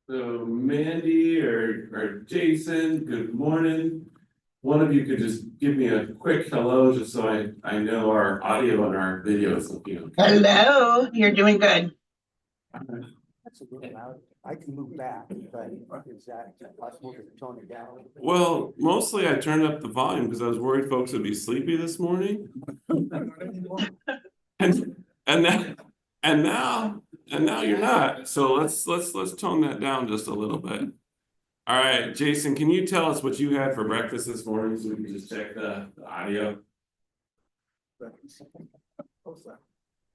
So Mandy or Jason, good morning. One of you could just give me a quick hello, just so I know our audio and our video is looking okay. Hello, you're doing good. That's a little loud. I can move back, but is that possible to tone it down? Well, mostly I turned up the volume because I was worried folks would be sleepy this morning. And now and now and now you're not. So let's tone that down just a little bit. All right, Jason, can you tell us what you had for breakfast this morning so we can just check the audio?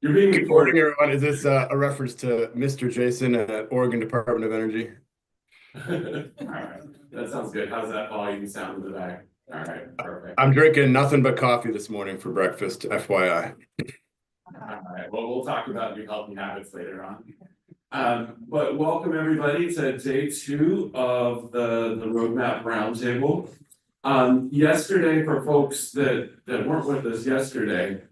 You're being Good morning, recorded. everyone. Is this a reference to Mr. Jason at Oregon Department of Energy? All right, that sounds good. How's that volume sound in the back? All right, perfect. I'm drinking nothing but coffee this morning for breakfast, FYI. All right, well, we'll talk about your healthy habits later on. But welcome everybody to day 2 of the roadmap roundtable. Yesterday, for folks that weren't with us yesterday,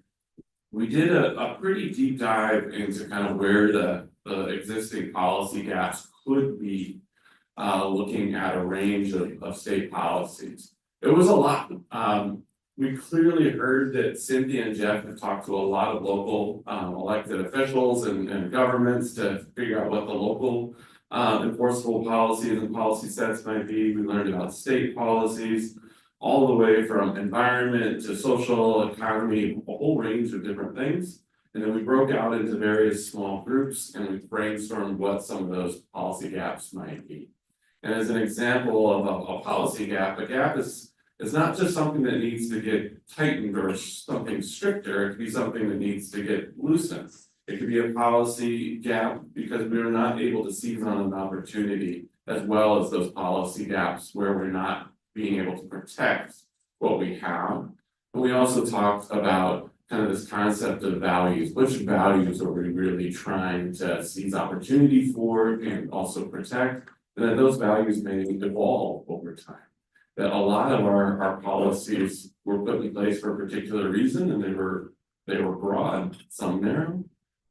we did a pretty deep dive into kind of where the existing policy gaps could be, looking at a range of state policies. It was a lot. We clearly heard that Cynthia and Jeff have talked to a lot of local elected officials and governments to figure out what the local enforceable policies and policy sets might be. We learned about state policies, all the way from environment to social economy, a whole range of different things. And then we broke out into various small groups and we brainstormed what some of those policy gaps might be. And as an example of a policy gap, a gap is not just something that needs to get tightened or something stricter. It could be something that needs to get loosened. It could be a policy gap because we are not able to seize on an opportunity, as well as those policy gaps where we're not being able to protect what we have. And we also talked about kind of this concept of values. Which values are we really trying to seize opportunity for and also protect? And that those values may evolve over time. That a lot of our policies were put in place for a particular reason and they were broad, some narrow.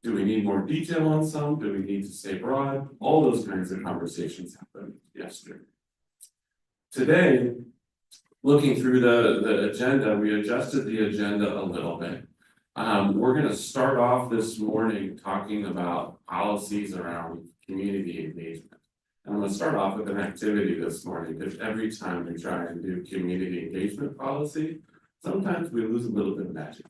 Do we need more detail on some? Do we need to stay broad? All those kinds of conversations happened yesterday. Today, looking through the agenda, we adjusted the agenda a little bit. We're going to start off this morning talking about policies around community engagement. And I'm going to start off with an activity this morning, because every time we try and do community engagement policy, sometimes we lose a little bit of magic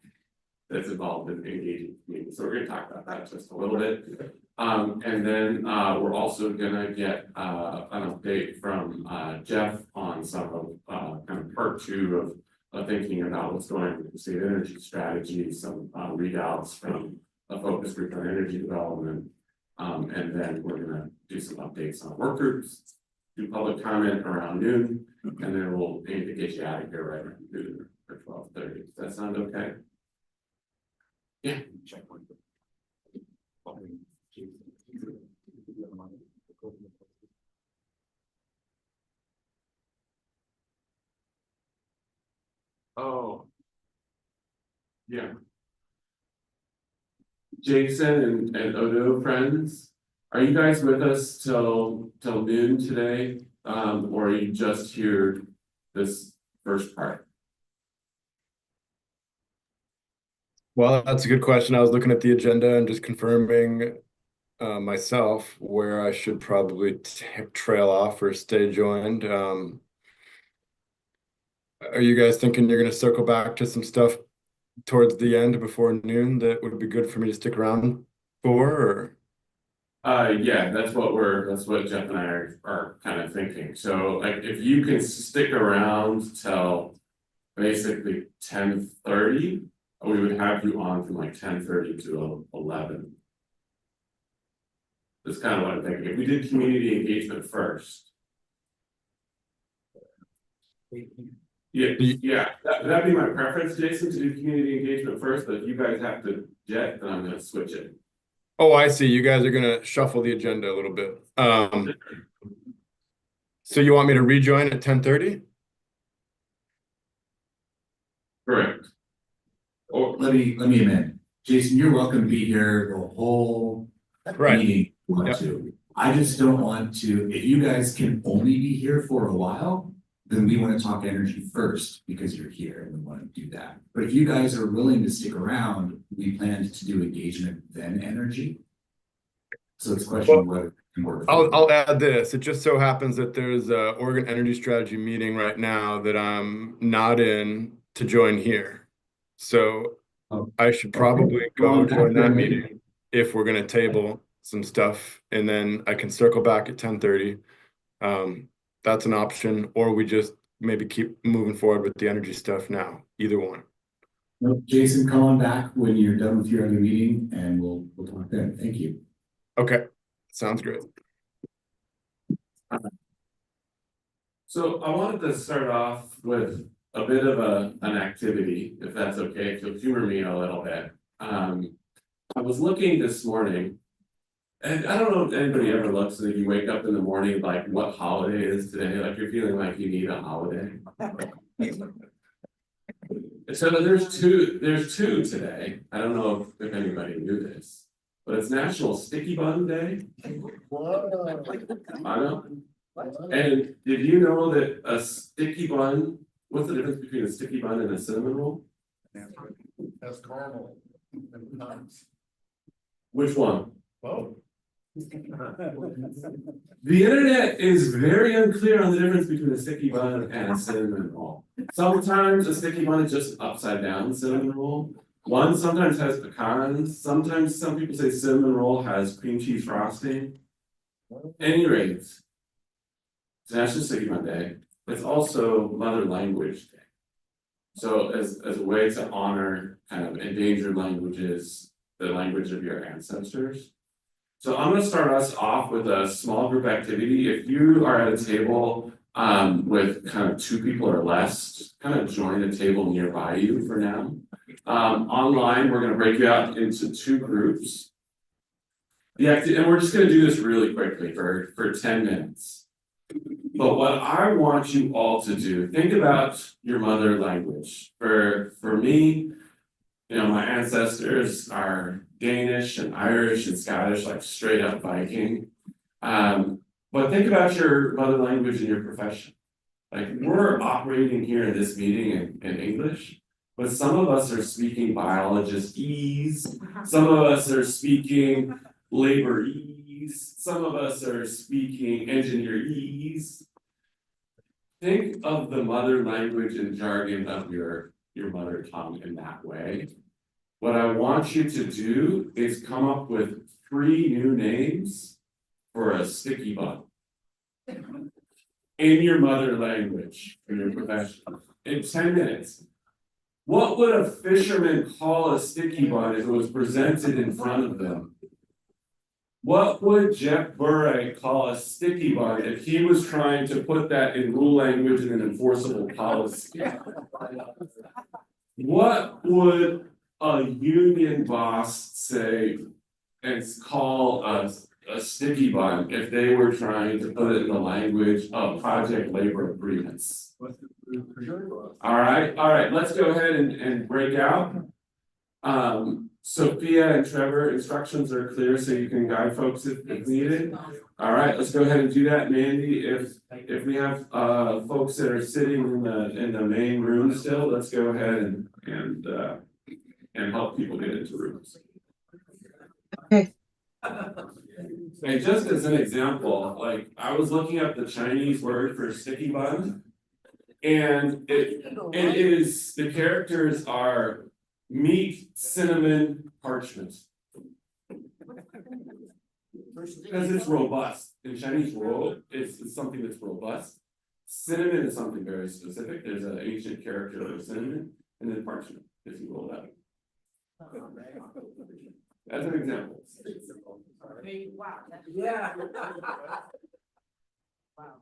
that's involved in engaging community. So we're going to talk about that just a little bit. And then we're also going to get an update from Jeff on some of kind of part 2 of thinking about what's going on with the state energy strategy, some readouts from a focus group on energy development. And then we're going to do some updates on work groups, do public comment around noon, and then we'll aim to get you out of here right around noon or 12:30. Does that sound okay? Yeah. Oh. Yeah. Jason and Odo friends, are you guys with us till noon today? Or are you just here this first part? Well, that's a good question. I was looking at the agenda and just confirming myself where I should probably trail off or stay joined. Are you guys thinking you're going to circle back to some stuff towards the end before noon that would be good for me to stick around for? Or Yeah, that's what Jeff and I are kind of thinking. So like if you can stick around till basically 10:30, we would have you on from like 10:30 to 11. That's kind of what I'm thinking. If we did community engagement first. Yeah, that'd be my preference, Jason, to do community engagement first, but if you guys have to jet, then I'm gonna switch it. Oh, I see. You guys are gonna shuffle the agenda a little bit. So you want me to rejoin at 10:30? Correct. Or let me amend. Jason, you're welcome to be here the whole Right. meeting if you want Yep. to. I just don't want to, if you guys can only be here for a while, then we want to talk energy first because you're here and we want to do that. But if you guys are willing to stick around, we planned to do engagement then energy. So it's a question of whether it can work. I'll add this. It just so happens that there's a Oregon Energy Strategy meeting right now that I'm not in to join here. So Oh. I should probably Okay. go Well, join that after- meeting if we're gonna table some stuff, and then I can circle back at 10:30. That's an option, or we just maybe keep moving forward with the energy stuff now. Either one. Well, Jason, come on back when you're done with your other meeting and we'll talk then. Thank you. Okay, sounds great. So I wanted to start off with a bit of an activity, if that's okay, if you'll humor me a little bit. I was looking this morning, and I don't know if anybody ever looks and you wake up in the morning, like what holiday it is today, like you're feeling like you need a holiday. So there's two today. I don't know if anybody knew this, but it's National Sticky Bun Day. I know. And did you know that a sticky bun, what's the difference between a sticky bun and a cinnamon roll? That's caramel and nuts. Which one? Oh. The internet is very unclear on the difference between a sticky bun and a cinnamon roll. Sometimes a sticky bun is just upside down cinnamon roll. One sometimes has pecans. Sometimes some people say cinnamon roll has cream cheese frosting. Any rate, it's National Sticky Bun Day. It's also Mother Language Day. So as a way to honor kind of endangered languages, the language of your ancestors. So I'm gonna start us off with a small group activity. If you are at a table with kind of 2 people or less, just kind of join a table nearby you for now. Online, we're gonna break you out into 2 groups. And we're just gonna do this really quickly for 10 minutes. But what I want you all to do, think about your mother language. For me, you know, my ancestors are Danish and Irish and Scottish, like straight up Viking. But think about your mother language and your profession. Like we're operating here in this meeting in English, but some of us are speaking biologist-ese, some of us are speaking labor-ese, some of us are speaking engineer-ese. Think of the mother language and jargon of your mother tongue in that way. What I want you to do is come up with 3 new names for a sticky bun. In your mother language, in your profession, in 10 minutes. What would a fisherman call a sticky bun if it was presented in front of them? What would Jeff Burek call a sticky bun if he was trying to put that in rule language and an enforceable policy? What would a union boss say and call a sticky bun if they were trying to put it in the language of project labor agreements? All right, let's go ahead and break out. Sophia and Trevor, instructions are clear so you can guide folks if needed. All right, let's go ahead and do that. Mandy, if we have folks that are sitting in the main room still, let's go ahead and help people get into rooms. Okay. And just as an example, like I was looking up the Chinese word for sticky bun, and it is, the characters are meat, cinnamon, parchment. Because it's robust. In Chinese roll, it's something that's robust. Cinnamon is something very specific. There's an ancient character of cinnamon, and then parchment, if you roll that. As an example. Wow. Yeah. Wow.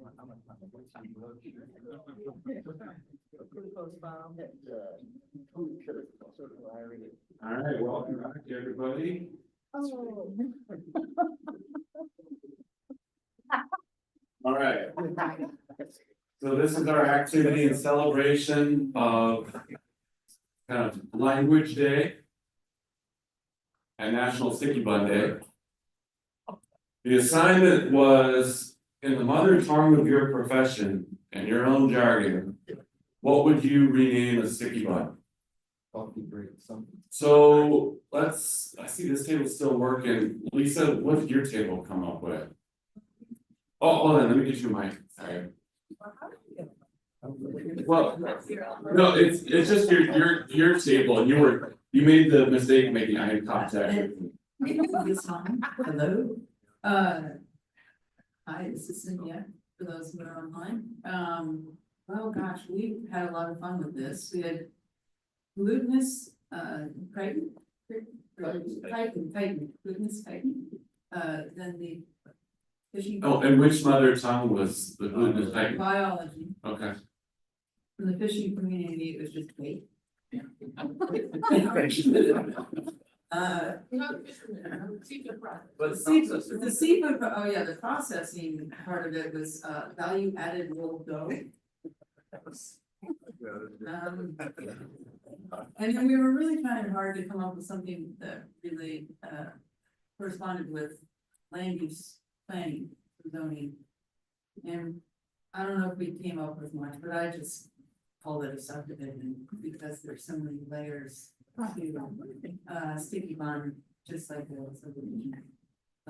All right, welcome back, everybody. All right. So this is our activity in celebration of kind of Language Day and National Sticky Bun Day. The assignment was in the mother tongue of your profession and your own jargon. What would you rename a sticky bun? Coffee break, something. So let's, I see this table's still working. Lisa, what did your table come up with? Oh, hold on, let me get you a mic. Sorry. Well, no, it's just your table and you made the mistake of making eye contact. This time, hello. Hi, this is Cynthia, for those who are online. Oh gosh, we had a lot of fun with this. We had glutinous, chitin, glutinous chitin. Then the fishing. Oh, and which mother tongue was the glutinous chitin? Biology. Okay. From the fishing community, it was just bait. The seafood, oh yeah, the processing part of it was value added rolled dough. And then we were really trying hard to come up with something that really corresponded with land use planning, zoning. And I don't know if we came up with much, but I just called it a subdivision because there's so many layers to sticky bun, just like the subdivision.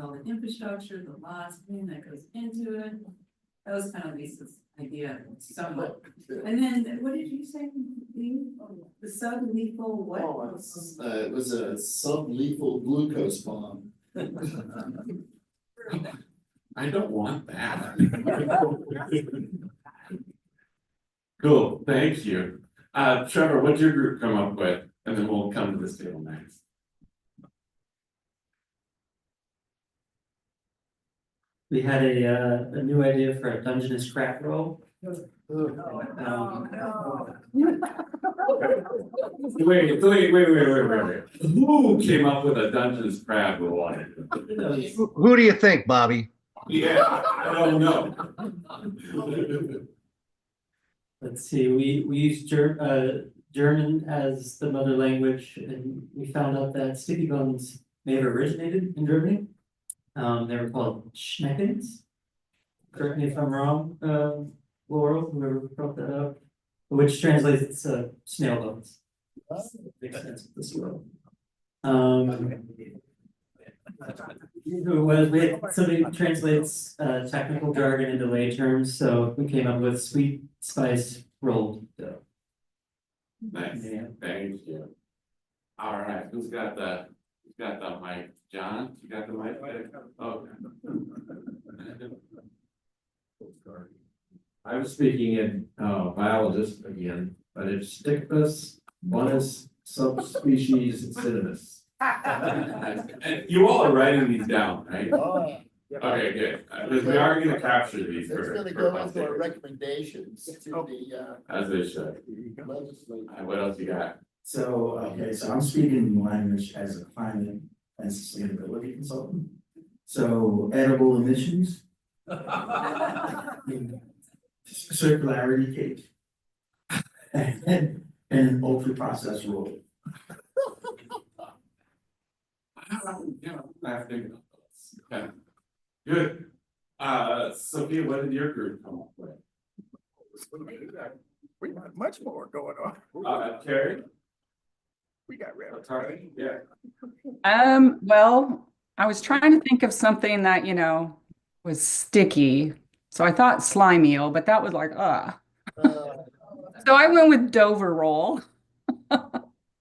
All the infrastructure, the lots, everything that goes into it. That was kind of Lisa's idea, somewhat. And then, what did you say? The sublethal what? It was a sublethal glucose bomb. I don't want that. Cool, thank you. Trevor, what'd your group come up with? And then we'll come to this table next. We had a new idea for a Dungeness crack roll. Wait. Who came up with a Dungeness crab roll? Who do you think, Bobby? Yeah, I don't know. Let's see, we used German as the mother language, and we found out that sticky buns may have originated in Germany. They were called Schneckens. Correct me if I'm wrong, Laurel, whoever brought that up, which translates to snail bones. Makes sense with this world. Somebody translates technical jargon into lay terms, so we came up with sweet spice rolled dough. Nice, Yeah. thank you. All right, who's got the mic? John, you got the mic? Okay. I was speaking in biologist again, but it's Stichus, bonus, subspecies, cinnamus. And you all are writing these down, right? Oh, Okay, good, because we are gonna capture these it's for. gonna go into our recommendations to the As they should. legislature. What else you got? So, okay, so I'm speaking language as a climate and sustainability consultant. So edible emissions. Circularity cake. And ultra processed roll. Yeah, laughing. Okay. Good. Sophia, what did your group come up with? We got much more going on. Carrie? We got red. Atari? Yeah. Well, I was trying to think of something that, was sticky. So I thought slime eel, but that was like, So I went with Dover roll.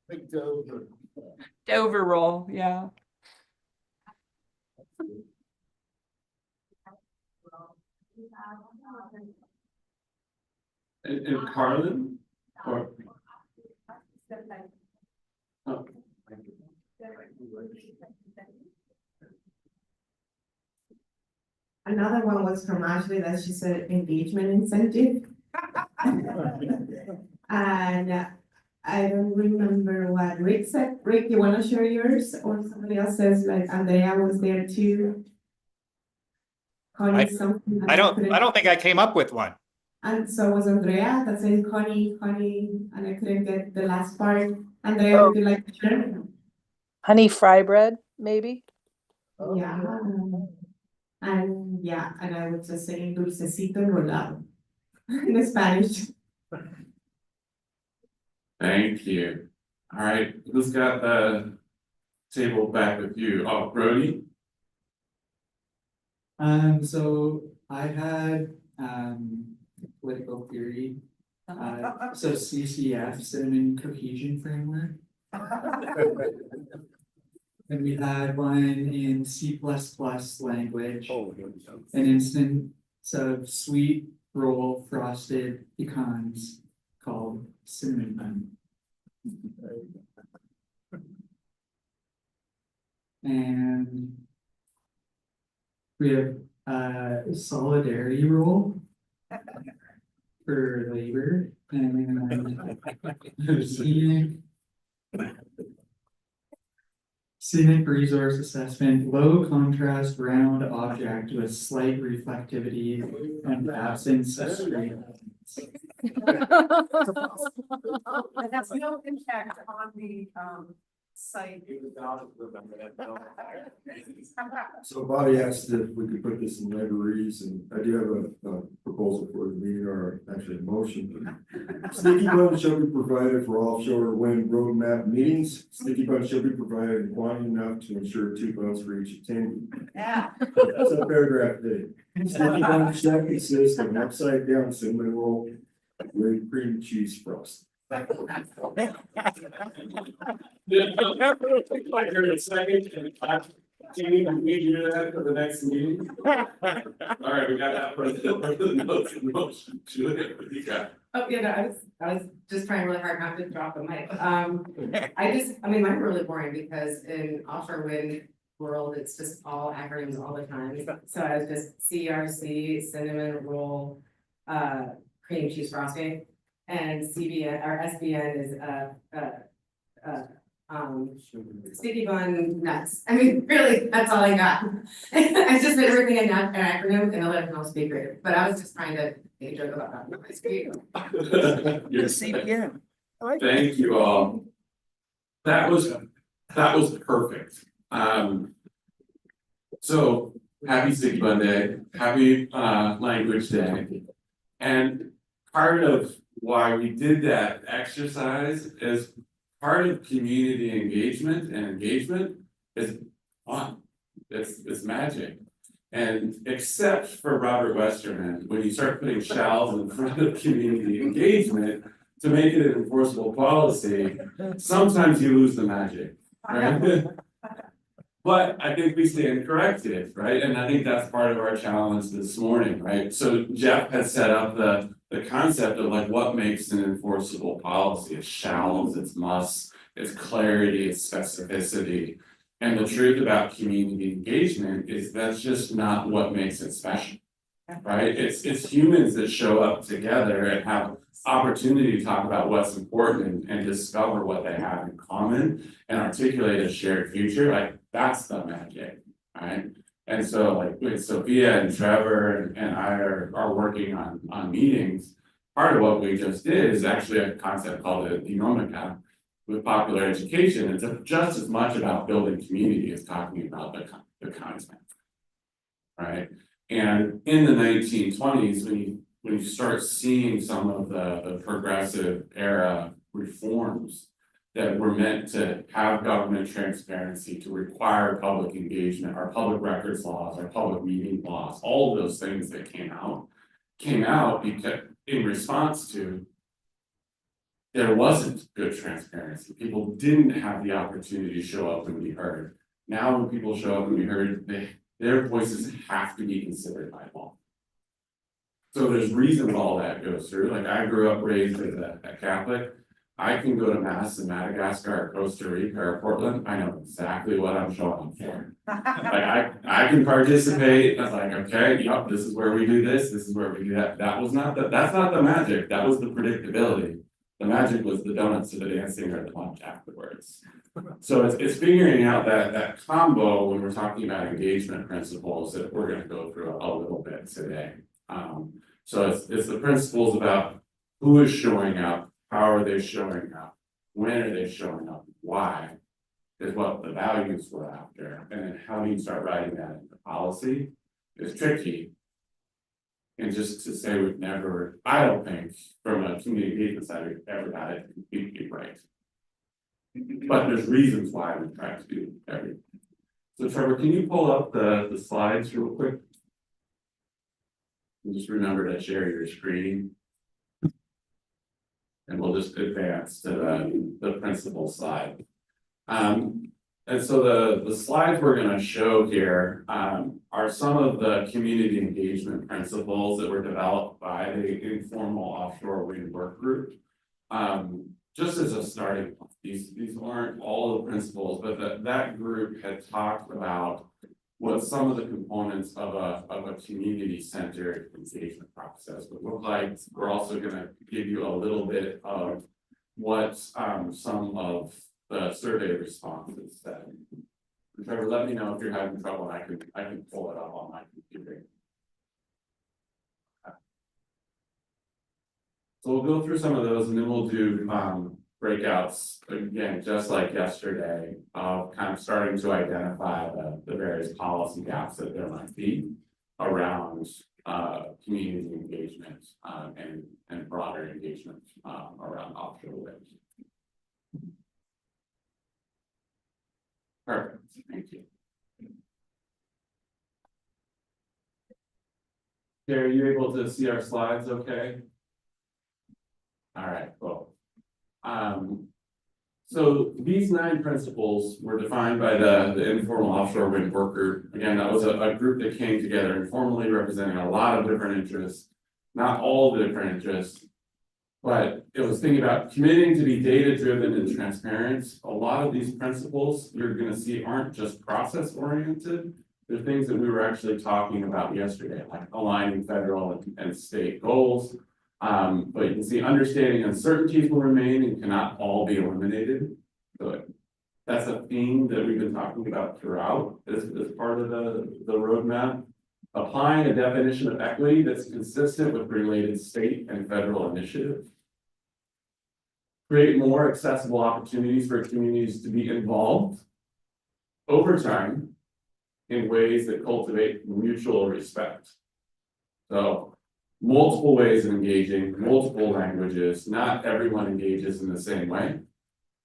Big Dover. Dover roll, yeah. And Carlin? Or? Oh. Another one was from Ashley that she said engagement incentive. And I don't remember what Rick said. Rick, you wanna share yours or somebody else says like Andrea was there too? Connie something. and I couldn't- don't think I came up with one. And so was Andrea that said Connie, and I couldn't get the last part. Andrea, would you like to share? Honey fry bread, maybe? Yeah. And yeah, and I was just saying dulcecito enrolado in Spanish. Thank you. All right, who's got the table back with you? Oh, Brody? So I had, political theory, so CCF, Cinnamon Cohesion Framework. And we had one in C++ language, an instance of sweet roll frosted pecans called cinnamon bun. And we have a solidarity role for labor and scenic resource assessment, low contrast round object with slight reflectivity and absence of straight lines. That's no impact on the, site. So Bobby asked if we could put this in libraries, and I do have a proposal for the meeting, or actually a motion. Sticky buttons shall be provided for offshore wind roadmap meetings. Sticky buttons shall be provided in quantity enough to ensure 2 buttons for each attendee. Yeah. That's a paragraph A. Sticky buttons shall consist of an upside down cinnamon roll with cream cheese frosting. I heard a second. Do you need to do that for the next meeting? All right, we got that for the motion. Julia, what do you got? Oh, yeah, no, I was just trying really hard not to drop the mic. I mean, mine were really boring because in offshore wind world, it's just all acronyms all the time. So I was just CRC, cinnamon roll, cream cheese frosting. And CBN or SBN is sticky bun nuts. I mean, really, that's all I got. I just made everything an acronym and I let everyone else be creative. But I was just trying to make a joke about that. It's great. CBN. Thank you all. That was perfect. So happy Sticky Bun Day, happy Language Day, and part of why we did that exercise is part of community engagement, and engagement is fun. It's magic. And except for Robert Westerman, when you start putting shells in front of community engagement to make it an enforceable policy, sometimes you lose the magic, right? But I think we stand corrected, right? And I think that's part of our challenge this morning, right? So Jeff has set up the concept of like what makes an enforceable policy. It's shalls, it's musts, it's clarity, it's specificity. And the truth about community engagement is that's just not what makes it special, right? It's humans that show up together and have opportunity to talk about what's important and discover what they have in common and articulate a shared future. Like that's the magic, right? And so like with Sophia and Trevor and I are working on meetings. Part of what we just did is actually a concept called a Dinamica with popular education. It's just as much about building community as talking about the content, right? And in the 1920s, when you start seeing some of the progressive era reforms that were meant to have government transparency, to require public engagement, our public records laws, our public meeting laws, all of those things that came out because in response to there wasn't good transparency. People didn't have the opportunity to show up and be heard. Now when people show up and be heard, their voices have to be considered by law. So there's reasons all that goes through. Like I grew up raised as a Catholic. I can go to Mass in Madagascar, or Costa Rica, or Portland, I know exactly what I'm showing up for. Like, I can participate, I was like, okay, yep, this is where we do this is where we do that, that's not the magic, that was the predictability. The magic was the donuts to the dancing or the lunch afterwards. So it's figuring out that combo when we're talking about engagement principles that we're gonna go through a little bit today. So it's the principles about who is showing up, how are they showing up, when are they showing up, why? Is what the values we're after, and then how do you start writing that into policy is tricky. And just to say we've never, I don't think, from a community engagement side, we've ever got it completely right. But there's reasons why we try to do everything. So Trevor, can you pull up the slides real quick? And just remember to share your screen. And we'll just advance to the principal slide. And so the slides we're going to show here are some of the community engagement principles that were developed by the informal offshore wind work group. Just as a starting point, these aren't all the principles, but that group had talked about what some of the components of a community-centered engagement process would look like. We're also going to give you a little bit of what some of the survey responses said. Trevor, let me know if you're having trouble, and I can pull it up on my computer. So we'll go through some of those, and then we'll do breakouts again, just like yesterday, of kind of starting to identify the various policy gaps that there might be around community engagement and broader engagement around offshore wind. Perfect, thank you. Are you able to see our slides okay? All right, cool. So these 9 principles were defined by the informal offshore wind work group. Again, that was a group that came together informally, representing a lot of different interests, not all the different interests, but it was thinking about committing to be data-driven and transparent. A lot of these principles you're going to see aren't just process-oriented. They're things that we were actually talking about yesterday, like aligning federal and state goals. But you can see understanding uncertainties will remain and cannot all be eliminated. So that's a theme that we've been talking about throughout as part of the roadmap. Applying a definition of equity that's consistent with related state and federal initiatives. Create more accessible opportunities for communities to be involved over time in ways that cultivate mutual respect. So multiple ways of engaging, multiple languages, not everyone engages in the same way.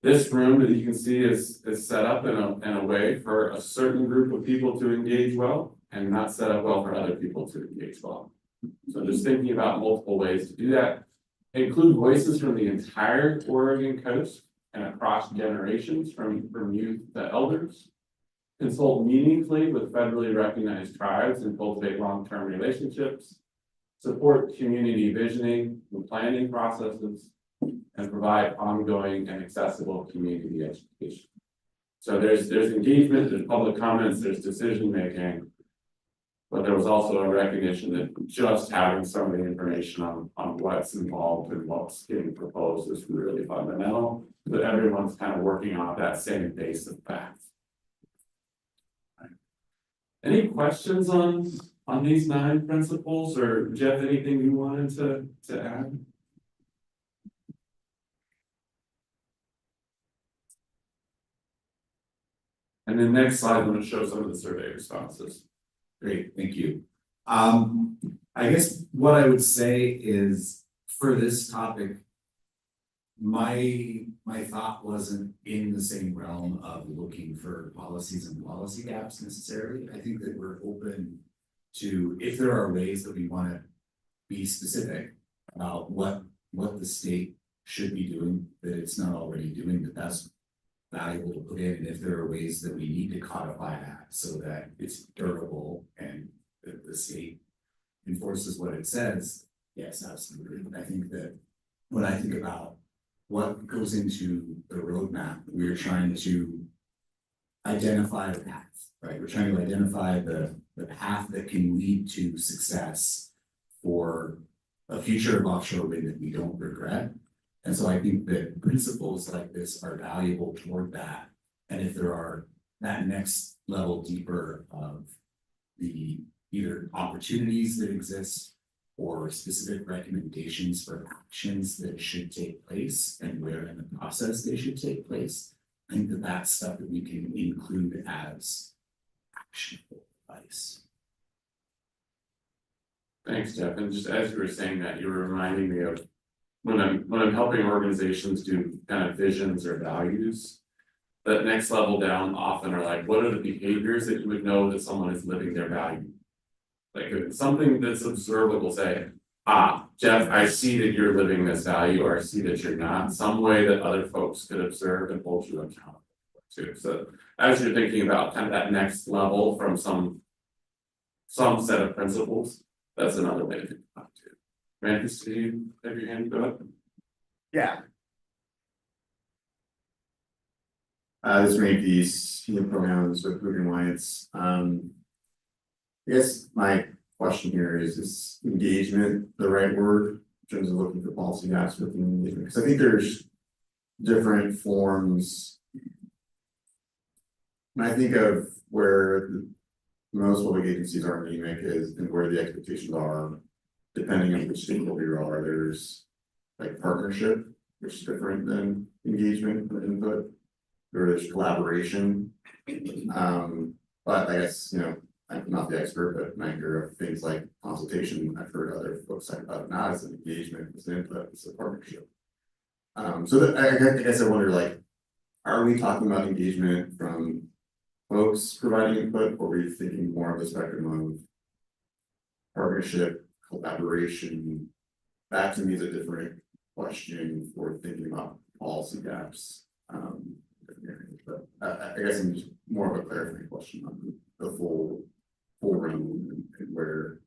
This room that you can see is set up in a way for a certain group of people to engage well and not set up well for other people to engage well. So just thinking about multiple ways to do that. Include voices from the entire Oregon coast and across generations from youth to elders. Consult meaningfully with federally recognized tribes and cultivate long-term relationships. Support community visioning and planning processes, and provide ongoing and accessible community education. So there's engagement, there's public comments, there's decision making, but there was also a recognition that just having some of the information on what's involved and what's getting proposed is really fundamental, that everyone's kind of working off that same base of facts. Any questions on these 9 principles, or Jeff, anything you wanted to add? And then next slide, I'm going to show some of the survey responses. Great, thank you. I guess what I would say is for this topic, my thought wasn't in the same realm of looking for policies and policy gaps necessarily. I think that we're open to, if there are ways that we want to be specific about what the state should be doing that it's not already doing, that's valuable to put in. And if there are ways that we need to codify that so that it's durable and that the state enforces what it says, yes, absolutely. I think that when I think about what goes into the roadmap. We're trying to identify the path, right? We're trying to identify the path that can lead to success for a future of offshore wind that we don't regret. And so I think that principles like this are valuable toward that. And if there are that next level deeper of the either opportunities that exist or specific recommendations for actions that should take place and where in the process they should take place, I think that that's stuff that we can include as actionable advice. Thanks, Jeff. And just as you were saying that, you were reminding me of when I'm helping organizations do kind of visions or values, that next level down often are like, what are the behaviors that you would know that someone is living their value? Like if it's something that's observable, say, Jeff, I see that you're living this value, or I see that you're not, some way that other folks could observe and hold you accountable too. So as you're thinking about kind of that next level from some set of principles, that's another way to think about it too. Mantis, do you have your hand go up? Yeah. This main piece, pronouns with moving whites. I guess my question here is engagement the right word in terms of looking for policy gaps within engagement? Because I think there's different forms. When I think of where most public agencies are anemic is and where the expectations are, depending on which stakeholder you are, there's like partnership, which is different than engagement or input. There's collaboration. But I guess, I'm not the expert, but when I hear of things like consultation, I've heard other folks talk about it not as an engagement, as an input, it's a partnership. So that, I guess I wonder, like, are we talking about engagement from folks providing input, or are we thinking more of the spectrum of partnership, collaboration? That to me is a different question for thinking about policy gaps. But I guess I'm just more of a clarifying question on the full realm and where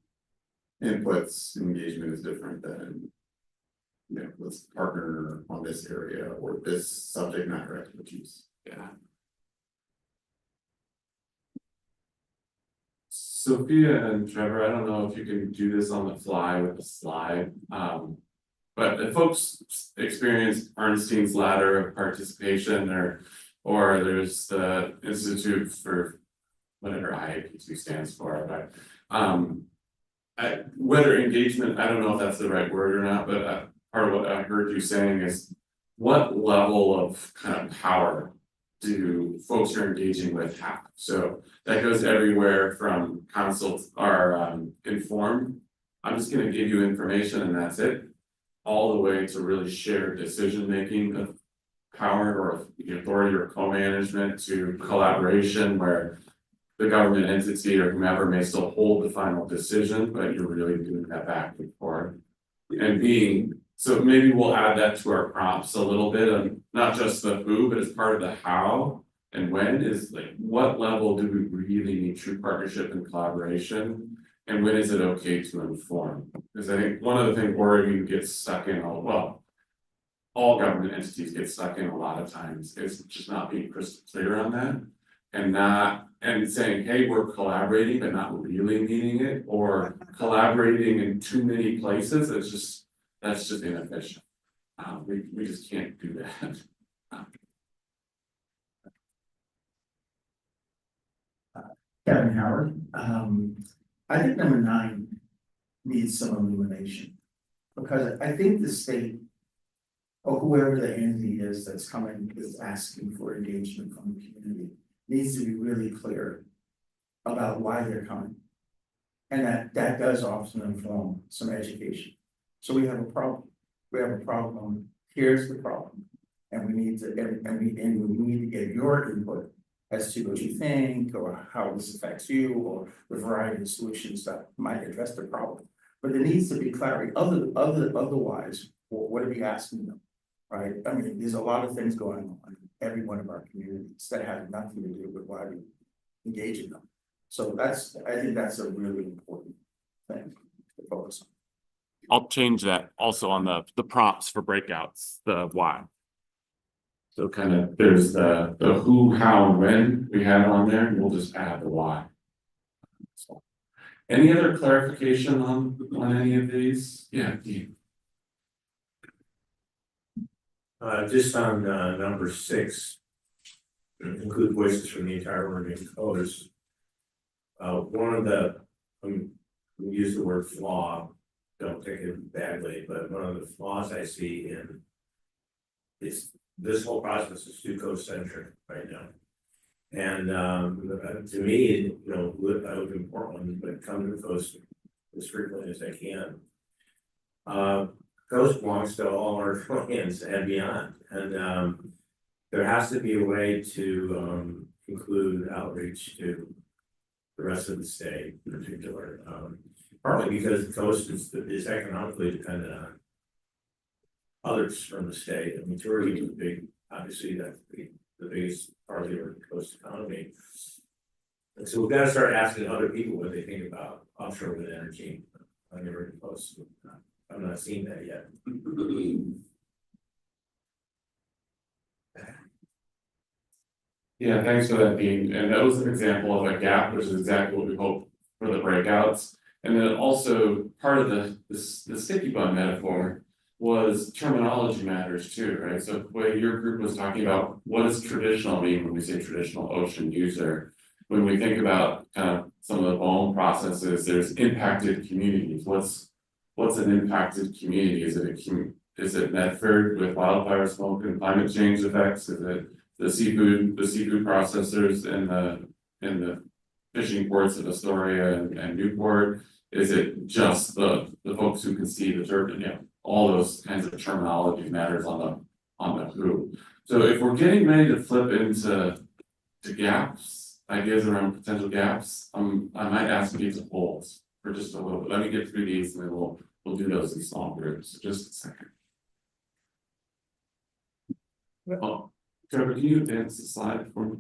inputs engagement is different than, let's partner on this area or this subject matter expertise. Yeah. Sophia and Trevor, I don't know if you can do this on the fly with the slide. But if folks experience Arnstein's ladder of participation or there's the Institute for whatever IAP2 stands for, but whether engagement, I don't know if that's the right word or not, but part of what I heard you saying is what level of kind of power do folks you're engaging with have? So that goes everywhere from consult or inform. I'm just going to give you information and that's it, all the way to really shared decision making of power or authority or co-management to collaboration where the government entity or whomever may still hold the final decision, but you're really doing that back and forth. And so maybe we'll add that to our prompts a little bit of not just the who, but as part of the how and when is like, what level do we really need true partnership and collaboration? And when is it okay to inform? Because I think one of the things Oregon gets stuck in, all government entities get stuck in a lot of times is just not being crystal clear on that and saying, hey, we're collaborating, but not really meaning it, or collaborating in too many places. That's just inefficient. We just can't do that. Kevin Howard, I think number 9 needs some illumination because I think the state or whoever the entity is that's coming is asking for engagement from the community needs to be really clear about why they're coming. And that does often inform some education. So we have a problem. Here's the problem. And we need to get your input as to what you think or how this affects you or the variety of solutions that might address the problem. But there needs to be clarity. Otherwise, what are we asking them? Right? I mean, there's a lot of things going on in every one of our communities that have nothing to do with why we engage in them. So I think that's a really important thing to focus on. I'll change that also on the prompts for breakouts, the why. So kind of, there's the who, how, and when we had on there, and we'll just add the why. So, any other clarification on any of these? Yeah, Dean. Just on number 6, include voices from the entire working colors. One of the, we use the word flaw, don't take it badly, but one of the flaws I see in is this whole process is too coast-centric right now. And to me, I live in Portland, but come to the coast as frequently as I can. Coast belongs to all our Floridians and beyond, and there has to be a way to include outreach to the rest of the state in particular. Partly because the coast is economically dependent on others from the state. I mean, tourism is big, obviously that's the biggest part of the coast economy. And so we've got to start asking other people what they think about offshore wind energy on the Oregon coast. I'm not seeing that yet. Yeah, thanks for that, Dean. And that was an example of a gap, which is exactly what we hope for the breakouts. And then also part of the sticky bun metaphor was terminology matters too, right? So the way your group was talking about what does traditional mean when we say traditional ocean user? When we think about kind of some of the BOEM processes, there's impacted communities. What's an impacted community? Is it Medford with wildfire smoke and climate change effects? Is it the seafood processors in the fishing ports of Astoria and Newport? Is it just the folks who can see the turbine? Yeah, all those kinds of terminology matters on the who. So if we're getting ready to flip into gaps, ideas around potential gaps, I might ask you to hold for just a little bit. Let me get through these and then we'll do those in small groups. Just a second. Oh, Trevor, can you advance the slide for me?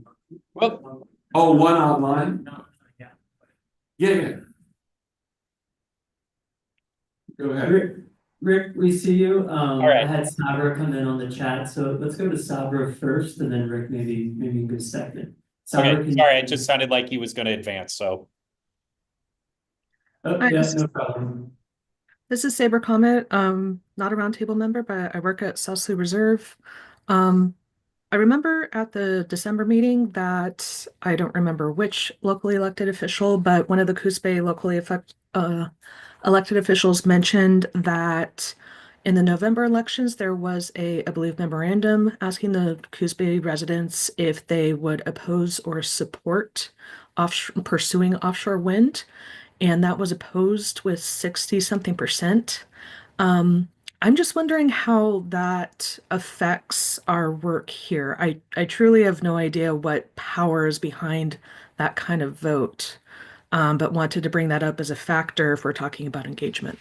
Well, oh, one online? Yeah. Go ahead. Rick, we see you. right. I had Sabra come in on the chat, so let's go to Sabra first, and then Rick, maybe you can go second. Sabra, Okay, sorry, it just sounded like he was going to advance, so. Oh, yeah, no problem. This is Saber Comet, not a roundtable member, but I work at South Sioux Reserve. I remember at the December meeting that I don't remember which locally elected official, but one of the Coos Bay locally elected officials mentioned that in the November elections, there was I believe, memorandum asking the Coos Bay residents if they would oppose or support pursuing offshore wind. And that was opposed with 60-something%. I'm just wondering how that affects our work here. I truly have no idea what power is behind that kind of vote, but wanted to bring that up as a factor if we're talking about engagement.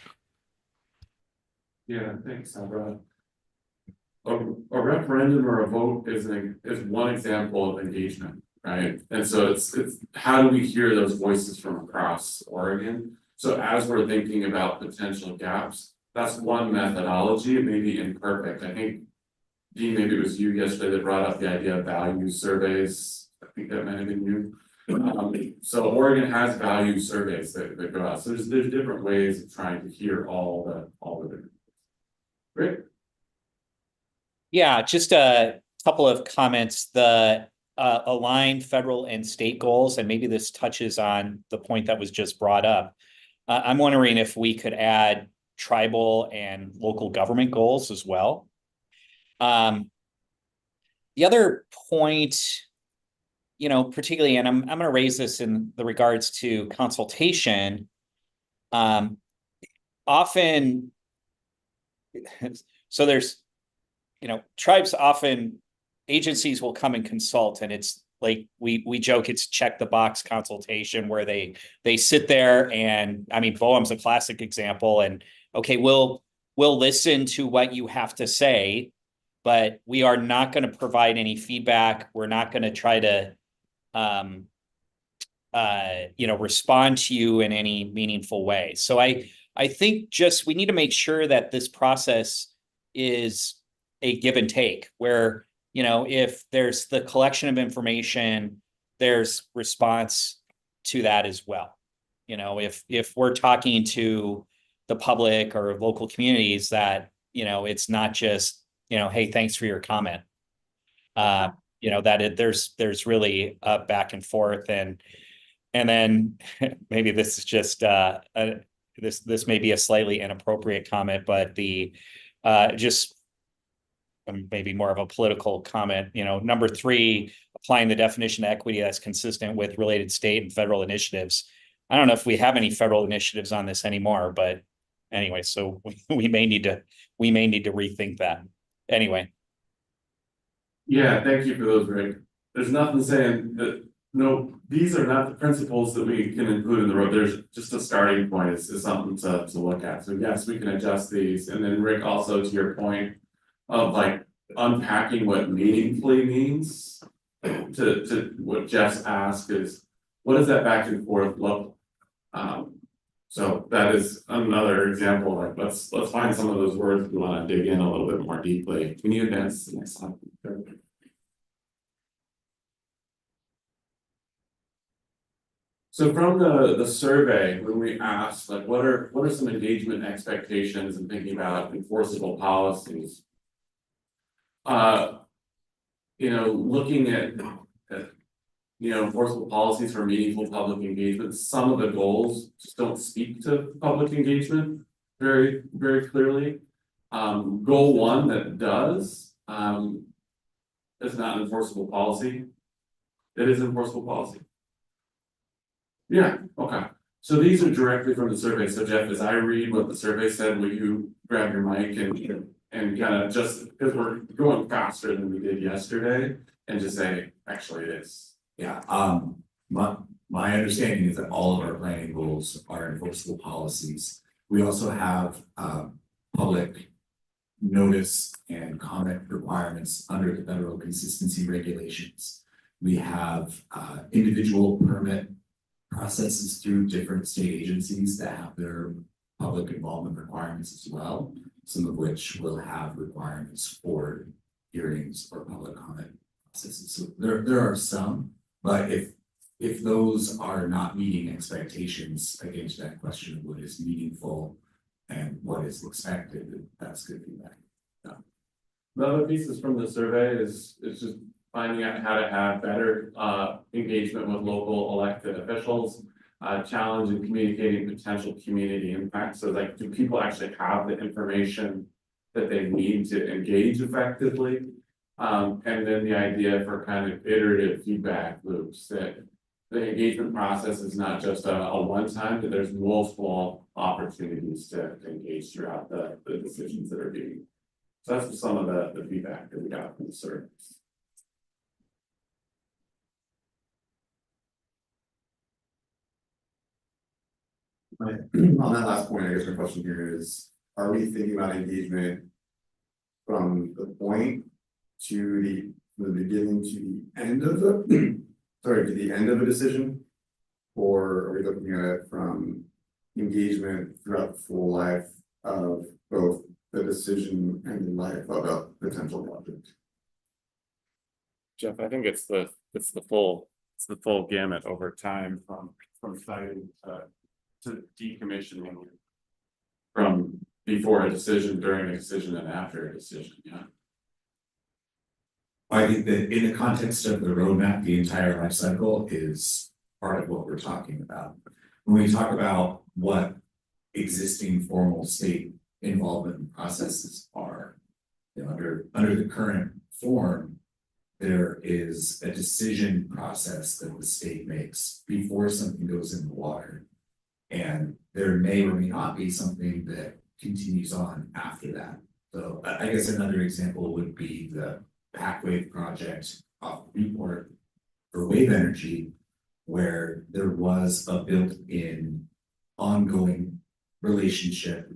Yeah, thanks, Sabra. A referendum or a vote is one example of engagement, right? And so it's how do we hear those voices from across Oregon? So as we're thinking about potential gaps, that's one methodology. It may be imperfect. I think, Dean, maybe it was you yesterday that brought up the idea of value surveys. I think that might have been you. So Oregon has value surveys that go out. So there's different ways of trying to hear all the different. Great. Yeah, just a couple of comments. The aligned federal and state goals, and maybe this touches on the point that was just brought up. I'm wondering if we could add tribal and local government goals as well. The other point, particularly, and I'm going to raise this in the regards to consultation. Often, so there's, tribes often, agencies will come and consult, and it's like we joke it's check the box consultation where they sit there and BOEM's a classic example, and okay, we'll listen to what you have to say, but we are not going to provide any feedback. We're not going to try to respond to you in any meaningful way. So I I think just we need to make sure that this process is a give and take where, you know, if there's the collection of information, there's response to that as well. You know, if we're talking to the public or local communities that, you know, it's not just, you know, hey, thanks for your comment. You know, that there's really a back and forth and then maybe this is just this may be a slightly inappropriate comment, but the just maybe more of a political comment, you know, number 3, applying the definition of equity that's consistent with related state and federal initiatives. I don't know if we have any federal initiatives on this anymore, but anyway, so we may need to rethink that. Anyway. Yeah, thank you for those, Rick. There's nothing saying that, no, these are not the principles that we can include in the road. There's just a starting point. It's something to look at. So yes, we can adjust these. And then Rick, also to your point of like unpacking what meaningfully means to what Jeff's asked is, what does that back and forth look? So that is another example. Like let's find some of those words if we want to dig in a little bit more deeply. Can you advance to the next slide? So from the survey, when we asked like what are some engagement expectations and thinking about enforceable policies? You know, looking at you know, enforceable policies for meaningful public engagement, some of the goals just don't speak to public engagement very, very clearly. Goal 1 that does is not an enforceable policy. It is enforceable policy. Yeah, okay. So these are directly from the survey. So Jeff, as I read what the survey said, will you grab your mic and kind of just, because we're going faster than we did yesterday, and just say, actually it is. Yeah, my understanding is that all of our planning goals are enforceable policies. We also have public notice and comment requirements under the federal consistency regulations. We have individual permit processes through different state agencies that have their public involvement requirements as well, some of which will have requirements for hearings or public comment processes. So there are some. But if those are not meeting expectations, again, to that question of what is meaningful and what is expected, that's good feedback. Yeah. The other pieces from the survey is just finding out how to have better engagement with local elected officials, challenge and communicating potential community impact. So like, do people actually have the information that they need to engage effectively? And then the idea for kind of iterative feedback loops, that the engagement process is not just a one-time, but there's multiple opportunities to engage throughout the decisions that are being. So that's some of the feedback that we got from the survey. On that last point, I guess my question here is, are we thinking about engagement from the point to the beginning to the end of the sorry, to the end of a decision? Or are we looking at it from engagement throughout the full life of both the decision and the life of a potential project? Jeff, I think it's the full gamut over time from siting to decommissioning, from before a decision, during a decision, and after a decision. Yeah. I think that in the context of the roadmap, the entire life cycle is part of what we're talking about. When we talk about what existing formal state involvement processes are, you know, under the current form, there is a decision process that the state makes before something goes in the water. And there may or may not be something that continues on after that. So I guess another example would be the Packwave project off Freeport for wave energy, where there was a built-in ongoing relationship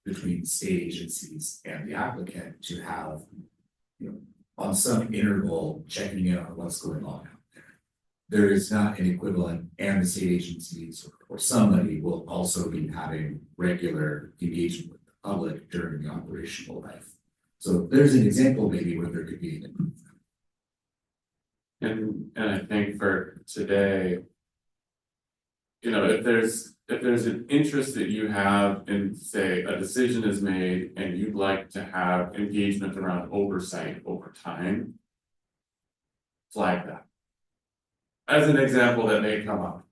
between state agencies and the applicant to have, you know, on some interval checking in on what's going on out there. there is not an equivalent, and the state agencies or somebody will also be having regular engagement with the public during the operational life. So there's an example maybe where there could be an improvement. And I think for today, you know, if there's an interest that you have in, say, a decision is made and you'd like to have engagement around oversight over time, flag that. As an example that may come up.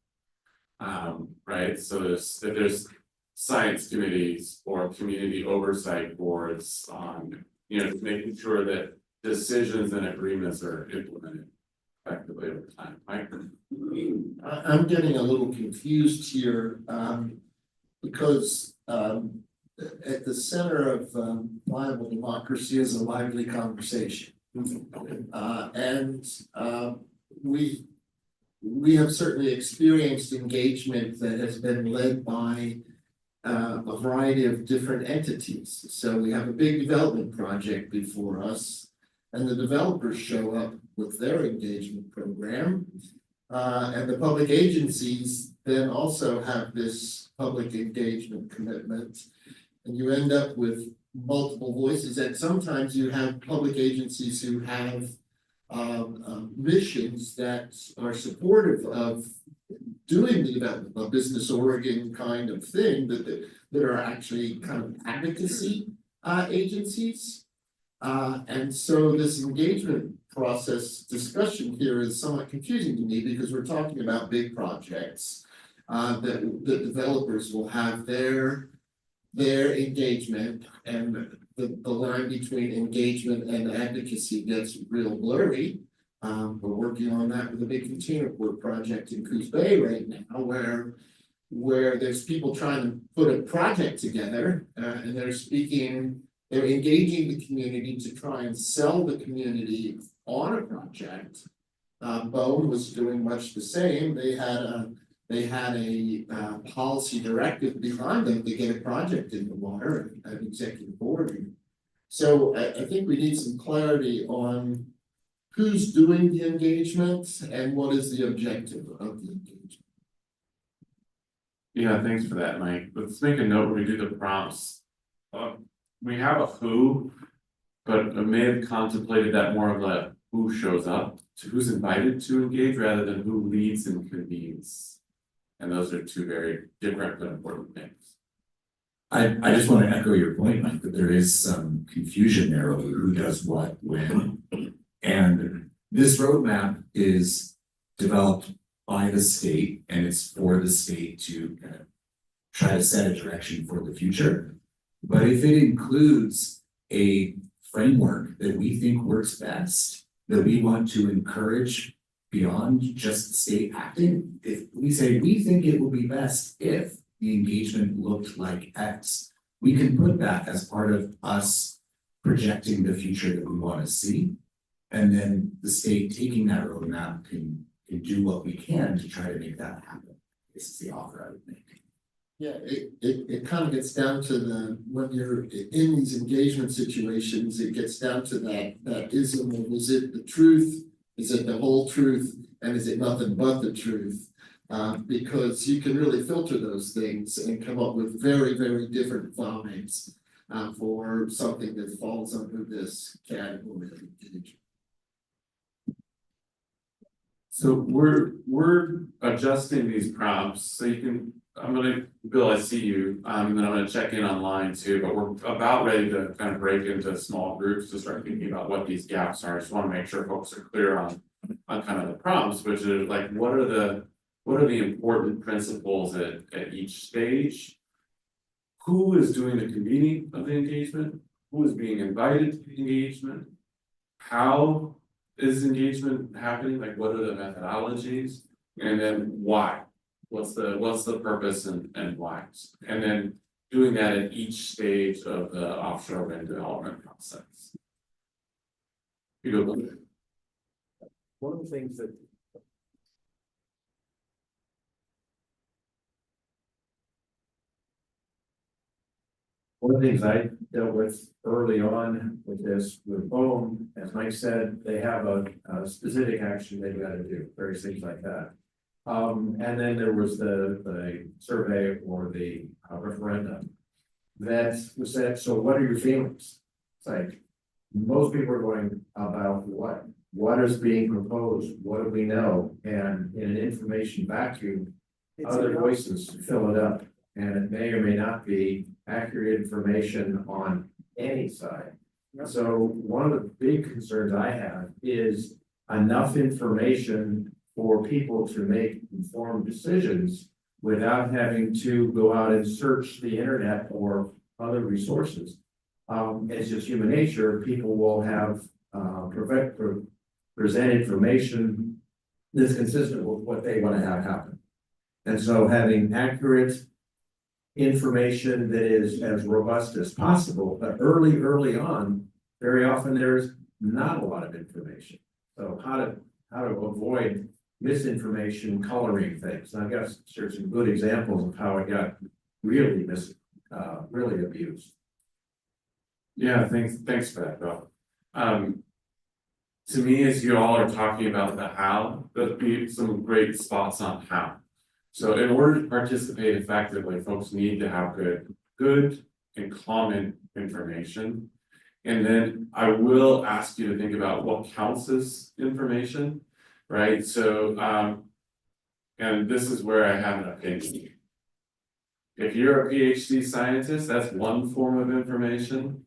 Right, so if there's science committees or community oversight boards on, you know, making sure that decisions and agreements are implemented effectively over time. Mike? I'm getting a little confused here, because, at the center of, viable democracy is a lively conversation. We have certainly experienced engagement that has been led by a variety of different entities. So we have a big development project before us, and the developers show up with their engagement program. And the public agencies then also have this public engagement commitment. And you end up with multiple voices, and sometimes you have public agencies who have missions that are supportive of doing the development, a business Oregon kind of thing, that are actually kind of advocacy agencies. And so this engagement process discussion here is somewhat confusing to me, because we're talking about big projects that the developers will have their engagement, and the line between engagement and advocacy gets real blurry. We're working on that with a big container port project in Coos Bay right now, where there's people trying to put a project together, and they're engaging the community to try and sell the community on a project. Bone was doing much the same. They had a policy directive behind them to get a project in the water, an executive board. So I think we need some clarity on who's doing the engagement and what is the objective of the engagement. Yeah, thanks for that, Mike. Let's make a note when we do the prompts. We have a who, but I may have contemplated that more of a who shows up, to who's invited to engage rather than who leads and convenes. And those are two very different but important things. I just want to echo your point, Mike, that there is some confusion there over who does what, when. And this roadmap is developed by the state, and it's for the state to kind of try to set a direction for the future. But if it includes a framework that we think works best, that we want to encourage beyond just the state acting, if we say we think it will be best if the engagement looked like X, we can put that as part of us projecting the future that we want to see. And then the state taking that roadmap can do what we can to try to make that happen. This is the offer I would make. Yeah, it kind of gets down to when you're in these engagement situations, it gets down to that ism of, is it the truth? Is it the whole truth? And is it nothing but the truth? Because you can really filter those things and come up with very, very different vibes for something that falls under this category of engagement. So we're adjusting these prompts, so you can, Bill, I see you, and then I'm gonna check in online too, but we're about ready to kind of break into small groups to start thinking about what these gaps are. I just wanna make sure folks are clear on kind of the prompts, which are like, what are the important principles at each stage? Who is doing the convening of the engagement? Who is being invited to the engagement? How is engagement happening? Like, what are the methodologies? And then why? What's the purpose and why? And then doing that at each stage of the offshore wind development process. One of the things that One of the things I dealt with early on with this, with BOEM, as Mike said, they have a specific action they've got to do, various things like that. And then there was the survey or the referendum. That was said, so what are your feelings? It's like, most people are going about what is being proposed, what do we know? And in an information vacuum, other voices fill it up. And it may or may not be accurate information on any side. So one of the big concerns I have is enough information for people to make informed decisions without having to go out and search the internet or other resources. It's just human nature. People will have present information that's consistent with what they want to have happen. And so having accurate information that is as robust as possible, but early on, very often there's not a lot of information. So how to avoid misinformation coloring things. And I've got some good examples of how it got really really abused. Yeah, thanks for that, Bill. To me, as you all are talking about the how, there'd be some great spots on how. So in order to participate effectively, folks need to have good and common information. And then I will ask you to think about what counts as information, right? So, and this is where I have an opinion. If you're a PhD scientist, that's one form of information.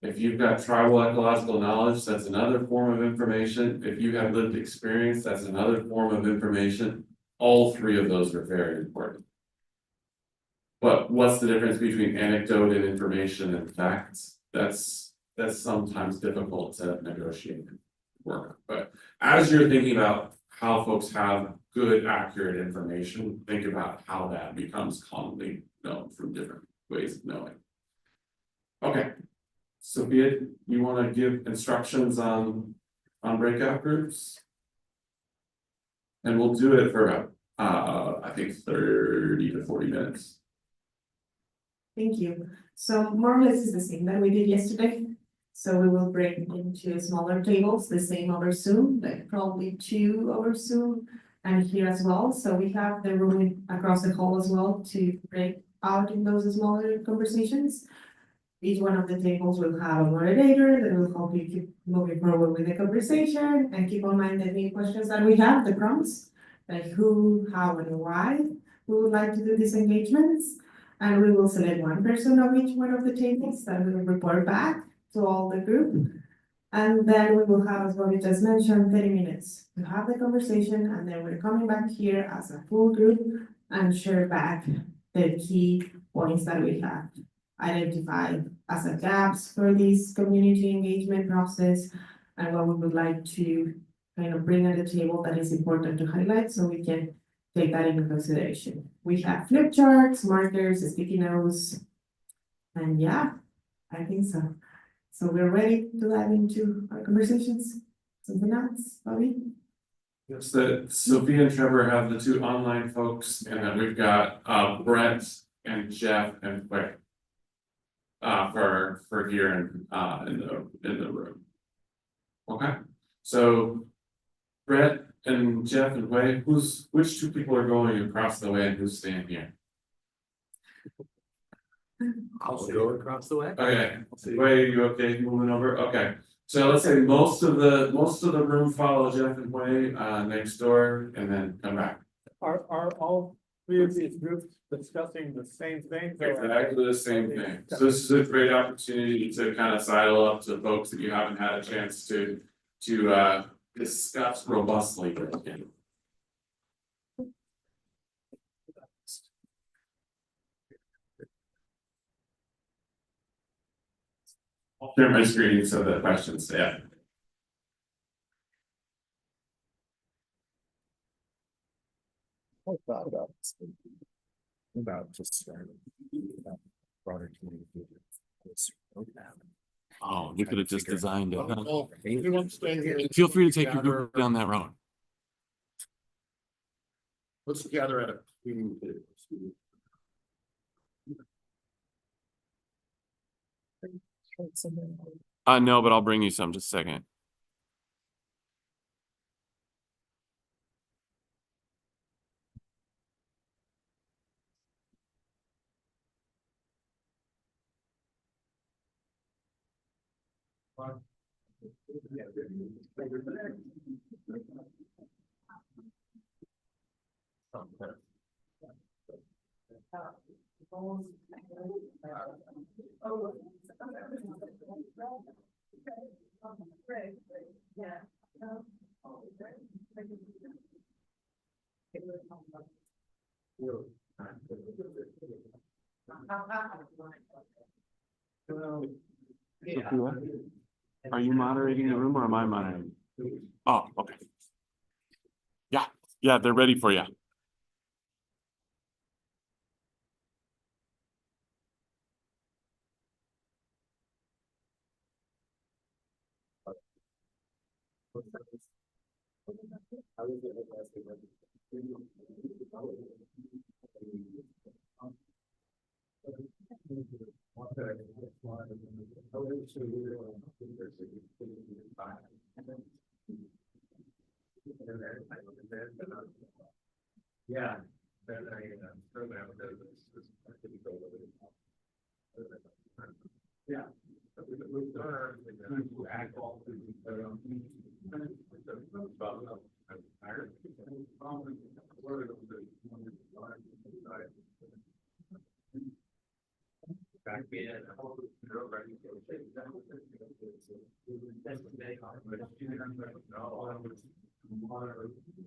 If you've got tribal ecological knowledge, that's another form of information. If you have lived experience, that's another form of information. All three of those are very important. But what's the difference between anecdote and information and facts? That's sometimes difficult to negotiate and work. But as you're thinking about how folks have good, accurate information, think about how that becomes commonly known from different ways of knowing. Okay, Sophia, you want to give instructions on breakout groups? And we'll do it for about, I think 30 to 40 minutes. Thank you. So more or less is the same that we did yesterday. So we will break into smaller tables, the same over Zoom, like probably 2 over Zoom and here as well. So we have the room across the hall as well to break out in those smaller conversations. Each one of the tables will have a moderator that will help you keep moving forward with the conversation, and keep in mind the main questions that we have, the prompts, like who, how, and why we would like to do these engagements. And we will select one person of each one of the tables that will report back to all the group. And then we will have, as Bobby just mentioned, 30 minutes to have the conversation, and then we're coming back here as a full group and share back the key points that we have identified as a gaps for this community engagement process, and what we would like to kind of bring at the table that is important to highlight, so we can take that into consideration. We have flip charts, markers, sticky notes, and yeah, I think so. So we're ready to dive into our conversations. Something else, Bobby? Yes, that Sophia and Trevor have the 2 online folks, and then we've got Brent and Jeff and Quick for here in the room. Okay, so Brett and Jeff and Wei, which 2 people are going across the way and who's staying here? I'll go across the way. Okay, Wei, you okay moving over? Okay, so let's say most of the room follow Jeff and Wei next door, and then come back. Are all 3 of these groups discussing the same thing? Exactly the same thing. So this is a great opportunity to kind of sidle up to folks that you haven't had a chance to discuss robustly with you. I'll share my screen so the questions, yeah. I thought about this. About just starting broader community. Oh, you could have just designed it. Oh, everyone stay here. Feel free to take your group down that road. Let's gather at a. No, but I'll bring you some, just a second. Sophia, are you moderating the room or am I moderating? Oh, okay. Yeah, yeah, they're ready for you. Yeah. Yeah.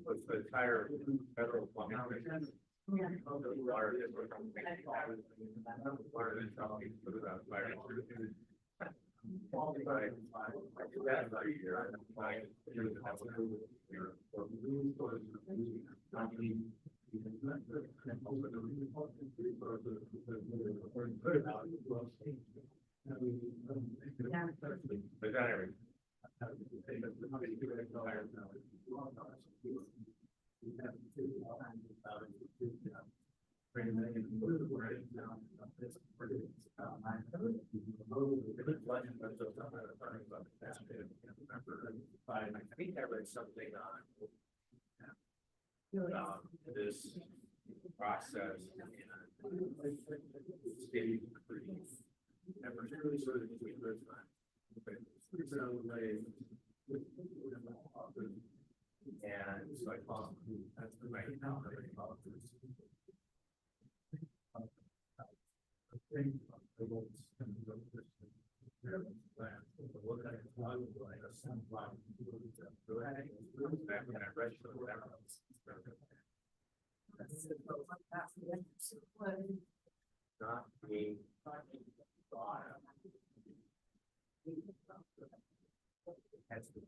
What's the entire federal I think I read something on this process state and particularly sort of and so I thought that's the right now. Not being that's the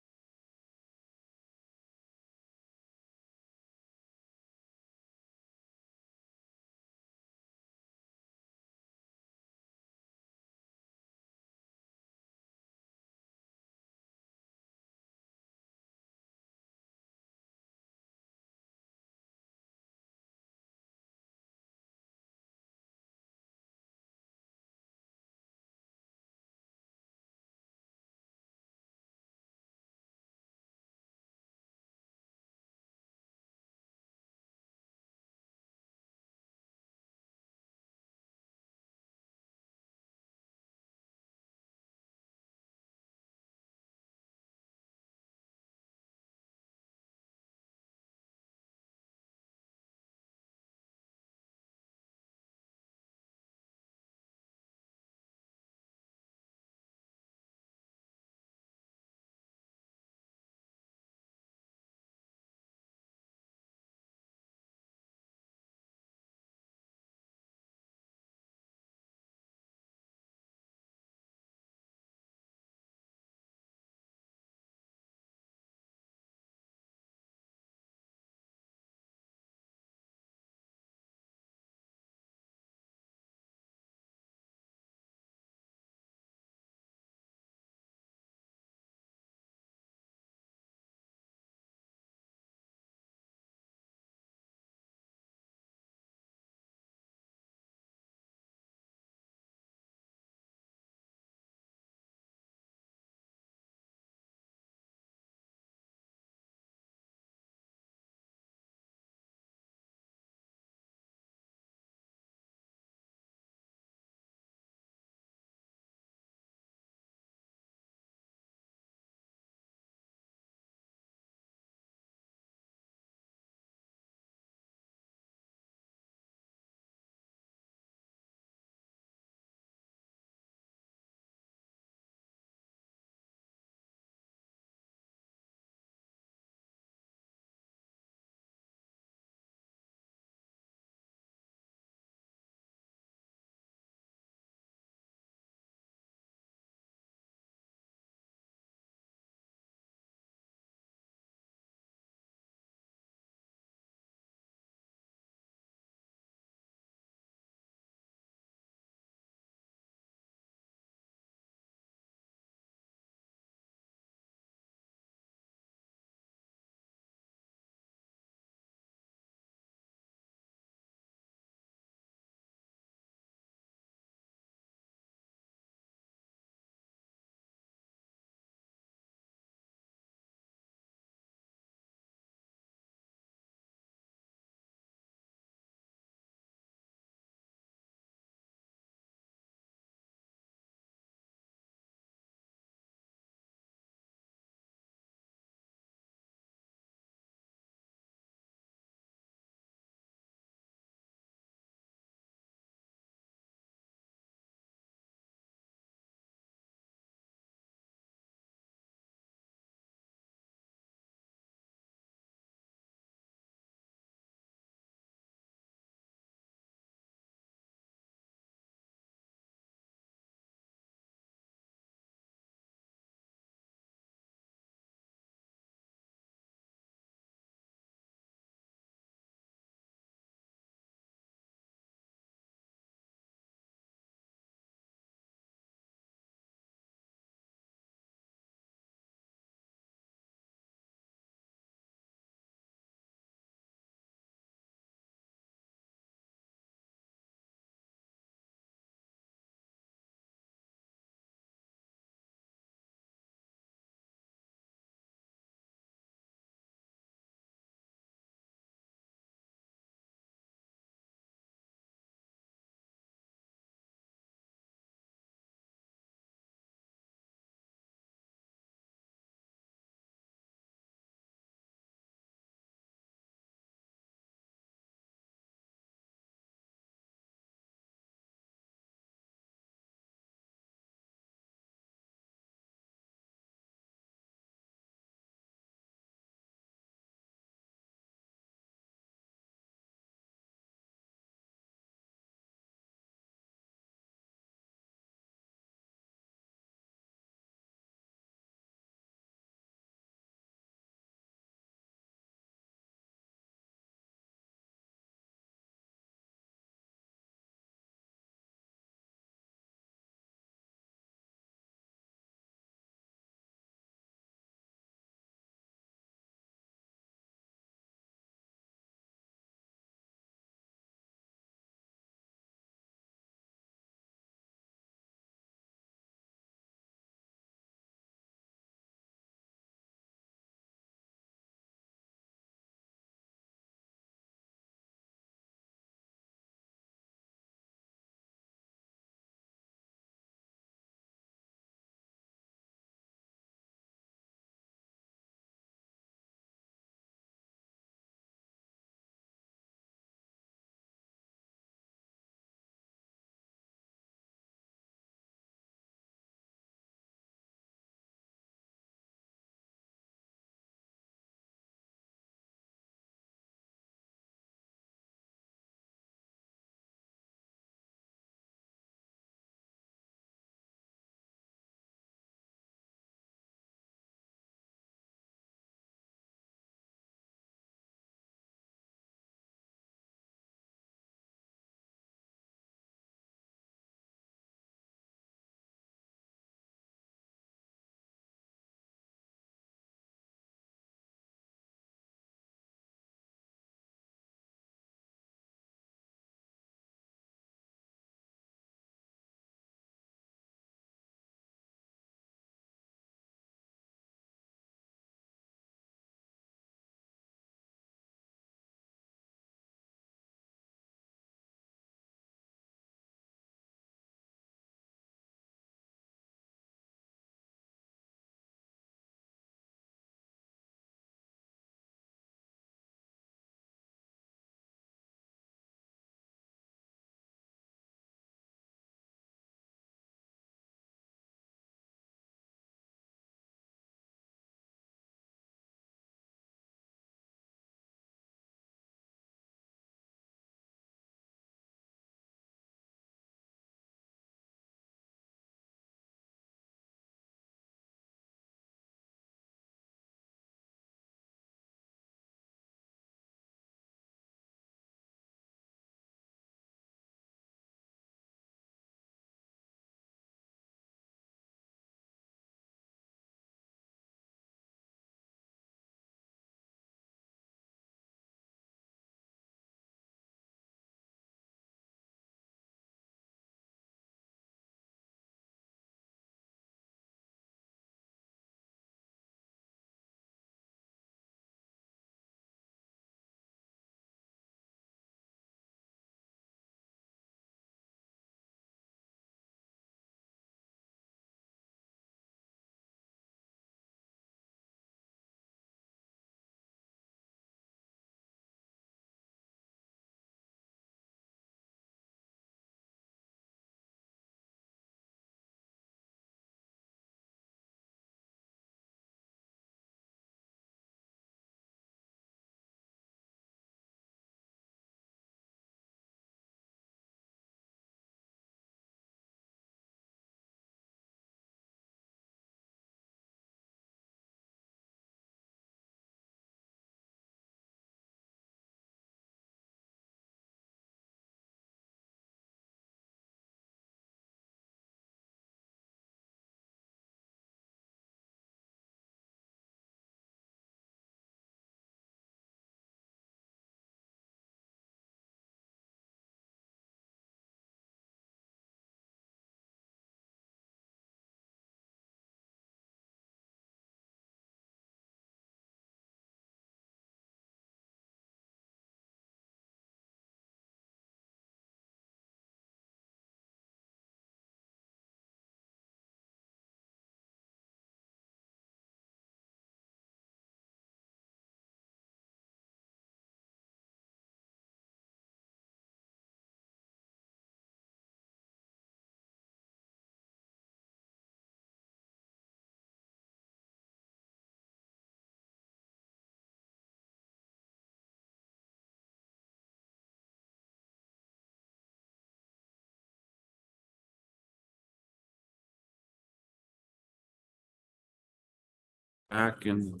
Back and.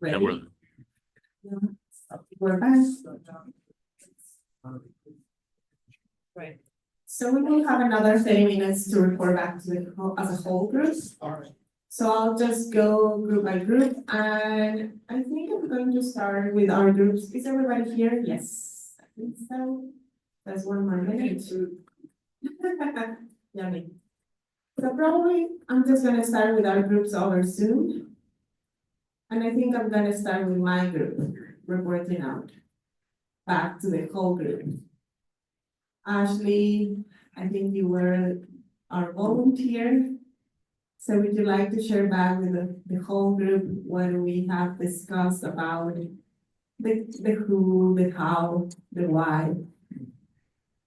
Ready? We're back. Right. So we will have another 30 minutes to report back to as a whole group. So I'll just go group by group, and I think I'm going to start with our groups. Is everybody here? Yes, I think so. That's 1 more minute. Yummy. So probably I'm just gonna start with our groups over Zoom. And I think I'm gonna start with my group, reporting out back to the whole group. Ashley, I think you were our volunteer. So would you like to share back with the whole group what we have discussed about the who, the how, the why,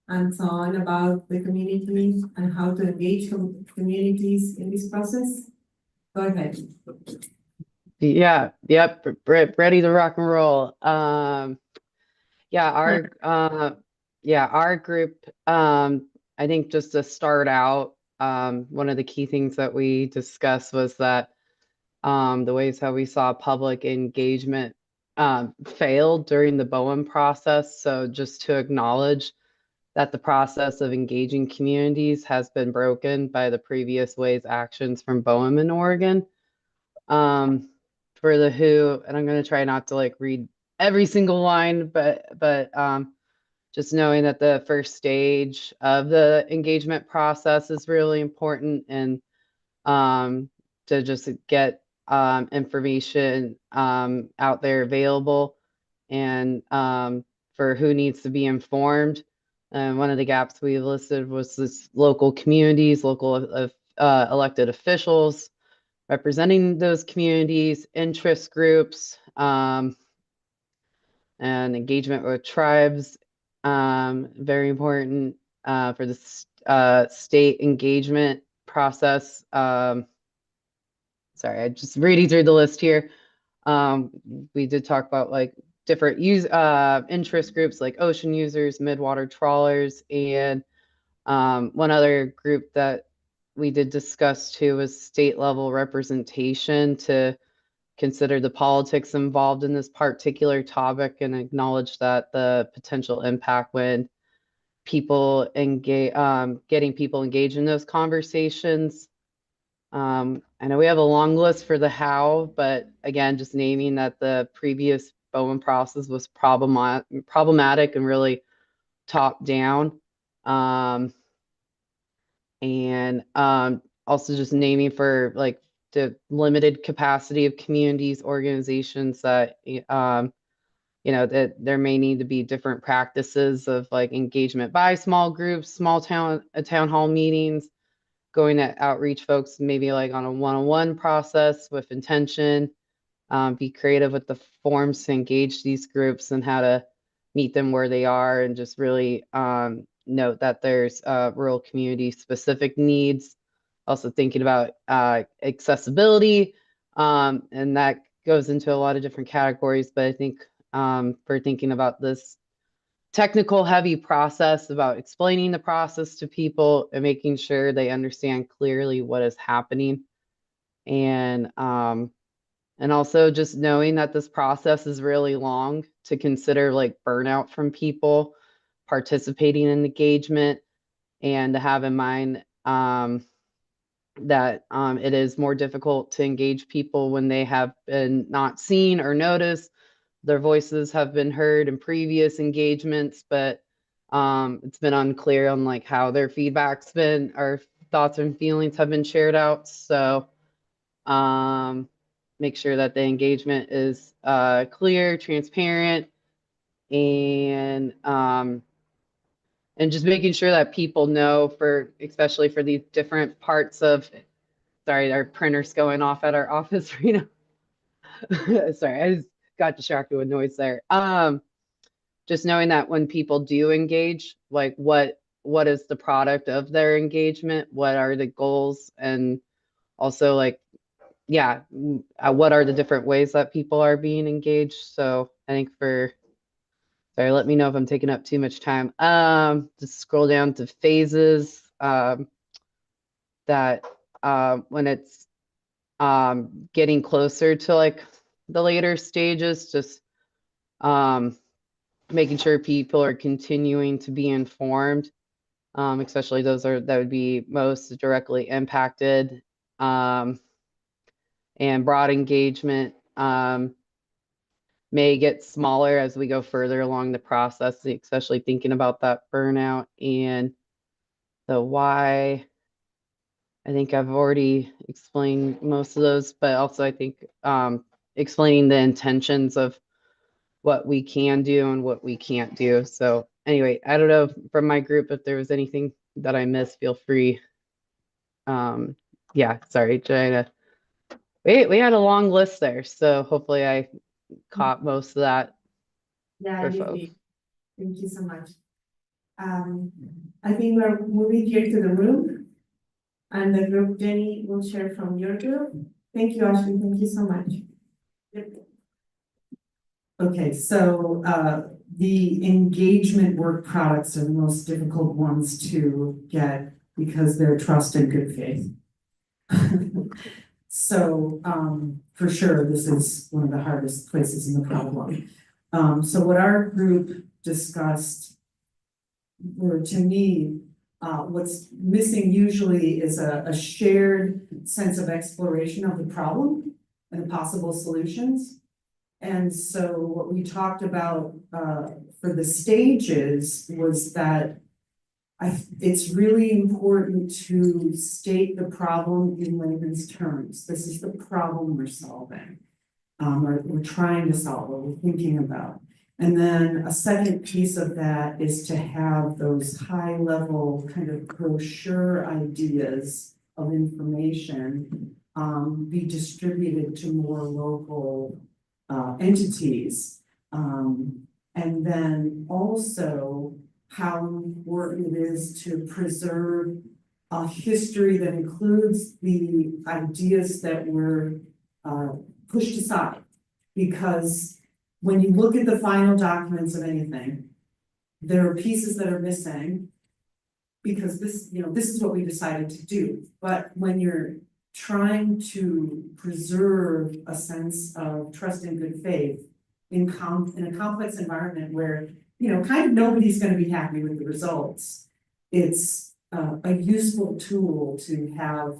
and so on about the community and how to engage communities in this process? Go ahead. Yeah, yep, ready to rock and roll. Yeah, our group, I think just to start out, one of the key things that we discussed was that the ways how we saw public engagement failed during the Bowen process. So just to acknowledge that the process of engaging communities has been broken by the previous ways actions from Bowen in Oregon. For the who, and I'm going to try not to like read every single line, but just knowing that the first stage of the engagement process is really important, and to just get information out there available, and for who needs to be informed. And one of the gaps we listed was this local communities, local elected officials representing those communities, interest groups, and engagement with tribes. Very important for the state engagement process. Sorry, I just reading through the list here. We did talk about like different interest groups like ocean users, midwater trawlers, and one other group that we did discuss too was state level representation, to consider the politics involved in this particular topic and acknowledge that the potential impact when people engage, getting people engaged in those conversations. I know we have a long list for the how, but again, just naming that the previous Bowen process was problematic and really top down. And also just naming for like the limited capacity of communities, organizations that that there may need to be different practices of like engagement by small groups, small town hall meetings, going to outreach folks maybe like on a one-on-one process with intention. Be creative with the forms to engage these groups and how to meet them where they are, and just really note that there's rural community specific needs. Also thinking about accessibility, and that goes into a lot of different categories, but I think for thinking about this technical heavy process, about explaining the process to people and making sure they understand clearly what is happening, and also just knowing that this process is really long, to consider like burnout from people participating in engagement, and to have in mind that it is more difficult to engage people when they have been not seen or noticed. Their voices have been heard in previous engagements, but it's been unclear on like how their feedback's been, or thoughts and feelings have been shared out. So make sure that the engagement is clear, transparent, and just making sure that people know, for especially for these different parts of, sorry, our printer's going off at our office right now. Sorry, I just got distracted with noise there. Just knowing that when people do engage, like what is the product of their engagement, what are the goals, and also like, yeah, what are the different ways that people are being engaged. So I think sorry, let me know if I'm taking up too much time. Just scroll down to phases, that when it's getting closer to like the later stages, just making sure people are continuing to be informed, especially those that would be most directly impacted, and broad engagement may get smaller as we go further along the process, especially thinking about that burnout. And the why, I think I've already explained most of those, but also I think explaining the intentions of what we can do and what we can't do. So anyway, I don't know from my group if there was anything that I missed, feel free. Yeah, sorry, Joanna. We had a long list there, so hopefully I caught most of that. Yeah, for you folks. did. Thank you so much. I think we're moving here to the room. And the group, Jenny will share from your group. Thank you, Ashley. Thank you so much. Okay, so the engagement work products are the most difficult ones to get because they're trust and good faith. So for sure, this is one of the hardest places in the problem. So what our group discussed were, to me, what's missing usually is a shared sense of exploration of the problem and the possible solutions. And so what we talked about for the stages was that it's really important to state the problem in layman's terms. This is the problem we're solving, or we're trying to solve, or we're thinking about. And then a second piece of that is to have those high level kind of brochure ideas of information be distributed to more local entities. And then also how important it is to preserve a history that includes the ideas that were pushed aside. Because when you look at the final documents of anything, there are pieces that are missing because this is what we decided to do. But when you're trying to preserve a sense of trust and good faith in a complex environment where, kind of nobody's going to be happy with the results, it's a useful tool to have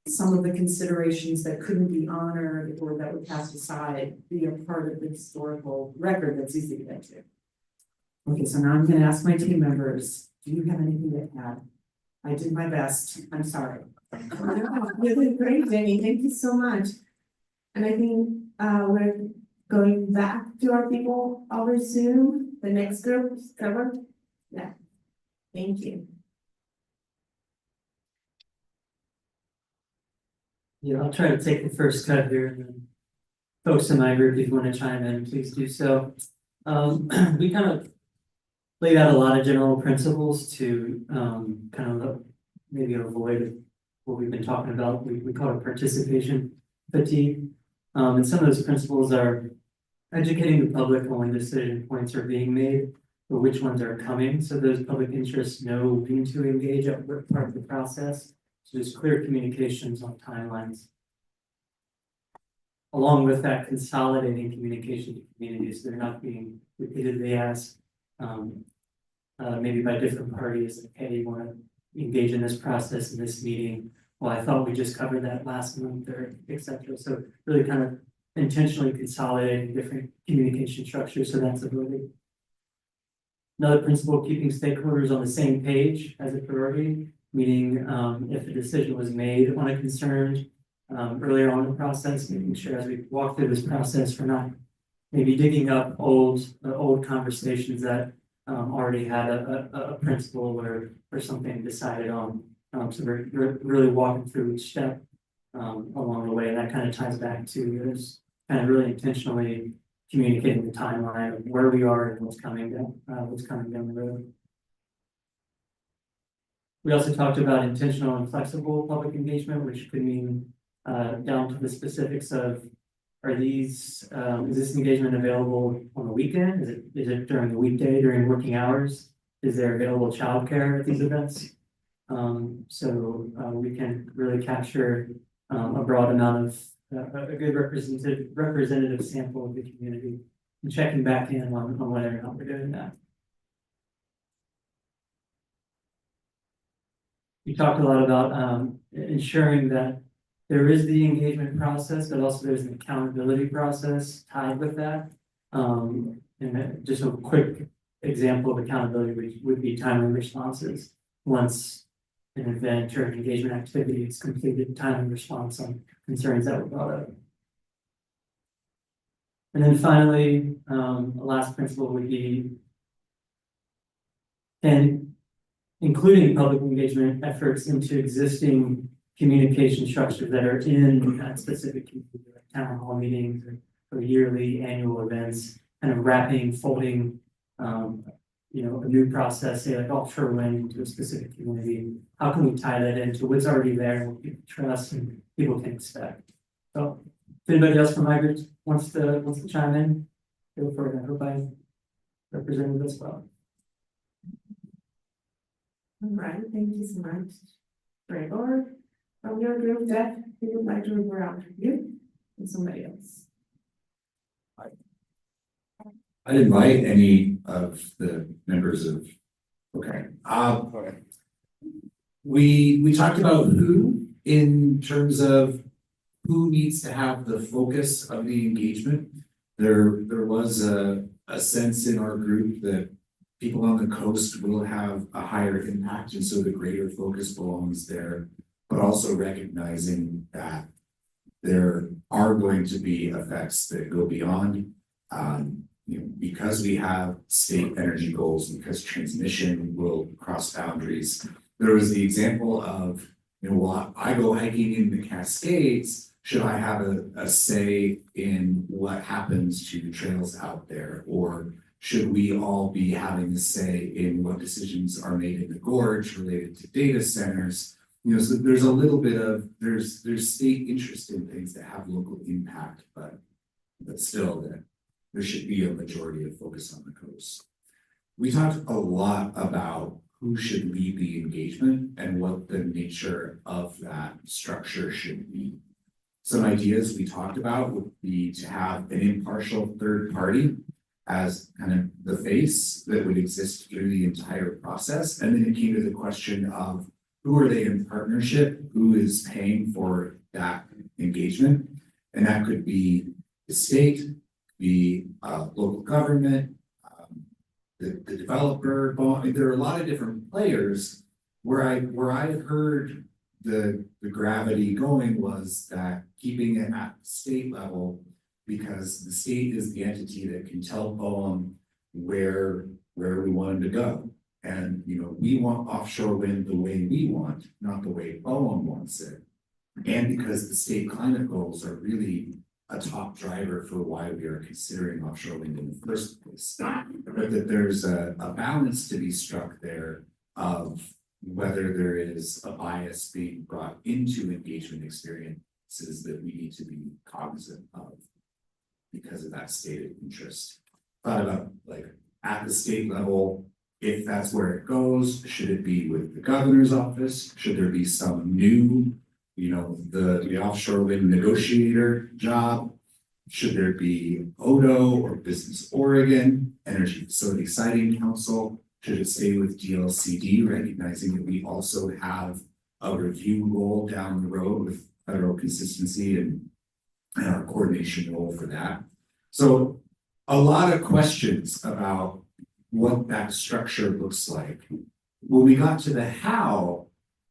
some of the considerations that couldn't be honored or that were cast aside be a part of the historical record that's easy to get to. Okay, so now I'm going to ask my team members, do you have anything to add? I did my best. I'm sorry. You did great, Jenny. Thank you so much. And I think we're going back to our people over Zoom. The next group is covered. Yeah. Thank you. Yeah, I'll try to take the first cut here, and then folks in my group, if you want to chime in, please do so. We kind of laid out a lot of general principles to kind of maybe avoid what we've been talking about. We call it participation fatigue. And some of those principles are educating the public on when decision points are being made, or which ones are coming, so those public interests know when to engage at what part of the process. So there's clear communications on timelines. Along with that, consolidating communication to communities, they're not being repeatedly asked, maybe by different parties, like, hey, you want to engage in this process in this meeting? Well, I thought we just covered that last month, or et cetera. So really kind of intentionally consolidating different communication structures, so that's a priority. Another principle, keeping stakeholders on the same page as a priority, meaning if a decision was made on a concern earlier on in the process, making sure as we walk through this process, we're not maybe digging up old conversations that already had a principle or something decided on. So we're really walking through each step along the way, and that kind of ties back to this kind of really intentionally communicating the timeline of where we are and what's coming down the road. We also talked about intentional and flexible public engagement, which could mean down to the specifics of, is this engagement available on the weekend? Is it during the weekday, during working hours? Is there available childcare at these events? So we can really capture a broad amount of, a good representative sample of the community. And checking back in on whether or not we're doing that. We talked a lot about ensuring that there is the engagement process, but also there's an accountability process tied with that. And then just a quick example of accountability would be timely responses. Once an event or an engagement activity is completed, timely response on concerns that were brought up. And then finally, the last principle would be, and including public engagement efforts into existing communication structures that are in that specific community, like town hall meetings or yearly annual events, kind of wrapping, folding, you know, a new process, say like offshore wind into a specific community. How can we tie that into what's already there and what people trust and people can expect? So if anybody else from my group wants to chime in, feel free. I hope I represented this well. All right, thank you so much. Gregor, from your group, that we would like to refer out to you and somebody else. I'd invite any of the members of, okay. We talked about who in terms of who needs to have the focus of the engagement. There was a sense in our group that people on the coast will have a higher impact, and so the greater focus belongs there, but also recognizing that there are going to be effects that go beyond, you know, because we have state energy goals, because transmission will cross boundaries. There was the example of, you know, well, I go hiking in the Cascades, should I have a say in what happens to the trails out there? Or should we all be having a say in what decisions are made in the gorge related to data centers? You know, so there's a little bit of, there's state interest in things that have local impact, but still that there should be a majority of focus on the coast. We talked a lot about who should lead the engagement and what the nature of that structure should be. Some ideas we talked about would be to have an impartial third party as kind of the face that would exist through the entire process. And then it came to the question of who are they in partnership, who is paying for that engagement. And that could be the state, the local government, the developer. There are a lot of different players. Where I heard the gravity going was that keeping it at the state level, because the state is the entity that can tell BOEM where we want them to go. And, you know, we want offshore wind the way we want, not the way BOEM wants it. And because the state climate goals are really a top driver for why we are considering offshore wind in the first place. But that there's a balance to be struck there of whether there is a bias being brought into engagement experiences that we need to be cognizant of because of that stated interest. Thought about like at the state level, if that's where it goes, should it be with the governor's office? Should there be some new, you know, the offshore wind negotiator job? Should there be ODO or Business Oregon, Energy Facility Siting Council? Should it stay with DLCD, recognizing that we also have a review goal down the road with federal consistency and our coordination role for that? So a lot of questions about what that structure looks like. When we got to the how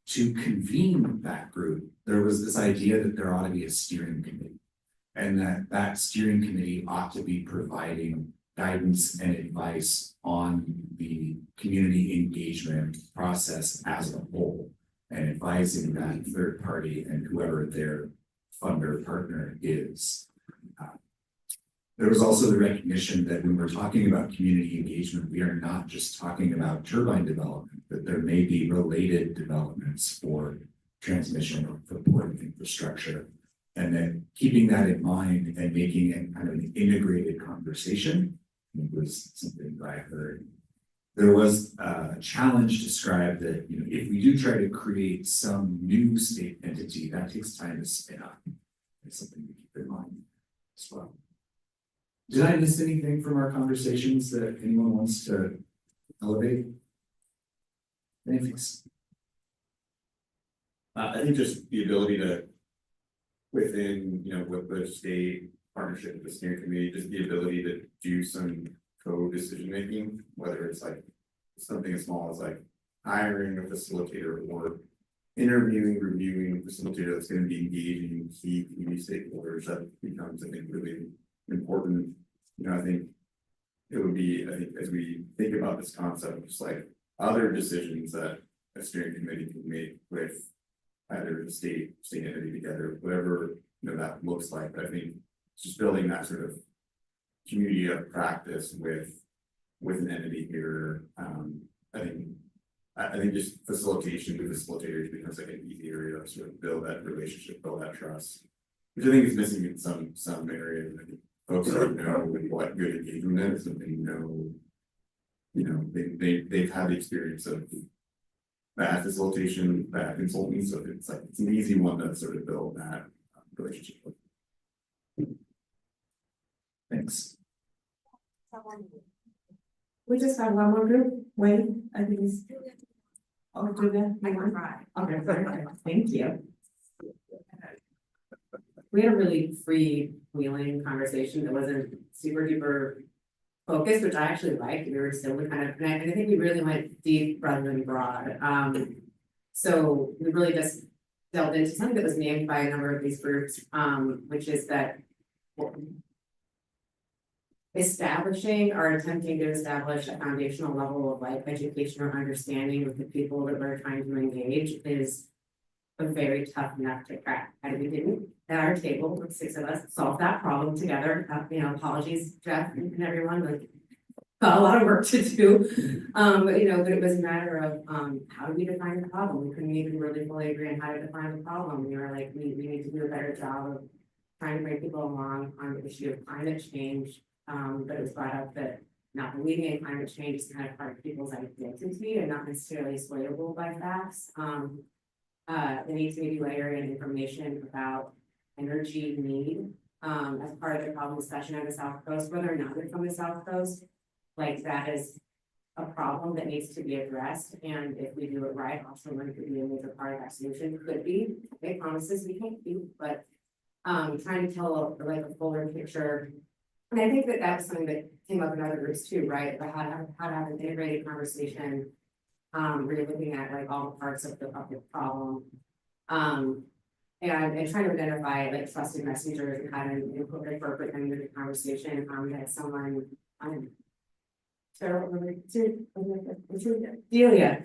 to convene that group, there was this idea that there ought to be a steering committee, and that steering committee ought to be providing guidance and advice on the community engagement process as a whole, and advising that third party and whoever their funder partner is. There was also the recognition that when we're talking about community engagement, we are not just talking about turbine development, that there may be related developments for transmission or for port infrastructure. And then keeping that in mind and making it kind of an integrated conversation was something that I heard. there was a challenge described that, you know, if we do try to create some new state entity, that takes time to spin up. It's something to keep in mind as well. Did I miss anything from our conversations that anyone wants to elevate? Thanks. I think just the ability to, within, you know, with the state partnership with the steering committee, just the ability to do some co-decision making, whether it's like something as small as like hiring a facilitator or interviewing, reviewing a facilitator that's going to be engaging key community stakeholders, that becomes, I think, really important. You know, I think it would be, I think, as we think about this concept, just like other decisions that a steering committee can make with either the state entity together, whatever, you know, that looks like. But I think just building that sort of community of practice with an entity here, I think just facilitation with facilitators becomes like an easy area to sort of build that relationship, build that trust, which I think is missing in some areas. I think folks don't know what good engagement is, and they know, you know, they've had the experience of bad facilitation, bad consulting, so it's like it's an easy one to sort of build that relationship with. Thanks. We just have one more group, Wayne, I think it's. Oh, do that, I can try. Okay, thank you. We had a really free-wheeling conversation that wasn't super duper focused, which I actually liked. We were still kind of, and I think we really went deep rather than broad. So we really just delved into something that was named by a number of these groups, which is that establishing or attempting to establish a foundational level of like education or understanding with the people that we're trying to engage is a very tough nut to crack. And we didn't, at our table, with 6 of us, solve that problem together. You know, apologies, Jeff and everyone, like, got a lot of work to do. But you know, but it was a matter of how do we define the problem? We couldn't even really fully agree on how to define the problem. We were like, we need to do a better job of trying to bring people along on the issue of climate change. But it was brought up that not believing in climate change is kind of part of people's identity and not necessarily swayable by facts. There needs to be layer in information about energy need as part of the problem discussion on the South Coast, whether or not they're from the South Coast. Like that is a problem that needs to be addressed, and if we do it right, offshore wind could be a major part of that solution. Could be, big promises we can't do, but trying to tell like a fuller picture. And I think that was something that came up in other groups too, right? About how to have an integrated conversation, really looking at like all the parts of the problem. And trying to identify like trusted messengers and how to incorporate them into the conversation. That someone Delia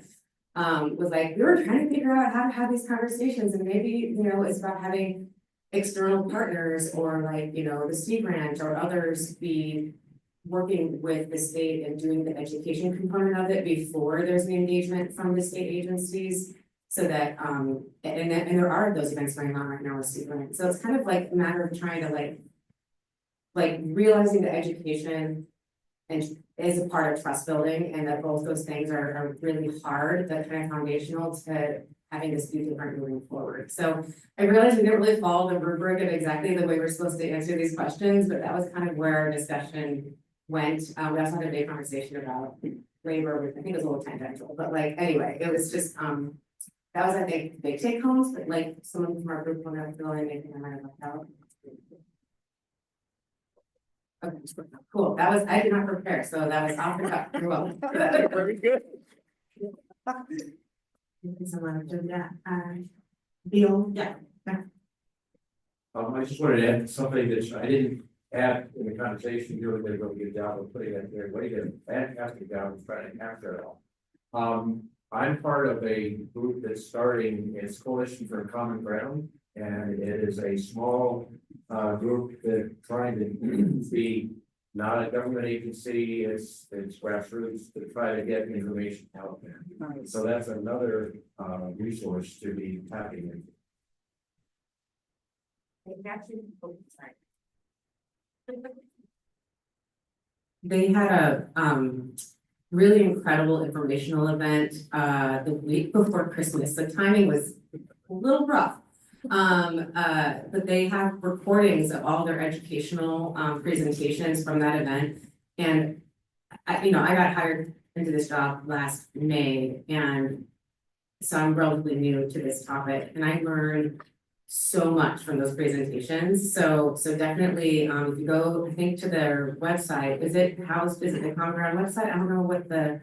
was like, we were trying to figure out how to have these conversations, and maybe, you know, it's about having external partners or like, you know, the Sea Grant or others be working with the state and doing the education component of it before there's the engagement from the state agencies. So that and there are those events going on right now with Sea Grant. So it's kind of like a matter of trying to like realizing the education and is a part of trust building, and that both those things are really hard, but kind of foundational to having this be different moving forward. So I realized we didn't really follow the rubric of exactly the way we're supposed to answer these questions, but that was kind of where our discussion went. We also had a big conversation about labor, which I think was a little tangential, but like, anyway, it was just, that was, I think, big take homes, but like someone from our group will never feel anything I might have left out. Okay, cool. That was, I did not prepare, so that was off the cuff. You're welcome. Very good. Someone do that. Bill, yeah. I just wanted to add something that I didn't add in the conversation. You really did a really good job of putting that there. Way to fantastic job of trying to capture it all. I'm part of a group that's starting its Coalition for Common Ground, and it is a small group that trying to be not a government agency, it's grassroots to try to get information out there. So that's another resource to be tapping into. They had really incredible informational event, the week before Christmas. The timing was a little rough. But they have recordings of all their educational, presentations from that event. And I got hired into this job last May, and so I'm relatively new to this topic, and I learned so much from those presentations. So definitely, if you go, I think, to their website, visit the Common Ground website? I don't know what the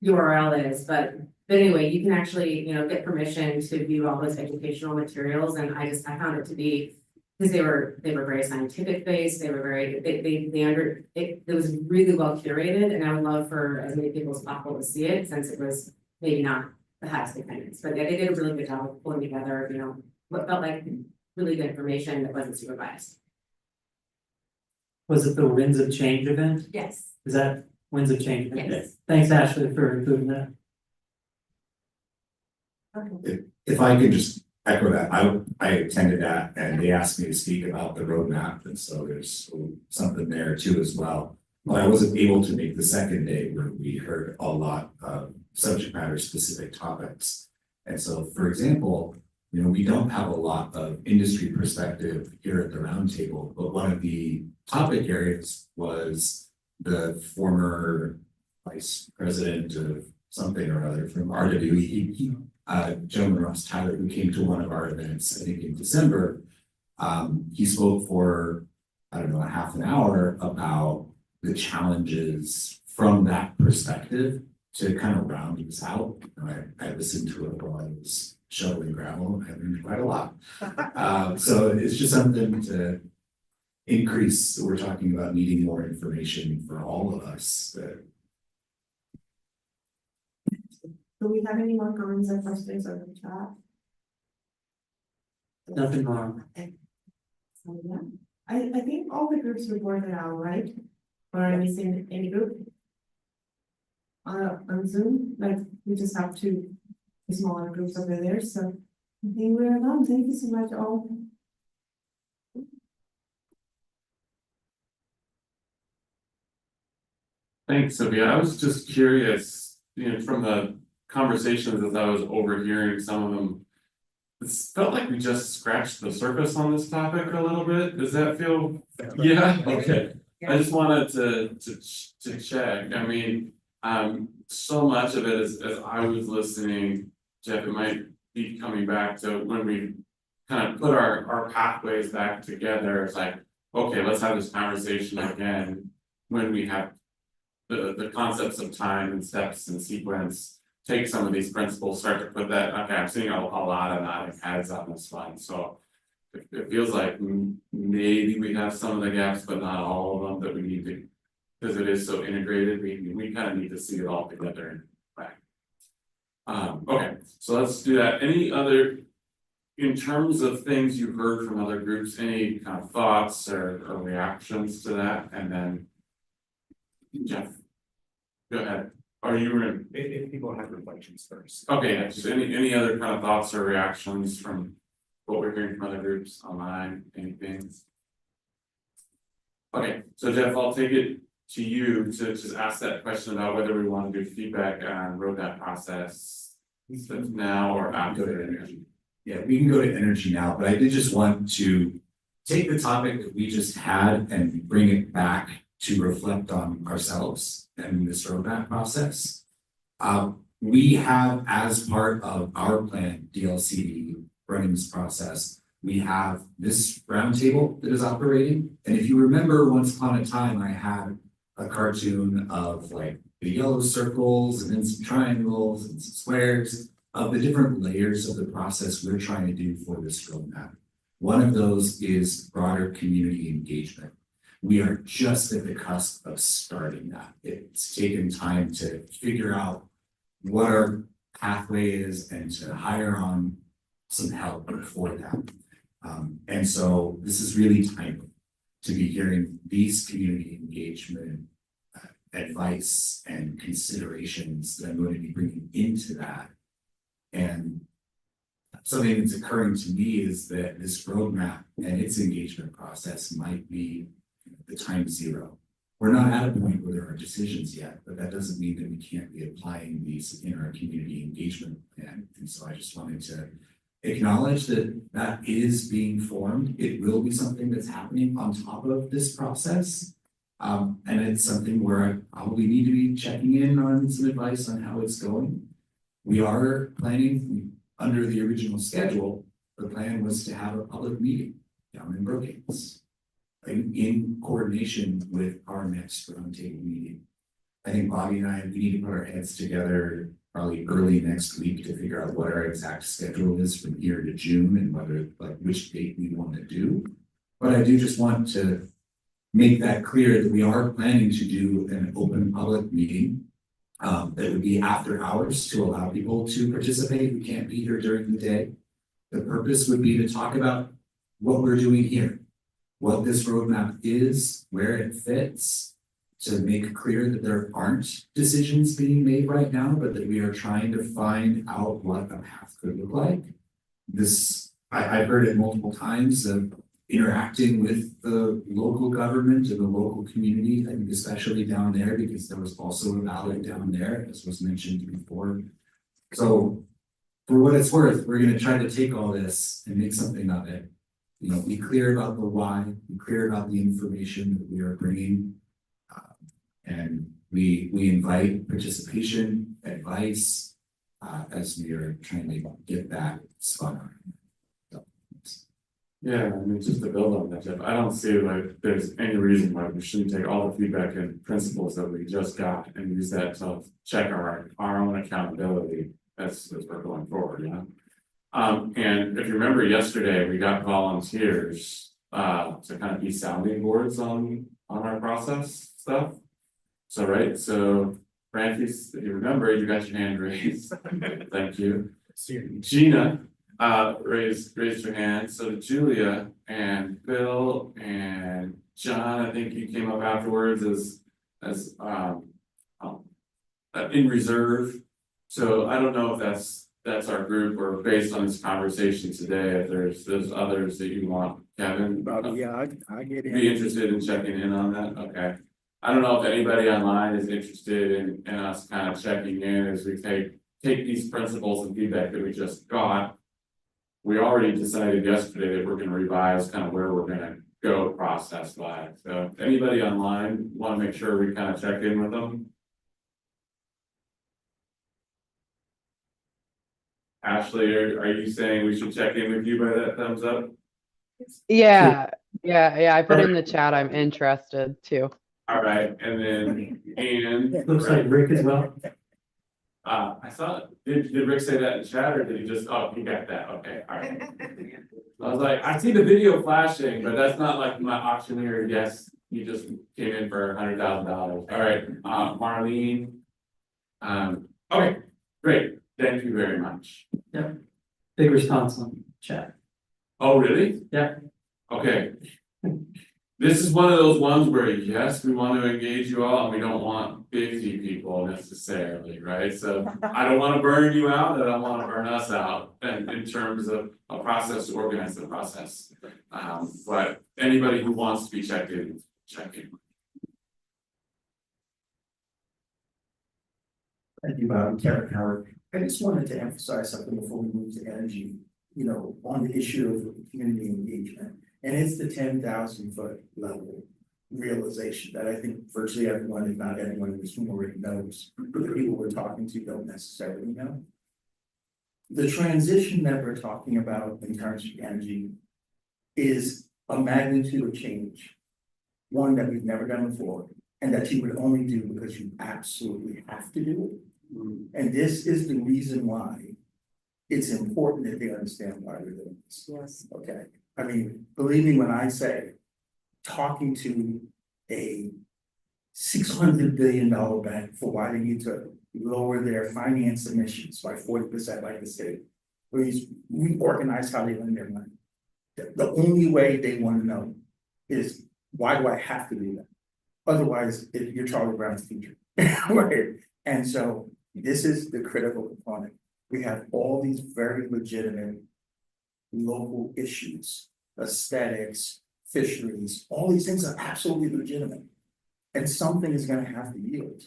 URL is, but anyway, you can actually, get permission to view all those educational materials, and I found it to be, because they were very scientific based, they were very, it was really well curated, and I would love for as many people as possible to see it, since it was maybe not the highest attendance, but they did a really good job of pulling together, what felt like really good information that wasn't super biased. Was it the Winds of Change event? Yes. Is that Winds of Change? event? Yes. Thanks, Ashley, for including that. If I could just echo that, I attended that and they asked me to speak about the roadmap, and so there's something there too as well. But I wasn't able to make the second day where we heard a lot of subject matter specific topics. And so, for example, we don't have a lot of industry perspective here at the roundtable, but one of the topic areas was the former vice president of something or other from RWE, gentleman Ross Tyler, who came to one of our events, I think in December. He spoke for, I don't know, a half an hour about the challenges from that perspective to kind of round this out. I listened to it while I was shoveling gravel. I learned quite a lot. So it's just something to increase. We're talking about needing more information for all of us. Do we have any more comments or questions on the chat? Nothing more. So, yeah, I think all the groups reported out, right? Or am I missing any group? On Zoom, like we just have two smaller groups over there, so I think we're done. Thank you so much all. Thanks, Sophia. I was just curious, from the conversations as I was overhearing some of them, it felt like we just scratched the surface on this topic a little bit. Does that feel? Yeah, okay. I just wanted to check. I mean, so much of it as I was listening, Jeff, it might be coming back to when we kind of put our pathways back together. It's like, okay, let's have this conversation again when we have the concepts of time and steps and sequence, take some of these principles, start to put that, okay, I'm seeing a lot of nodding heads on this one, so it feels like maybe we have some of the gaps, but not all of them that we need to, because it is so integrated, we kind of need to see it all together and back. Okay, so let's do that. Any other, in terms of things you've heard from other groups, any kind of thoughts or reactions to that? And then Jeff, go ahead. Are you in? If people have reflections first. Okay, yeah, just any other kind of thoughts or reactions from what we're hearing from other groups online, anything? Okay, so Jeff, I'll take it to you to just ask that question about whether we want to do feedback on roadmap process now or after the energy. Yeah, we can go to energy now, but I did just want to take the topic that we just had and bring it back to reflect on ourselves and this roadmap process. We have, as part of our plan, DLCD, running this process, we have this roundtable that is operating. And if you remember, once upon a time, I had a cartoon of like the yellow circles and then some triangles and some squares of the different layers of the process we're trying to do for this roadmap. One of those is broader community engagement. We are just at the cusp of starting that. It's taken time to figure out what our pathway is and to hire on some help for that. And so this is really timely to be hearing these community engagement advice and considerations that I'm going to be bringing into that. And something that's occurring to me is that this roadmap and its engagement process might be the time zero. we're not at a point where there are decisions yet, but that doesn't mean that we can't be applying these in our community engagement plan. And so I just wanted to acknowledge that that is being formed. It will be something that's happening on top of this process. And it's something where I probably need to be checking in on some advice on how it's going. We are planning, under the original schedule, the plan was to have a public meeting down in Brookings in coordination with our next roundtable meeting. I think Bobby and I, we need to put our heads together probably early next week to figure out what our exact schedule is from here to June and whether, like, which date we want to do. But I do just want to make that clear that we are planning to do an open public meeting that would be after hours to allow people to participate who can't be here during the day. The purpose would be to talk about what we're doing here, what this roadmap is, where it fits, to make clear that there aren't decisions being made right now, but that we are trying to find out what a path could look like. This, I've heard it multiple times of interacting with the local government and the local community, I think especially down there, because there was also a ballot down there, as was mentioned before. So for what it's worth, we're gonna try to take all this and make something of it. You know, be clear about the why, be clear about the information that we are bringing. And we invite participation, advice, as we are trying to get that spun on. Yeah, I mean, just to build on that, Jeff, I don't see like there's any reason why we shouldn't take all the feedback and principles that we just got and use that to check our own accountability as we're going forward, you know? And if you remember yesterday, we got volunteers to kind of be sounding boards on our process stuff. So, right, so Francis, if you remember, you got your hand raised. Thank you. Gina raised your hand. So did Julia and Bill and John. I think you came up afterwards as in reserve. So I don't know if that's our group or based on this conversation today, if there's others that you want, Kevin. Yeah, I get it. Be interested in checking in on that, okay. I don't know if anybody online is interested in us kind of checking in as we take these principles and feedback that we just got. We already decided yesterday that we're gonna revise kind of where we're gonna go process-wise. So if anybody online want to make sure we kind of check in with them? Ashley, are you saying we should check in with you by that thumbs up? Yeah, I put in the chat, I'm interested too. All right, and then Ann. Looks like Rick as well. I saw, did Rick say that in chat or did he just, oh, he got that, okay, all right. I was like, I see the video flashing, but that's not like my auctioneer, yes, he just came in for $100,000. All right, Marlene. Okay, great, thank you very much. Yep. Big response on chat. Oh, really? Yeah. Okay. This is one of those ones where, yes, we want to engage you all, and we don't want busy people necessarily, right? So I don't want to burn you out, and I don't want to burn us out in terms of a process to organize the process. But anybody who wants to be checked in, check in. Thank you, Bob. Kevin Howard. I just wanted to emphasize something before we move to energy, you know, on the issue of community engagement. And it's the 10,000-foot level realization that I think virtually everyone, if not everyone in this room already knows, but the people we're talking to don't necessarily know. The transition that we're talking about in terms of energy is a magnitude of change, one that we've never done before, and that you would only do because you absolutely have to do it. And this is the reason why it's important that they understand why we're doing this. Yes. Okay. I mean, believe me when I say, talking to a $600 billion bank for why they need to lower their finance emissions by 40% like the state. We organize how they lend their money. The only way they want to know is, why do I have to do that? Otherwise, you're Charlie Brown's teacher. Right? And so this is the critical component. We have all these very legitimate local issues, aesthetics, fisheries, all these things are absolutely legitimate. And something is gonna have to yield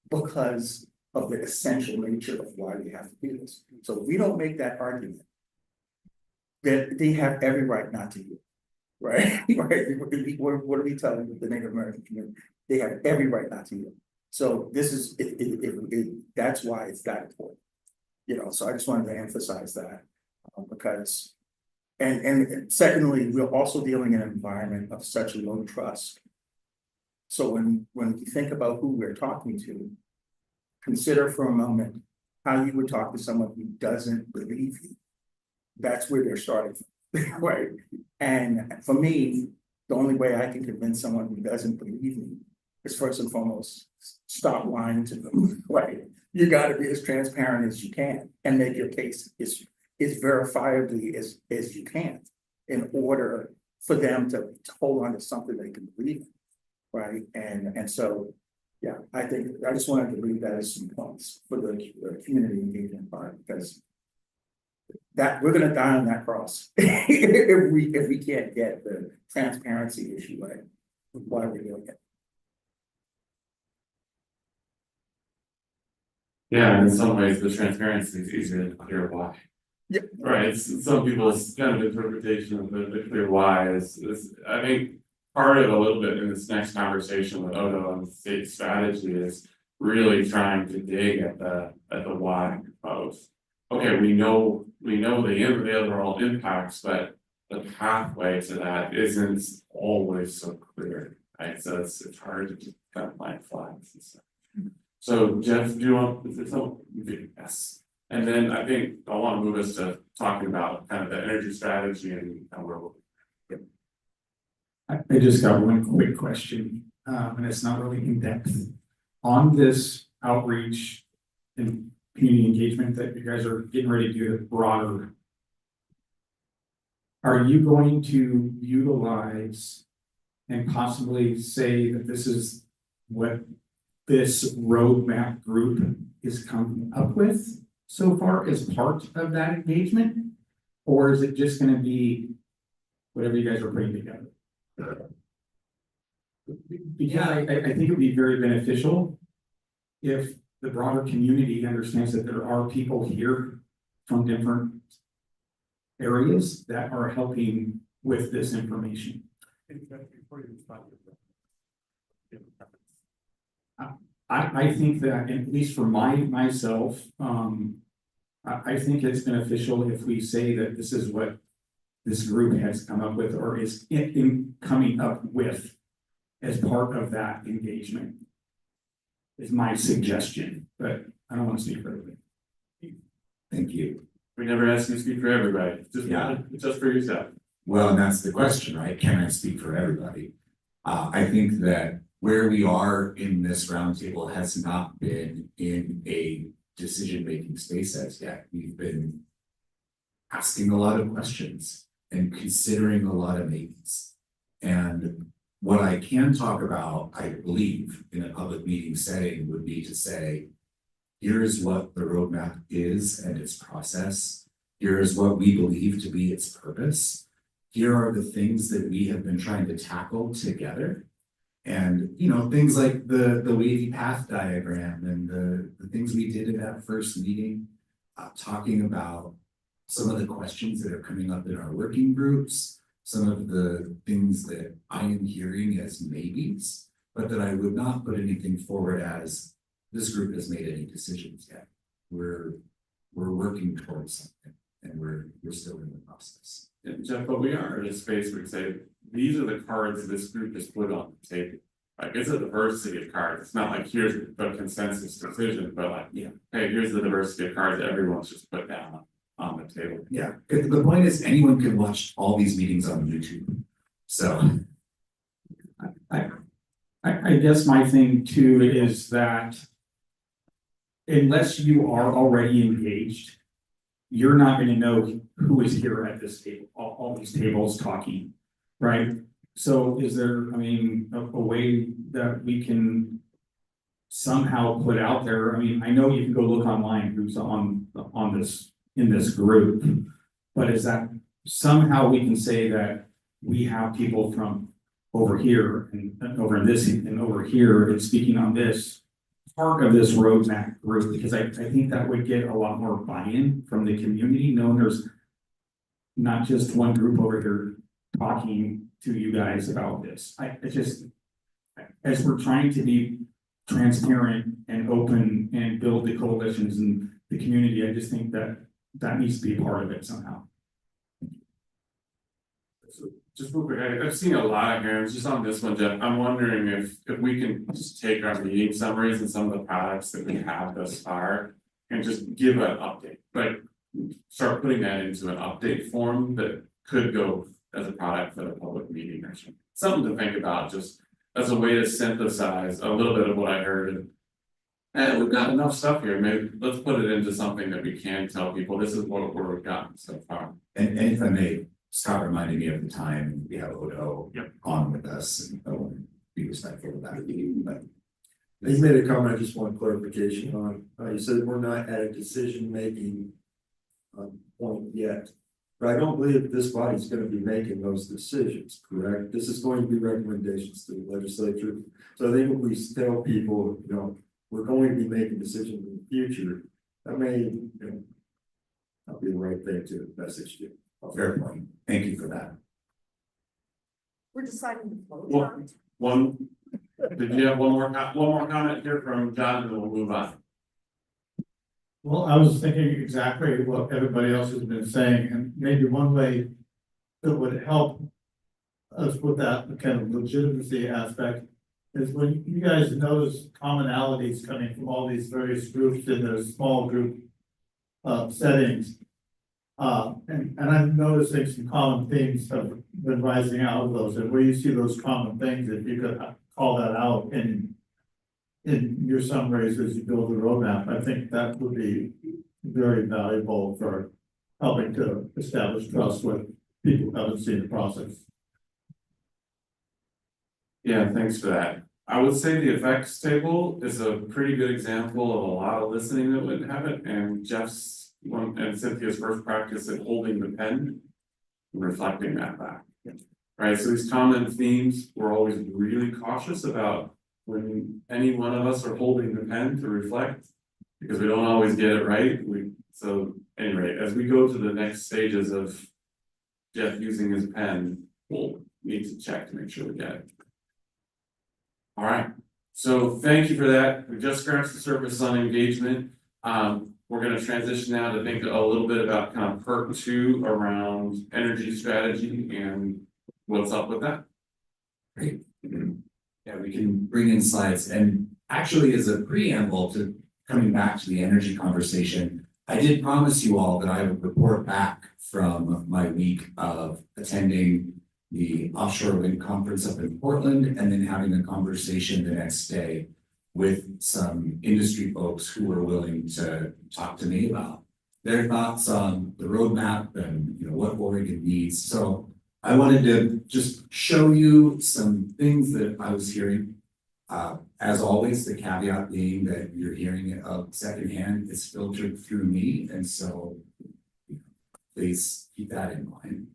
because of the essential nature of why we have to do this. So if we don't make that argument, that they have every right not to yield, right? Right? What are we telling the Native American community? They have every right not to yield. So this is, that's why it's that important. You know, so I just wanted to emphasize that because, and secondly, we're also dealing in an environment of such low trust. So when we think about who we're talking to, consider for a moment how you would talk to someone who doesn't believe you. That's where they're starting from, right? And for me, the only way I can convince someone who doesn't believe me is first and foremost, stop lying to them, right? You gotta be as transparent as you can and make your case as verifiably as you can in order for them to hold on to something they can believe in, right? And so, yeah, I think, I just wanted to leave that as some points for the community engagement part, because that we're gonna die on that cross if we can't get the transparency issue right, why we're doing it. Yeah, in some ways, the transparency is easier to clear why. Yep. Right, some people's kind of interpretation of the clear why is, I think. Part of a little bit in this next conversation with Odo on the state strategy is really trying to dig at the why of. Okay, we know the overall impacts, but the pathway to that isn't always so clear, right? So it's hard to just kind of plant flags and stuff. So Jeff, do you want, is there something? Yes. And then I think I want to move us to talking about kind of the energy strategy and where we'll. I just got one quick question, and it's not really in depth. On this outreach and community engagement that you guys are getting ready to do broader, are you going to utilize and possibly say that this is what this roadmap group is coming up with so far as part of that engagement? Or is it just gonna be whatever you guys are putting together? Because I think it'd be very beneficial if the broader community understands that there are people here from different areas that are helping with this information. I think that, at least for myself, I think it's beneficial if we say that this is what this group has come up with or is in coming up with as part of that engagement. Is my suggestion, but I don't want to speak for everybody. Thank you. We never ask you to speak for everybody, just for yourself. Well, and that's the question, right? Can I speak for everybody? I think that where we are in this roundtable has not been in a decision-making space as yet. We've been asking a lot of questions and considering a lot of maybes. And what I can talk about, I believe, in a public meeting setting would be to say, here's what the roadmap is and its process. Here is what we believe to be its purpose. Here are the things that we have been trying to tackle together. And, you know, things like the wavy path diagram and the things we did in that first meeting, talking about some of the questions that are coming up in our working groups, some of the things that I am hearing as maybes, but that I would not put anything forward as this group has made any decisions yet. We're working towards something and we're still in the process. Yeah, Jeff, but we are in a space where we say, these are the cards this group has put on the table. Like, it's a diversity of cards. It's not like here's the consensus decision, but like, yeah, hey, here's the diversity of cards that everyone's just put down on the table. Yeah, the point is anyone can watch all these meetings on YouTube. So I guess my thing too is that unless you are already engaged, you're not going to know who is here at this table, all these tables talking, right? So is there, I mean, a way that we can somehow put out there? I mean, I know you can go look online who's on this, in this group, but is that somehow we can say that we have people from over here and over in this and over here and speaking on this part of this roadmap group, because I think that would get a lot more buy-in from the community, knowing there's not just one group over here talking to you guys about this. It's just, as we're trying to be transparent and open and build the coalitions and the community, I just think that that needs to be part of it somehow. So just real quick, I've seen a lot of hearings, just on this one, Jeff, I'm wondering if we can just take our meeting summaries and some of the products that we have thus far. And just give an update, like start putting that into an update form that could go as a product for the public meeting or something. Something to think about, just as a way to synthesize a little bit of what I heard. And we've got enough stuff here, maybe let's put it into something that we can tell people, this is what we've gotten so far. And if I may, Scott reminded me of the time we have Odo on with us, and I want to be respectful of that. But You made a comment, I just want clarification on, you said we're not at a decision-making point yet. But I don't believe this body's gonna be making those decisions, correct? This is going to be recommendations to the legislature. So I think if we tell people, you know, we're going to be making decisions in the future, that may, you know, not be the right thing to message to. Fair point. Thank you for that. We're deciding to vote Well, on it. one, did you have one more comment here from John, and then we'll move on. Well, I was thinking exactly what everybody else has been saying, and maybe one way that would help us with that kind of legitimacy aspect is when you guys notice commonalities coming from all these various groups in their small group settings. And I'm noticing some common themes have been rising out of those, and where you see those common things, if you could call that out in your summaries as you build the roadmap, I think that would be very valuable for helping to establish trust with people who haven't seen the process. Yeah, thanks for that. I would say the effects table is a pretty good example of a lot of listening that would happen, and Jeff's one and Cynthia's first practice at holding the pen and reflecting that back. Right, so these common themes, we're always really cautious about when any one of us are holding the pen to reflect, because we don't always get it right. So anyway, as we go to the next stages of Jeff using his pen, we'll need to check to make sure we get it. All right, so thank you for that. We just scratched the surface on engagement. We're gonna transition now to think a little bit about kind of part 2 around energy strategy and what's up with that. Great. Yeah, we can bring in slides, and actually as a preamble to coming back to the energy conversation, I did promise you all that I would report back from my week of attending the Offshore Wind Conference up in Portland and then having a conversation the next day with some industry folks who were willing to talk to me about their thoughts on the roadmap and what Oregon needs. So I wanted to just show you some things that I was hearing. As always, the caveat being that you're hearing it secondhand, it's filtered through me, and so please keep that in mind.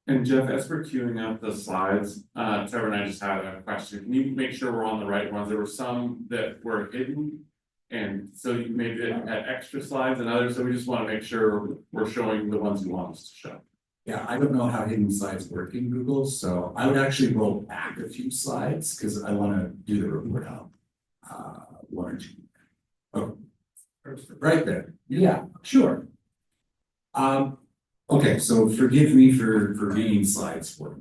And Jeff, as we're queuing up the slides, Trevor and I just had a question. Can you make sure we're on the right ones? There were some that were hidden, and so you maybe had extra slides and others, so we just want to make sure we're showing the ones you want us to show. Yeah, I don't know how hidden slides work in Google, so I would actually roll back a few slides because I want to do the report out. 1 or 2. Oh, right there. Yeah, sure. Okay, so forgive me for reading slides for a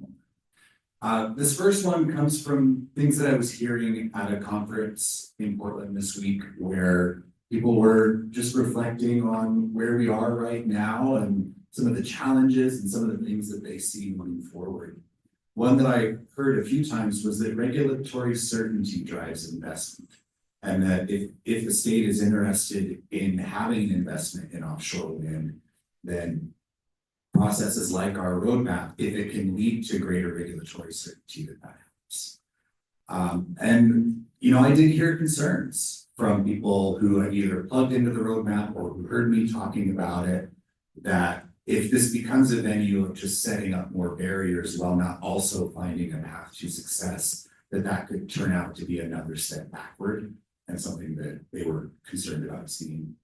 moment. This first one comes from things that I was hearing at a conference in Portland this week, where people were just reflecting on where we are right now and some of the challenges and some of the things that they see moving forward. One that I heard a few times was that regulatory certainty drives investment, and that if the state is interested in having an investment in offshore wind, then processes like our roadmap, if it can lead to greater regulatory certainty, that helps. And I did hear concerns from people who had either plugged into the roadmap or who heard me talking about it, that if this becomes a venue of just setting up more barriers while not also finding a path to success, that could turn out to be another step backward and something that they were concerned about seeing.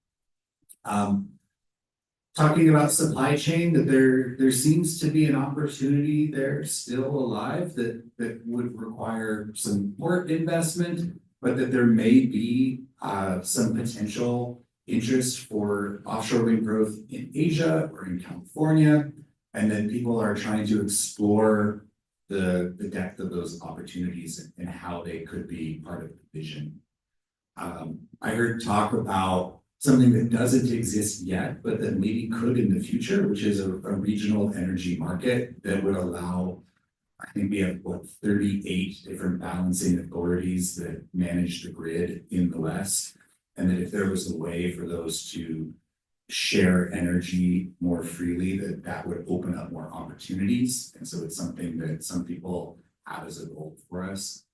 Talking about supply chain, that there seems to be an opportunity there still alive that would require some more investment, but that there may be some potential interest for offshore wind growth in Asia or in California, and then people are trying to explore the depth of those opportunities and how they could be part of the vision. I heard talk about something that doesn't exist yet, but that maybe could in the future, which is a regional energy market that would allow, I think we have 38 different balancing authorities that manage the grid in the West. And that if there was a way for those to share energy more freely, that would open up more opportunities. And so it's something that some people have as a goal for us.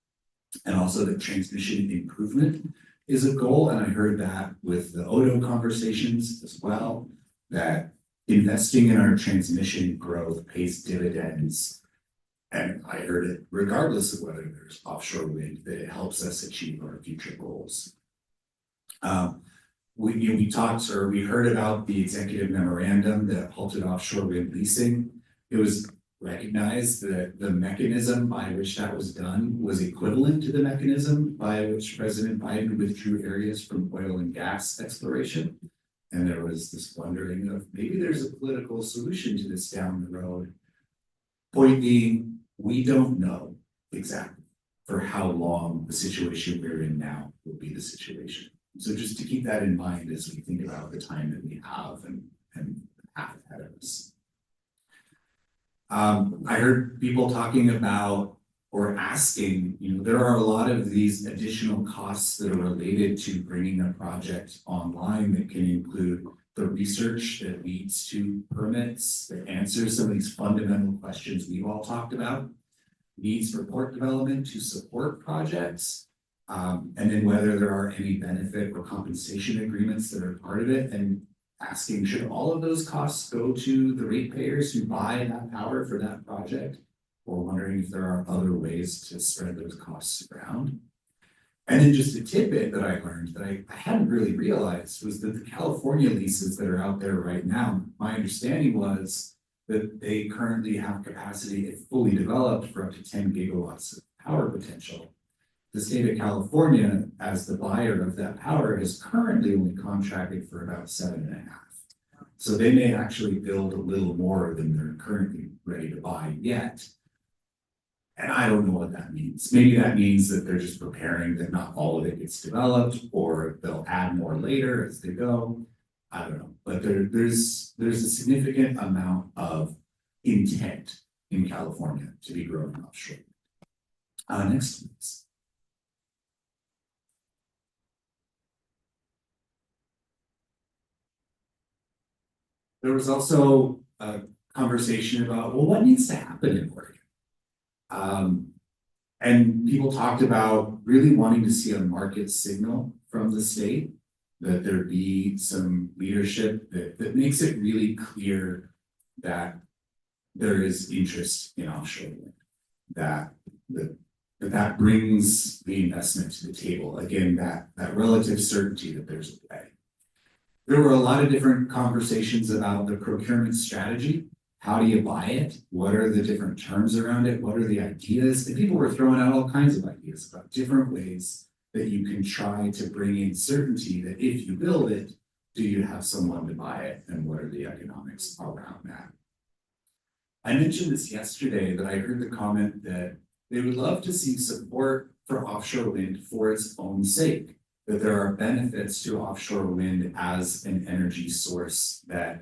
And also the transmission improvement is a goal, and I heard that with the Odo conversations as well, that investing in our transmission growth pays dividends. And I heard it regardless of whether there's offshore wind, that it helps us achieve our future goals. We talked, or we heard about the executive memorandum that halted offshore wind leasing. It was recognized that the mechanism by which that was done was equivalent to the mechanism by which President Biden withdrew areas from oil and gas exploration. And there was this wondering of maybe there's a political solution to this down the road. Point being, we don't know exactly for how long the situation we're in now will be the situation. So just to keep that in mind as we think about the time that we have and the path ahead of us. I heard people talking about or asking, there are a lot of these additional costs that are related to bringing a project online that can include the research that leads to permits, that answers some of these fundamental questions we've all talked about, needs for port development to support projects, and then whether there are any benefit or compensation agreements that are part of it, and asking, should all of those costs go to the ratepayers who buy that power for that project? Or wondering if there are other ways to spread those costs around. And then just a tidbit that I learned that I hadn't really realized was that the California leases that are out there right now, my understanding was that they currently have capacity, if fully developed, for up to 10 gigawatts of power potential. The state of California, as the buyer of that power, is currently only contracted for about 7.5. So they may actually build a little more than they're currently ready to buy yet. And I don't know what that means. Maybe that means that they're just preparing that not all of it gets developed, or they'll add more later as they go. I don't know, but there's a significant amount of intent in California to be growing offshore. Next, please. There was also a conversation about, well, what needs to happen in Oregon? And people talked about really wanting to see a market signal from the state, that there be some leadership that makes it really clear that there is interest in offshore wind, that brings the investment to the table. Again, that relative certainty that there's a way. There were a lot of different conversations about the procurement strategy. How do you buy it? What are the different terms around it? What are the ideas? And people were throwing out all kinds of ideas about different ways that you can try to bring in certainty that if you build it, do you have someone to buy it? And what are the economics around that? I mentioned this yesterday, that I heard the comment that they would love to see support for offshore wind for its own sake, that there are benefits to offshore wind as an energy source that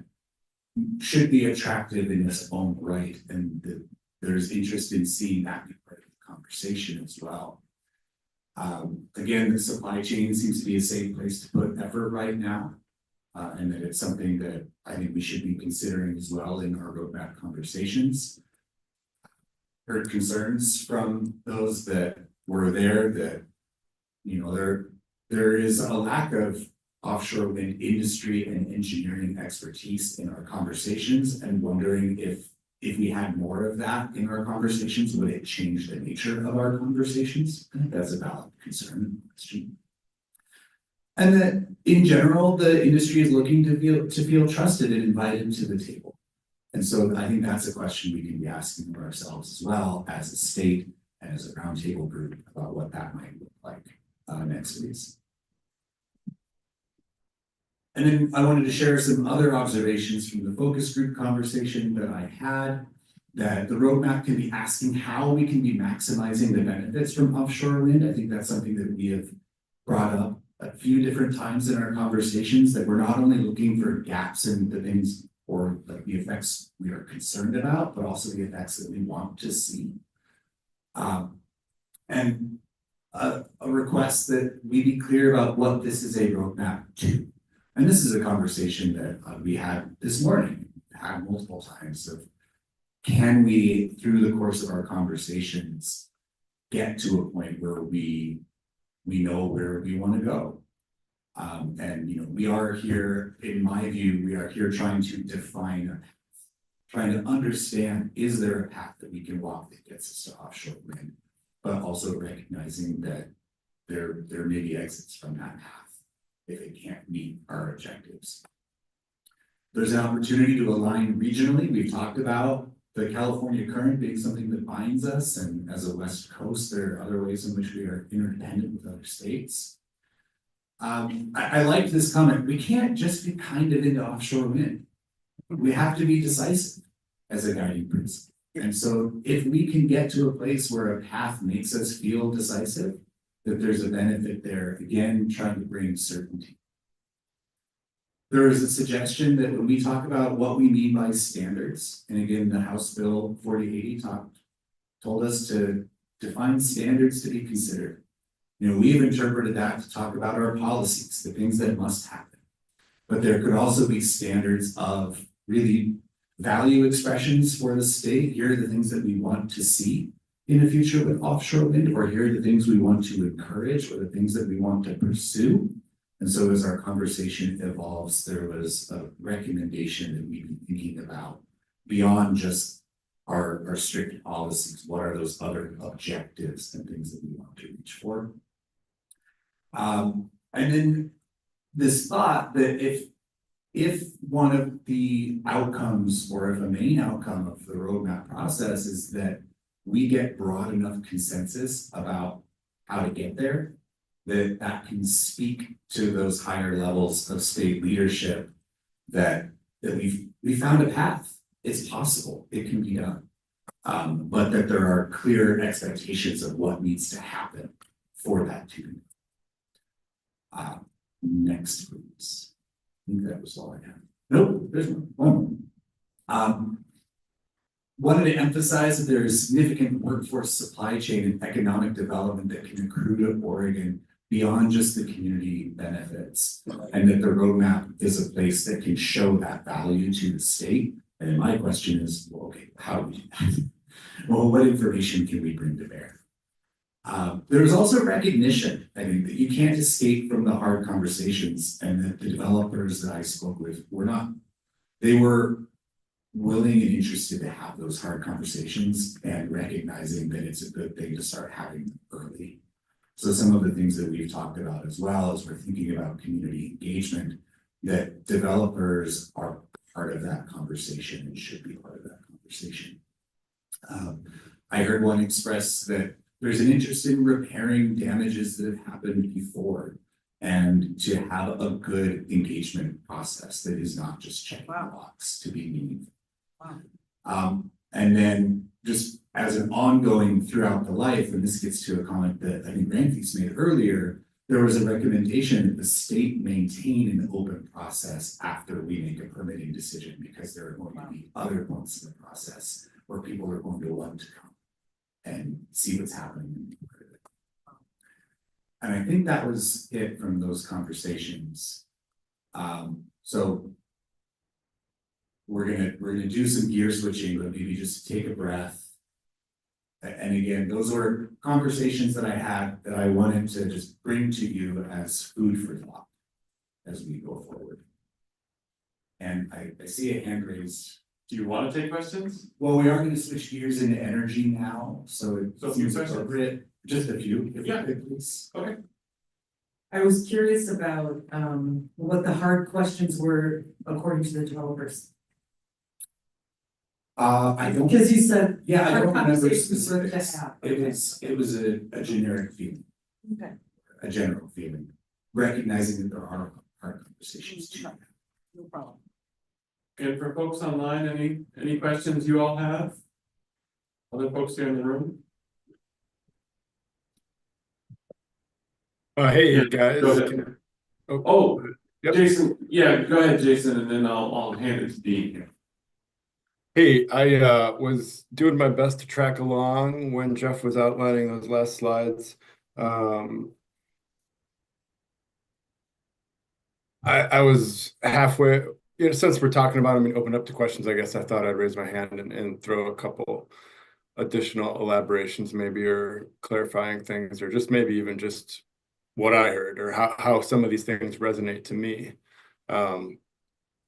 should be attractive in its own right, and that there's interest in seeing that be part of the conversation as well. Again, the supply chain seems to be a safe place to put effort right now, and that it's something that I think we should be considering as well in our roadmap conversations. Heard concerns from those that were there that, there is a lack of offshore wind industry and engineering expertise in our conversations and wondering if we had more of that in our conversations, would it change the nature of our conversations? I think that's a valid concern and question. And that in general, the industry is looking to feel trusted and invited to the table. And so I think that's a question we can be asking of ourselves as well as a state and as a roundtable group about what that might look like next week. And then I wanted to share some other observations from the focus group conversation that I had, that the roadmap can be asking how we can be maximizing the benefits from offshore wind. I think that's something that we have brought up a few different times in our conversations, that we're not only looking for gaps in the things or like the effects we are concerned about, but also the effects that we want to see. And a request that we be clear about what this is a roadmap to. And this is a conversation that we had this morning, had multiple times of, can we, through the course of our conversations, get to a point where we know where we want to go? And you know, we are here, in my view, we are here trying to define, trying to understand, is there a path that we can walk that gets us to offshore wind, but also recognizing that there may be exits from that path if it can't meet our objectives. There's an opportunity to align regionally. We've talked about the California current being something that binds us, and as a West Coast, there are other ways in which we are interdependent with other states. I like this comment. We can't just be kind of into offshore wind. We have to be decisive as a guiding principle. And so if we can get to a place where a path makes us feel decisive, that there's a benefit there, again, trying to bring certainty. There is a suggestion that when we talk about what we mean by standards, and again, the House Bill 4080 told us to define standards to be considered. You know, we've interpreted that to talk about our policies, the things that must happen. But there could also be standards of really value expressions for the state. Here are the things that we want to see in the future with offshore wind, or here are the things we want to encourage, or the things that we want to pursue. And so as our conversation evolves, there was a recommendation that we'd be thinking about beyond just our strict policies. What are those other objectives and things that we want to reach for? And then this thought that if one of the outcomes, or if a main outcome of the roadmap process is that we get broad enough consensus about how to get there, that can speak to those higher levels of state leadership, that we found a path. It's possible, it can be done. But that there are clear expectations of what needs to happen for that to be. Next, please. I think that was all I had. Nope, there's one more. Wanted to emphasize that there is significant workforce supply chain and economic development that can accrue to Oregon beyond just the community benefits, and that the roadmap is a place that can show that value to the state. And my question is, well, okay, how do we do that? Well, what information can we bring to bear? There's also recognition, I think, that you can't escape from the hard conversations, and that the developers that I spoke with they were willing and interested to have those hard conversations, and recognizing that it's a good thing to start having them early. So some of the things that we've talked about as well as we're thinking about community engagement, that developers are part of that conversation and should be part of that conversation. I heard one express that there's an interest in repairing damages that have happened before, and to have a good engagement process that is not just checking the box to be meaningful. And then just as an ongoing throughout the life, and this gets to a comment that I think Randy's made earlier, there was a recommendation that the state maintain an open process after we make a permitting decision, because there are going to be other points in the process where people are going to want to come and see what's happening. And I think that was it from those conversations. So we're gonna do some gear switching, but maybe just take a breath. And again, those were conversations that I had that I wanted to just bring to you as food for thought. as we go forward. And I see a hand raised. Do you want to take questions? Well, we are gonna switch gears into energy now, so it So a few seems questions? appropriate, just a few, if you Yeah. could, please. Okay. I was curious about, what the hard questions were according to the developers. I don't. Because you said. Yeah, I hard don't remember conversations were to specifics. have. It was a generic feeling, Okay. a general feeling, recognizing that there are hard conversations too. No problem. And for folks online, any questions you all have? Other folks here in the room? Hey, Yeah, guys. go ahead. Oh, Jason, yeah, go ahead, Jason, and then I'll hand it to Dean here. Hey, I was doing my best to track along when Jeff was outlining those last slides. I was halfway, since we're talking about them and open up to questions, I guess I thought I'd raise my hand and throw a couple additional elaborations maybe, or clarifying things, or just maybe even just what I heard, or how some of these things resonate to me.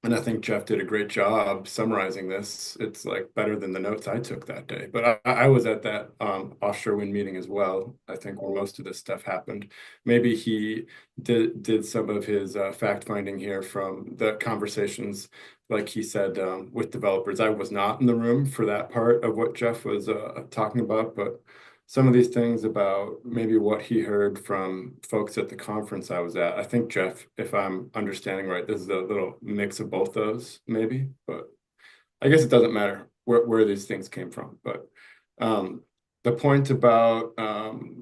And I think Jeff did a great job summarizing this. It's like better than the notes I took that day. But I was at that offshore wind meeting as well. I think where most of this stuff happened. Maybe he did some of his fact finding here from the conversations, like he said, with developers. I was not in the room for that part of what Jeff was talking about, but some of these things about maybe what he heard from folks at the conference I was at. I think, Jeff, if I'm understanding right, this is a little mix of both those, maybe, but I guess it doesn't matter where these things came from. But the point about,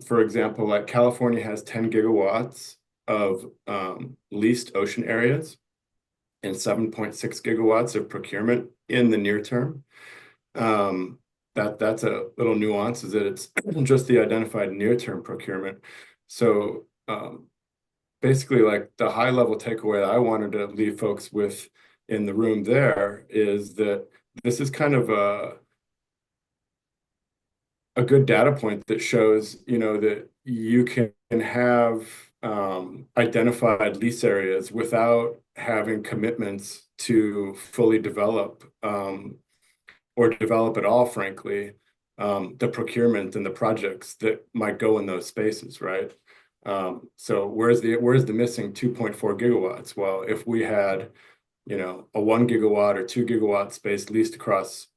for example, like California has 10 gigawatts of leased ocean areas and 7.6 gigawatts of procurement in the near term. That's a little nuance, is that it's just the identified near-term procurement. So basically, like the high-level takeaway that I wanted to leave folks with in the room there is that this is kind of a good data point that shows, that you can have identified lease areas without having commitments to fully develop or develop at all, frankly, the procurement and the projects that might go in those spaces, right? So where's the missing 2.4 gigawatts? Well, if we had, a 1 gigawatt or 2 gigawatt space leased across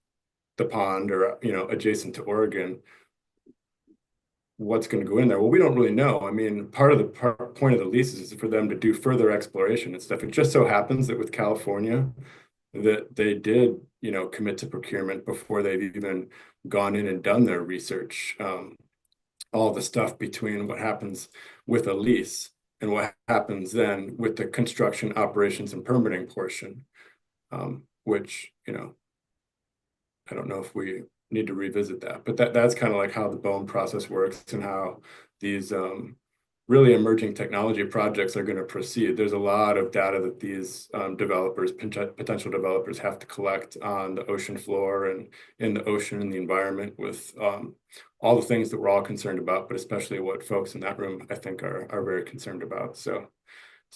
the pond or, adjacent to Oregon, what's going to go in there? Well, we don't really know. I mean, part of the point of the leases is for them to do further exploration and stuff. It just so happens that with California, that they did, commit to procurement before they've even gone in and done their research. All the stuff between what happens with a lease and what happens then with the construction, operations, and permitting portion, which, I don't know if we need to revisit that, but that's kind of like how the BOEM process works and how these really emerging technology projects are going to proceed. There's a lot of data that these developers, potential developers, have to collect on the ocean floor and in the ocean and the environment with all the things that we're all concerned about, but especially what folks in that room, I think, are very concerned about. So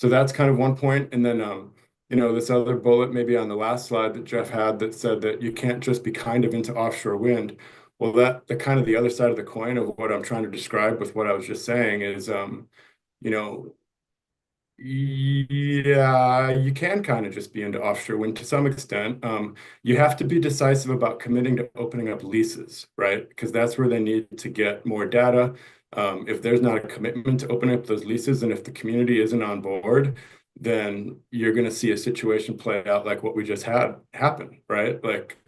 that's kind of one point. And then, this other bullet maybe on the last slide that Jeff had that said that you can't just be kind of into offshore wind. Well, the kind of the other side of the coin of what I'm trying to describe with what I was just saying is, yeah, you can kind of just be into offshore wind to some extent. You have to be decisive about committing to opening up leases, right? Because that's where they need to get more data. If there's not a commitment to open up those leases, and if the community isn't on board, then you're going to see a situation play out like what we just had happen, right? Like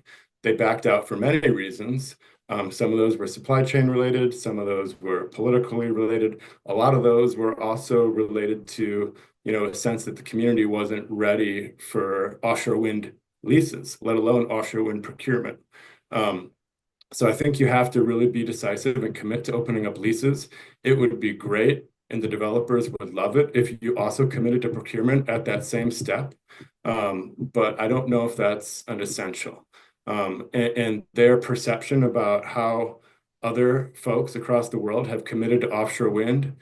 they backed out for many reasons. Some of those were supply chain related, some of those were politically related. A lot of those were also related to, a sense that the community wasn't ready for offshore wind leases, let alone offshore wind procurement. So I think you have to really be decisive and commit to opening up leases. It would be great, and the developers would love it if you also committed to procurement at that same step. But I don't know if that's an essential. And their perception about how other folks across the world have committed to offshore wind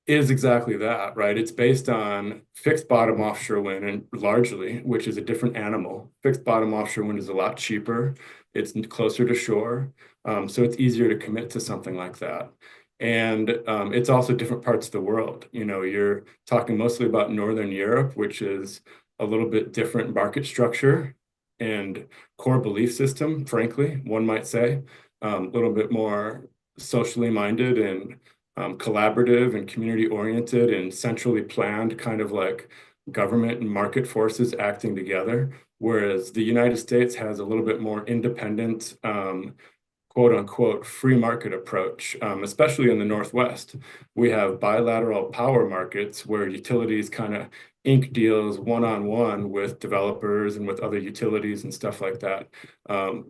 is exactly that, right? It's based on fixed bottom offshore wind and largely, which is a different animal. Fixed bottom offshore wind is a lot cheaper. It's closer to shore. So it's easier to commit to something like that. And it's also different parts of the world. You know, you're talking mostly about Northern Europe, which is a little bit different market structure and core belief system, frankly, one might say. A little bit more socially minded and collaborative and community oriented and centrally planned, kind of like government and market forces acting together. Whereas the United States has a little bit more independent, quote unquote, free market approach, especially in the Northwest. We have bilateral power markets where utilities kind of ink deals one-on-one with developers and with other utilities and stuff like that.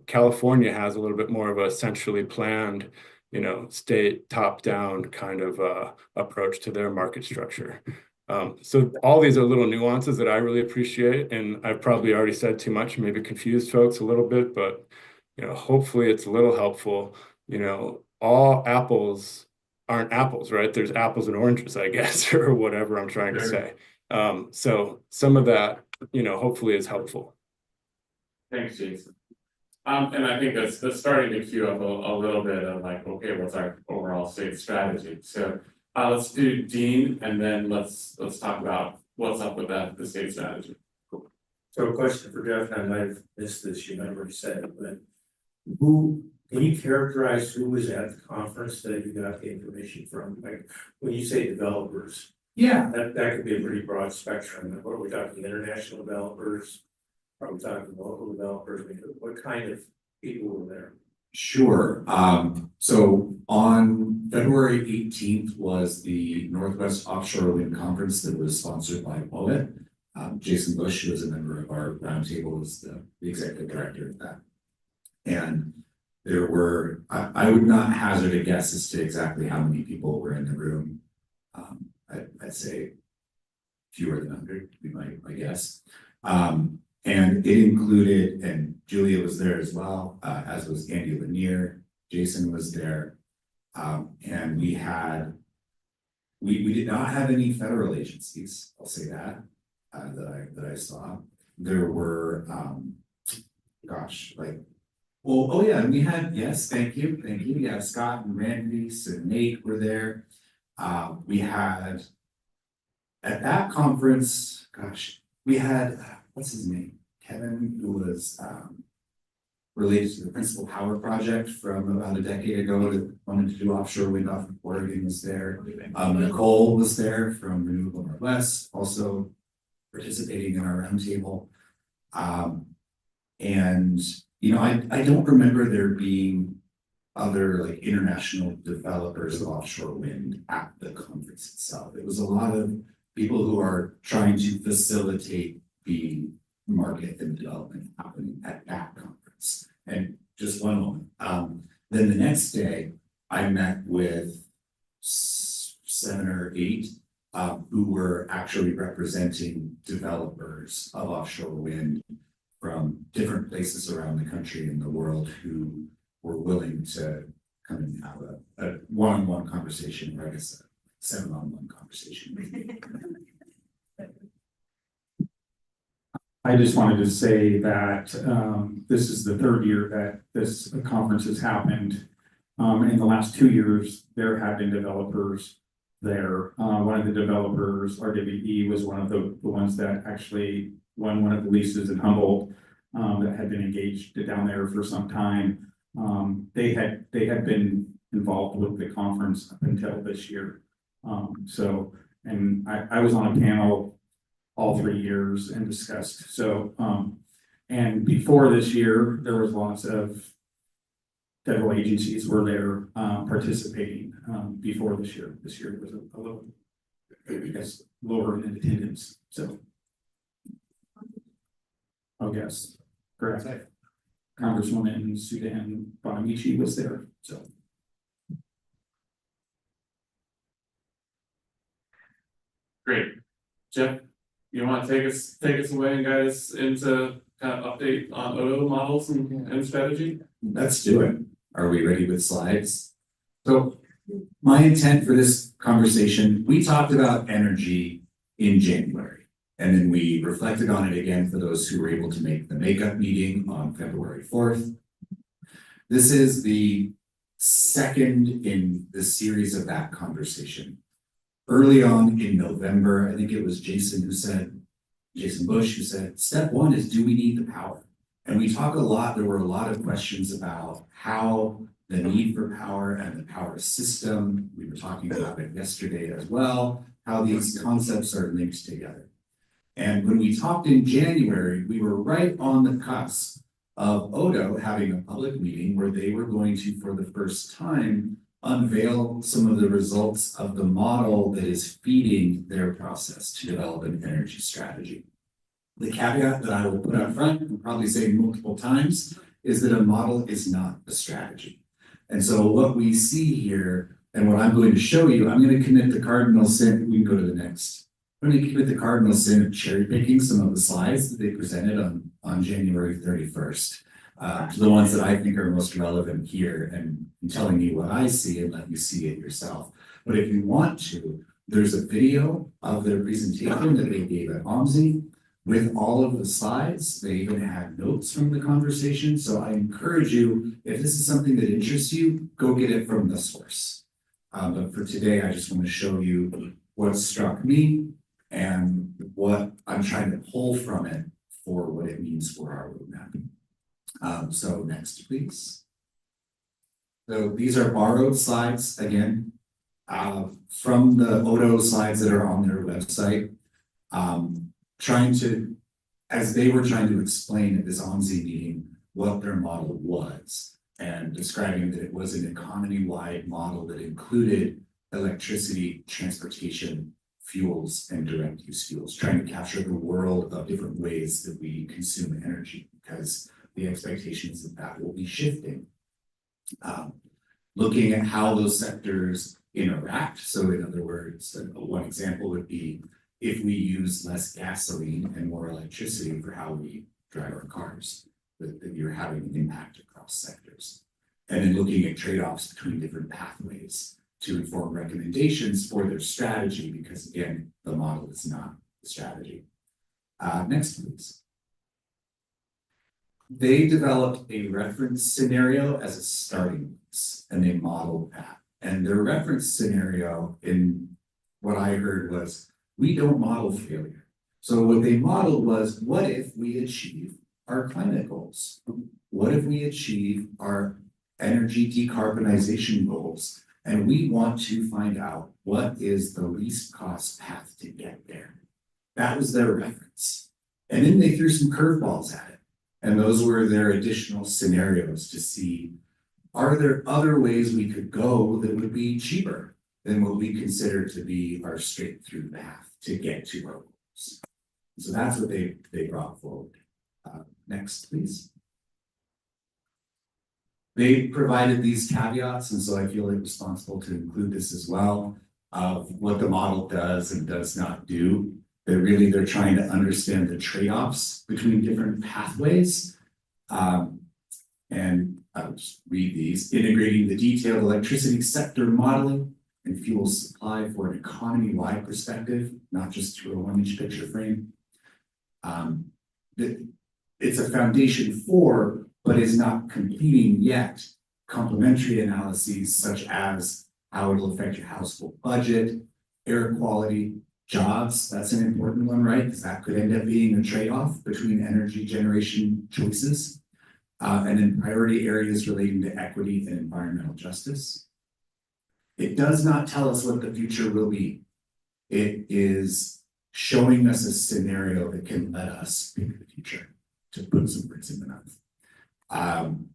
California has a little bit more of a centrally planned, you know, state top-down kind of approach to their market structure. So all these are little nuances that I really appreciate, and I've probably already said too much, maybe confused folks a little bit, but you know, hopefully it's a little helpful. You know, all apples aren't apples, right? There's apples and oranges, I guess, or whatever I'm trying to say. So some of that, you know, hopefully is helpful. Thanks, Jason. And I think that's starting to queue up a little bit of like, okay, what's our overall state strategy? So let's do Dean, and then let's talk about what's up with that, the state strategy. Cool. So a question for Jeff, and I might have missed this, you might have already said it, but who, can you characterize who was at the conference that you got the information from? Like, when you say developers, Yeah, that could be a pretty broad spectrum. What are we talking, international developers? Are we talking local developers? I mean, what kind of people were there? sure. So on February 18th was the Northwest Offshore Wind Conference that was sponsored by POET. Jason Bush, who is a member of our roundtable, is the executive director of that. And there were, I would not hazard a guess as to exactly how many people were in the room. I'd say fewer than 100 would be my guess. And it included, and Julia was there as well, as was Andy Lanier, Jason was there. And we did not have any federal agencies, I'll say that, that I saw. There were, oh yeah, and we had, yes, thank you. Yeah, Scott and Randy and Nate were there. We had, at that conference, we had, what's his name? Kevin, who was related to the Principal Power Project from about a decade ago that wanted to do offshore wind off of Oregon, was there. Nicole was there from Renewable Northwest, also participating in our roundtable. And you know, I don't remember there being other like international developers of offshore wind at the conference itself. It was a lot of people who are trying to facilitate the market and development happening at that conference. And just one moment. Then the next day, I met with 7 or 8 who were actually representing developers of offshore wind from different places around the country and the world who were willing to come and have a one-on-one conversation, or I guess a 7-on-1 conversation. I just wanted to say that this is the 3rd year that this conference has happened. In the last 2 years, there have been developers there. One of the developers, RWE, was one of the ones that actually won one of the leases in Humboldt that had been engaged down there for some time. They had been involved with the conference up until this year. And I was on a panel all 3 years and discussed. So, and before this year, there was lots of federal agencies were there participating before this year. This year was a little, I guess, lower in attendance. So, I guess, correct. Congresswoman Sudan Bonamici was there. So. Great. Jeff, you want to take us away and guide us into kind of update on ODO models and strategy? Let's do it. Are we ready with slides? So My intent for this conversation, we talked about energy in January. And then we reflected on it again for those who were able to make the makeup meeting on February 4th. This is the second in the series of that conversation. Early on in November, I think it was Jason Bush who said, step one is, do we need the power? And we talk a lot, there were a lot of questions about how the need for power and the power system, we were talking about it yesterday as well, how these concepts are linked together. And when we talked in January, we were right on the cusp of Odo having a public meeting where they were going to, for the first time, unveil some of the results of the model that is feeding their process to develop an energy strategy. The caveat that I will put up front and probably say multiple times is that a model is not a strategy. And so what we see here, and what I'm going to show you, I'm going to commit the cardinal sin. We can go to the next. I'm going to commit the cardinal sin of cherry picking some of the slides that they presented on January 31st. To the ones that I think are most relevant here, and telling you what I see and let you see it yourself. But if you want to, there's a video of their presentation that they gave at OMSI with all of the slides. They even had notes from the conversation. So I encourage you, if this is something that interests you, go get it from the source. But for today, I just want to show you what struck me and what I'm trying to pull from it for what it means for our roadmap. So next, please. So these are borrowed slides again, from the Odo slides that are on their website. As they were trying to explain at this OMSI meeting what their model was, and describing that it was an economy-wide model that included electricity, transportation, fuels, and direct use fuels, trying to capture the world of different ways that we consume energy, because the expectation is that that will be shifting. Looking at how those sectors interact. So in other words, one example would be if we use less gasoline and more electricity for how we drive our cars, that you're having an impact across sectors. And then looking at trade-offs between different pathways to inform recommendations for their strategy, because again, the model is not the strategy. Next, please. They developed a reference scenario as a starting place, and they modeled that. And their reference scenario in what I heard was, we don't model failure. So what they modeled was, what if we achieve our climate goals? What if we achieve our energy decarbonization goals? And we want to find out what is the least cost path to get there. That was their reference. And then they threw some curveballs at it. And those were their additional scenarios to see, are there other ways we could go that would be cheaper than what we consider to be our straight through path to get to our goals? So that's what they brought forward. Next, please. They provided these caveats, and so I feel like responsible to include this as well, of what the model does and does not do. They're trying to understand the trade-offs between different pathways. And I'll just read these. Integrating the detailed electricity sector modeling and fuel supply for an economy-wide perspective, not just through a 1-inch picture frame. It's a foundation for, but is not completing yet, complementary analyses such as how it'll affect your household budget, air quality, jobs. That's an important one, right? Because that could end up being a trade-off between energy generation choices. And then priority areas relating to equity and environmental justice. It does not tell us what the future will be. It is showing us a scenario that can let us pick the future, to put some words in the mouth.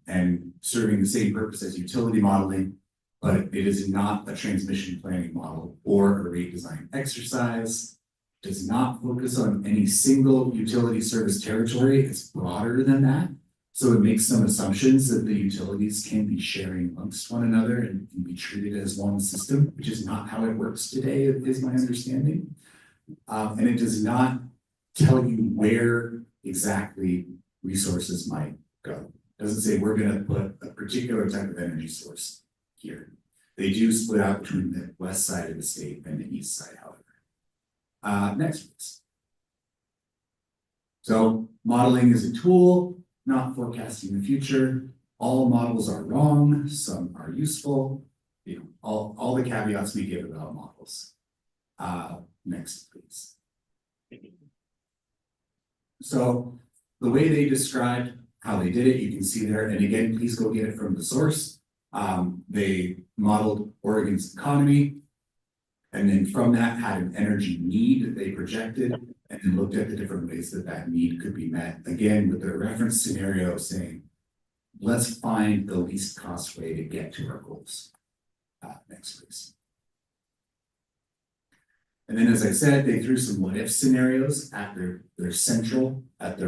And serving the same purpose as utility modeling, but it is not a transmission planning model or a rate design exercise. Does not focus on any single utility service territory. It's broader than that. So it makes some assumptions that the utilities can be sharing amongst one another and can be treated as one system, which is not how it works today, is my understanding. And it does not tell you where exactly resources might go. It doesn't say we're going to put a particular type of energy source here. They do split out between the west side of the state and the east side, however. Next, please. So modeling is a tool, not forecasting the future. All models are wrong, some are useful. You know, all the caveats we give about models. Next, please. So the way they described how they did it, you can see there, and again, please go get it from the source. They modeled Oregon's economy, and then from that had an energy need that they projected, and then looked at the different ways that that need could be met, again, with their reference scenario saying, let's find the least cost way to get to our goals. Next, please. And then, as I said, they threw some what if scenarios at their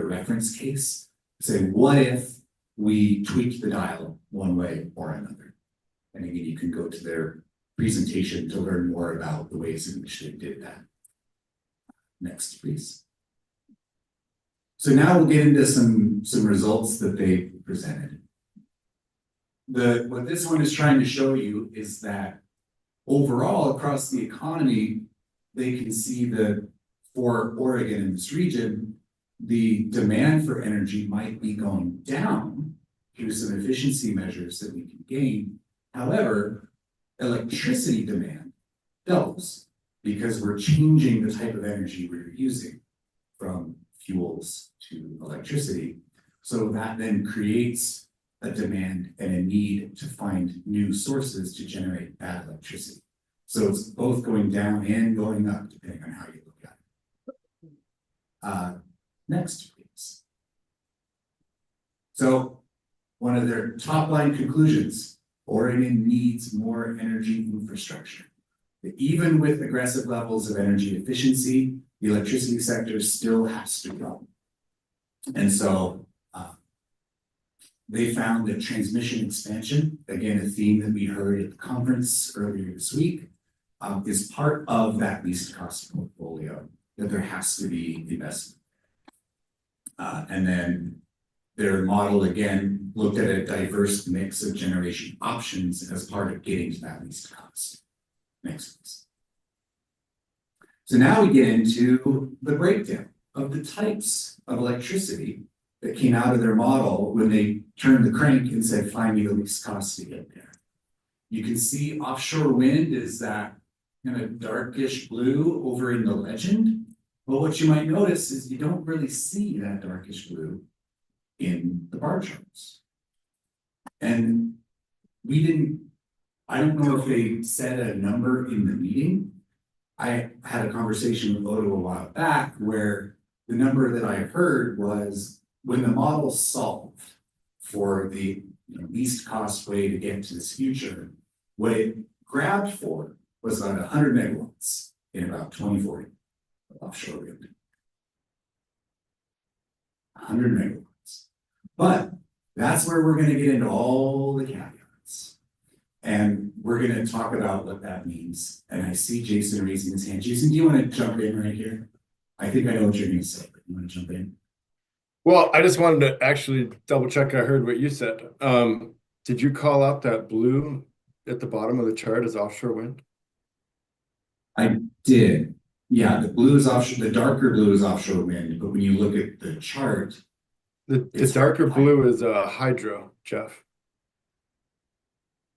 reference case. Say, what if we tweaked the dial one way or another? And again, you can go to their presentation to learn more about the ways in which they did that. Next, please. So now we'll get into some results that they presented. What this one is trying to show you is that overall across the economy, they can see that for Oregon in this region, the demand for energy might be going down through some efficiency measures that we can gain. However, electricity demand doubles because we're changing the type of energy we're using from fuels to electricity. So that then creates a demand and a need to find new sources to generate that electricity. So it's both going down and going up, depending on how you look at it. Next, please. So one of their top line conclusions, Oregon needs more energy infrastructure. Even with aggressive levels of energy efficiency, the electricity sector still has to grow. And so they found that transmission expansion, again, a theme that we heard at the conference earlier this week, is part of that least cost portfolio, that there has to be investment. And then their model, again, looked at a diverse mix of generation options as part of getting to that least cost. Next, please. So now we get into the breakdown of the types of electricity that came out of their model when they turned the crank and said, find me the least cost to get there. You can see offshore wind is that kind of darkish blue over in the legend. But what you might notice is you don't really see that darkish blue in the bar charts. And I don't know if they said a number in the meeting. I had a conversation with Odo a while back where the number that I heard was when the model solved for the least cost way to get to this future, what it grabbed for was about 100 megawatts in about 2040 offshore wind. 100 megawatts. But that's where we're going to get into all the caveats. And we're going to talk about what that means. And I see Jason raising his hand. Jason, do you want to jump in right here? I think I know what you're going to say, but you want to jump in? Well, I just wanted to actually double check I heard what you said. Did you call out that blue at the bottom of the chart as offshore wind? I did. Yeah, the blue is offshore, the darker blue is offshore wind, but when you look at the chart. The darker blue is hydro, Jeff.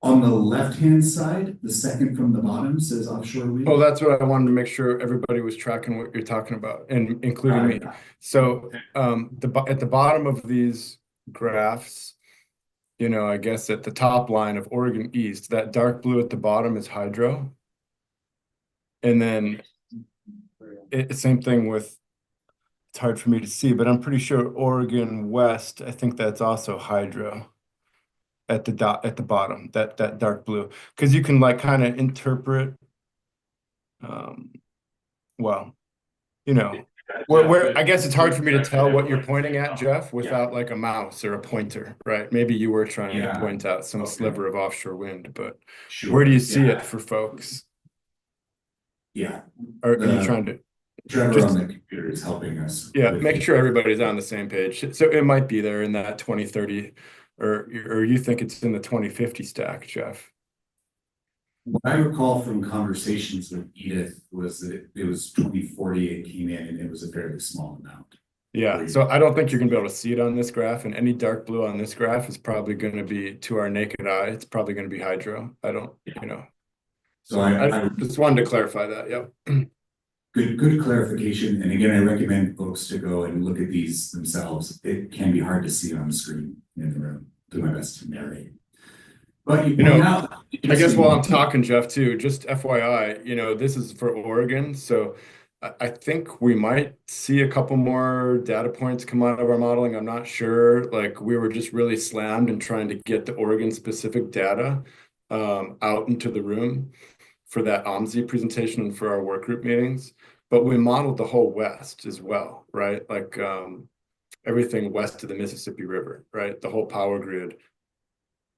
On the left-hand side, the second from the bottom says offshore wind. Oh, that's what I wanted to make sure everybody was tracking what you're talking about, and including me. So at the bottom of these graphs, I guess at the top line of Oregon East, that dark blue at the bottom is hydro. And then same thing with, it's hard for me to see, but I'm pretty sure Oregon West, I think that's also hydro at the bottom, that dark blue, because you can kind of interpret, where I guess it's hard for me to tell what you're pointing at, Jeff, without like a mouse or a pointer, right? Maybe you were trying to point out some sliver of offshore wind, but where do you see it for folks? Yeah. Or are you trying to? Trevor on the computer is helping us. Yeah, make sure everybody's on the same page. So it might be there in that 2030, or you think it's in the 2050 stack, Jeff? What I recall from conversations with Edith was that it was 2040 it came in and it was a fairly small amount. Yeah, so I don't think you're gonna be able to see it on this graph, and any dark blue on this graph is probably gonna be, to our naked eye, it's probably gonna be hydro. I don't, you know. So I just wanted to clarify that, yep. Good clarification. And again, I recommend folks to go and look at these themselves. It can be hard to see on the screen in the room. Do my best to narrate. But you know, point out, I guess while I'm talking, Jeff, too, just FYI, you know, this is for Oregon, so I think we might see a couple more data points come out of our modeling. I'm not sure. Like, we were just really slammed in trying to get the Oregon specific data out into the room for that OMSI presentation and for our work group meetings. But we modeled the whole West as well, right? Like everything west of the Mississippi River, right? The whole power grid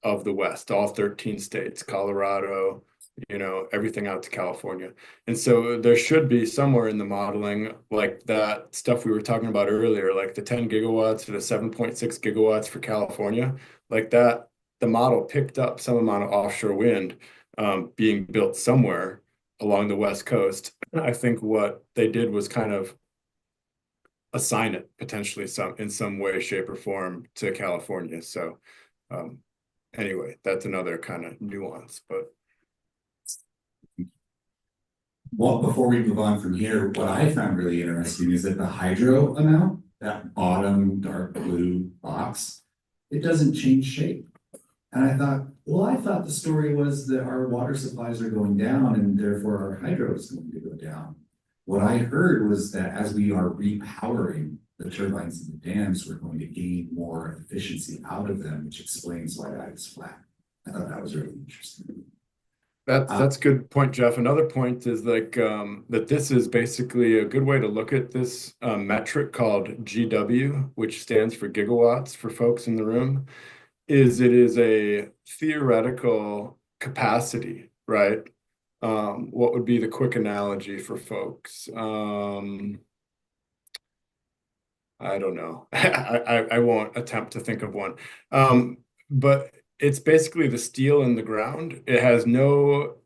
of the West, all 13 states, Colorado, you know, everything out to California. And so there should be somewhere in the modeling, like that stuff we were talking about earlier, like the 10 gigawatts to the 7.6 gigawatts for California, like that, the model picked up some amount of offshore wind being built somewhere along the West Coast. I think what they did was kind of assign it potentially in some way, shape, or form to California. So anyway, that's another kind of nuance, but. Well, before we move on from here, what I found really interesting is that the hydro amount, that bottom dark blue box, it doesn't change shape. And I thought, well, I thought the story was that our water supplies are going down and therefore our hydro is going to go down. What I heard was that as we are repowering the turbines and the dams, we're going to gain more efficiency out of them, which explains why that is flat. I thought that was really interesting. That's a good point, Jeff. Another point is like that this is basically a good way to look at this metric called GW, which stands for gigawatts for folks in the room. It is a theoretical capacity, right? What would be the quick analogy for folks? I don't know. I won't attempt to think of one. But it's basically the steel in the ground. It has no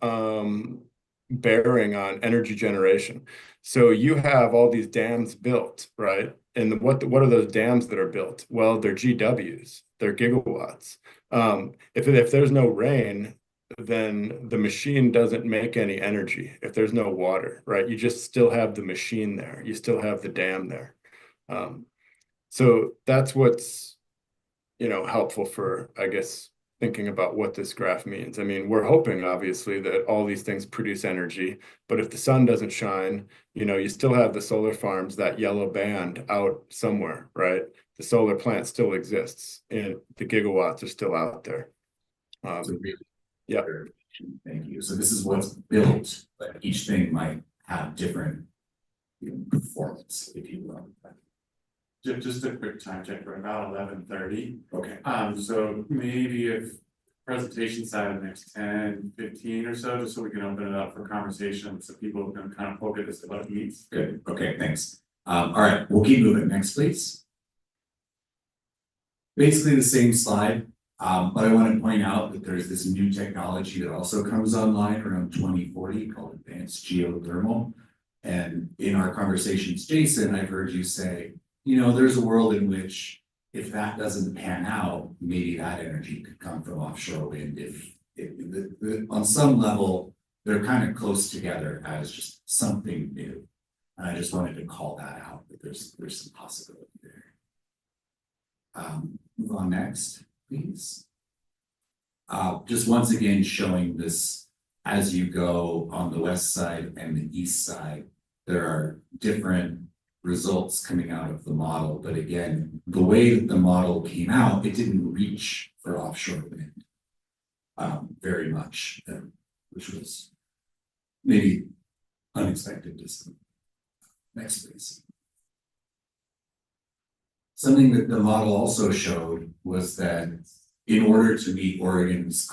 bearing on energy generation. So you have all these dams built, right? And what are those dams that are built? Well, they're GWs, they're gigawatts. If there's no rain, then the machine doesn't make any energy. If there's no water, right? You just still have the machine there. You still have the dam there. So that's what's, you know, helpful for, I guess, thinking about what this graph means. I mean, we're hoping obviously that all these things produce energy, but if the sun doesn't shine, you know, you still have the solar farms, that yellow band out somewhere, right? The solar plant still exists and the gigawatts are still out there. Yeah. Thank you. So this is what's built, but each thing might have different performance, if you will. Just a quick time check, we're about 11:30. Okay. So maybe if presentation side of the next 10, 15 or so, just so we can open it up for conversation, so people can kind of poke at this what it means. Good. Okay, thanks. All right, we'll keep moving. Next, please. Basically the same slide, but I want to point out that there's this new technology that also comes online around 2040 called advanced geothermal. And in our conversations, Jason, I've heard you say, you know, there's a world in which if that doesn't pan out, maybe that energy could come from offshore wind. If on some level, they're kind of close together as just something new. And I just wanted to call that out, that there's some possibility there. Move on next, please. Just once again, showing this as you go on the west side and the east side, there are different results coming out of the model. But again, the way that the model came out, it didn't reach for offshore wind very much, which was maybe unexpected to some. Next, please. Something that the model also showed was that in order to meet Oregon's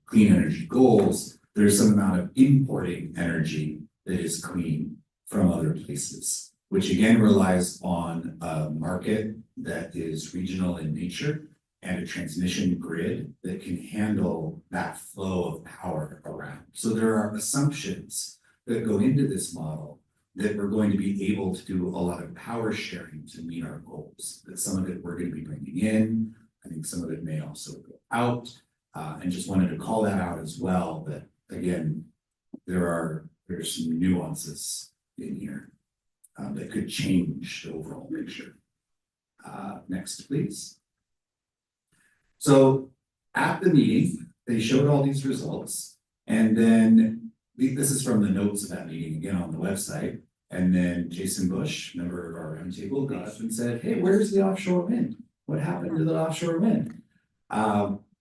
clean energy goals, there's some amount of importing energy that is clean from other places, which again relies on a market that is regional in nature and a transmission grid that can handle that flow of power around. So there are assumptions that go into this model that we're going to be able to do a lot of power sharing to meet our goals. That some of it we're going to be bringing in. I think some of it may also go out. And just wanted to call that out as well, that again, there's some nuances in here that could change the overall picture. Next, please. So at the meeting, they showed all these results, and then this is from the notes of that meeting again on the website. And then Jason Bush, member of our roundtable, got up and said, "Hey, where's the offshore wind? What happened to the offshore wind?"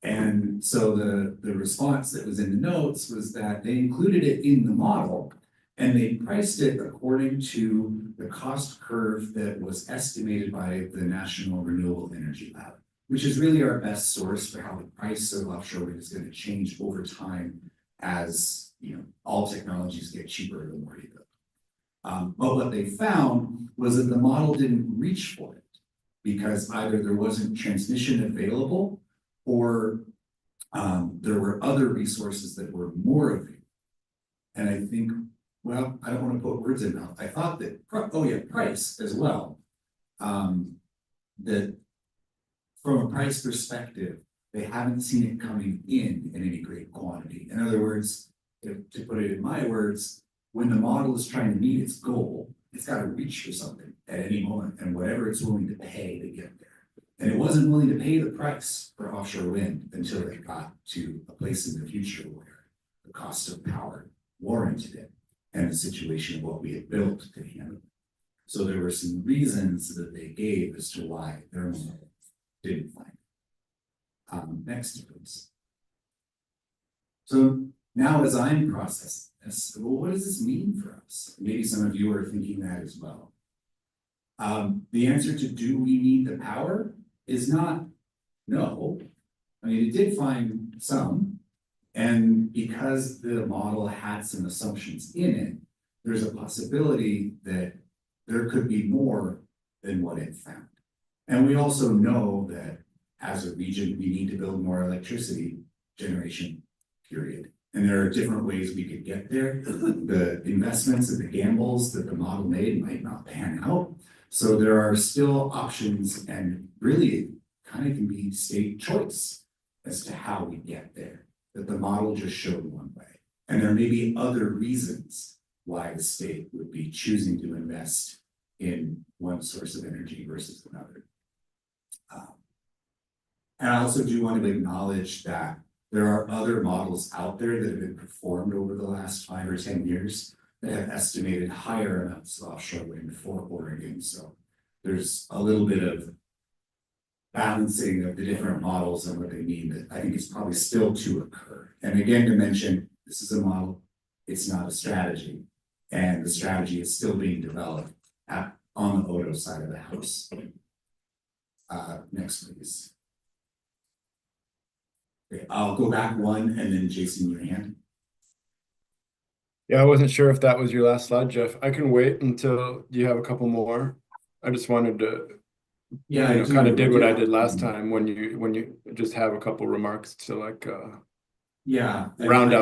And so the response that was in the notes was that they included it in the model and they priced it according to the cost curve that was estimated by the National Renewable Energy Lab, which is really our best source for how the price of offshore wind is going to change over time as all technologies get cheaper the more you go. But what they found was that the model didn't reach for it because either there wasn't transmission available or there were other resources that were more available. And I think, well, I don't want to put words in mouth. I thought that, price as well. That from a price perspective, they haven't seen it coming in any great quantity. In other words, to put it in my words, when the model is trying to meet its goal, it's got to reach for something at any moment and whatever it's willing to pay to get there. And it wasn't willing to pay the price for offshore wind until it got to a place in the future where the cost of power warranted it and the situation of what we had built to handle it. So there were some reasons that they gave as to why their model didn't find it. Next, please. So now as I'm processing this, well, what does this mean for us? Maybe some of you are thinking that as well. The answer to do we need the power is not no. I mean, it did find some, and because the model had some assumptions in it, there's a possibility that there could be more than what it found. And we also know that as a region, we need to build more electricity generation, period. And there are different ways we could get there. The investments and the gambles that the model made might not pan out. So there are still options, and really it kind of can be state choice as to how we get there, that the model just showed one way. And there may be other reasons why the state would be choosing to invest in one source of energy versus another. And I also do want to acknowledge that there are other models out there that have been performed over the last 5 or 10 years that have estimated higher amounts of offshore wind for Oregon. So there's a little bit of balancing of the different models and what they mean that I think is probably still to occur. And again, to mention, this is a model, it's not a strategy. And the strategy is still being developed on the Odo side of the house. Next, please. Okay, I'll go back one and then Jason, your hand. Yeah, I wasn't sure if that was your last slide, Jeff. I can wait until you have a couple more. I just wanted to, kind of did what I did last time when you just have a couple remarks to like round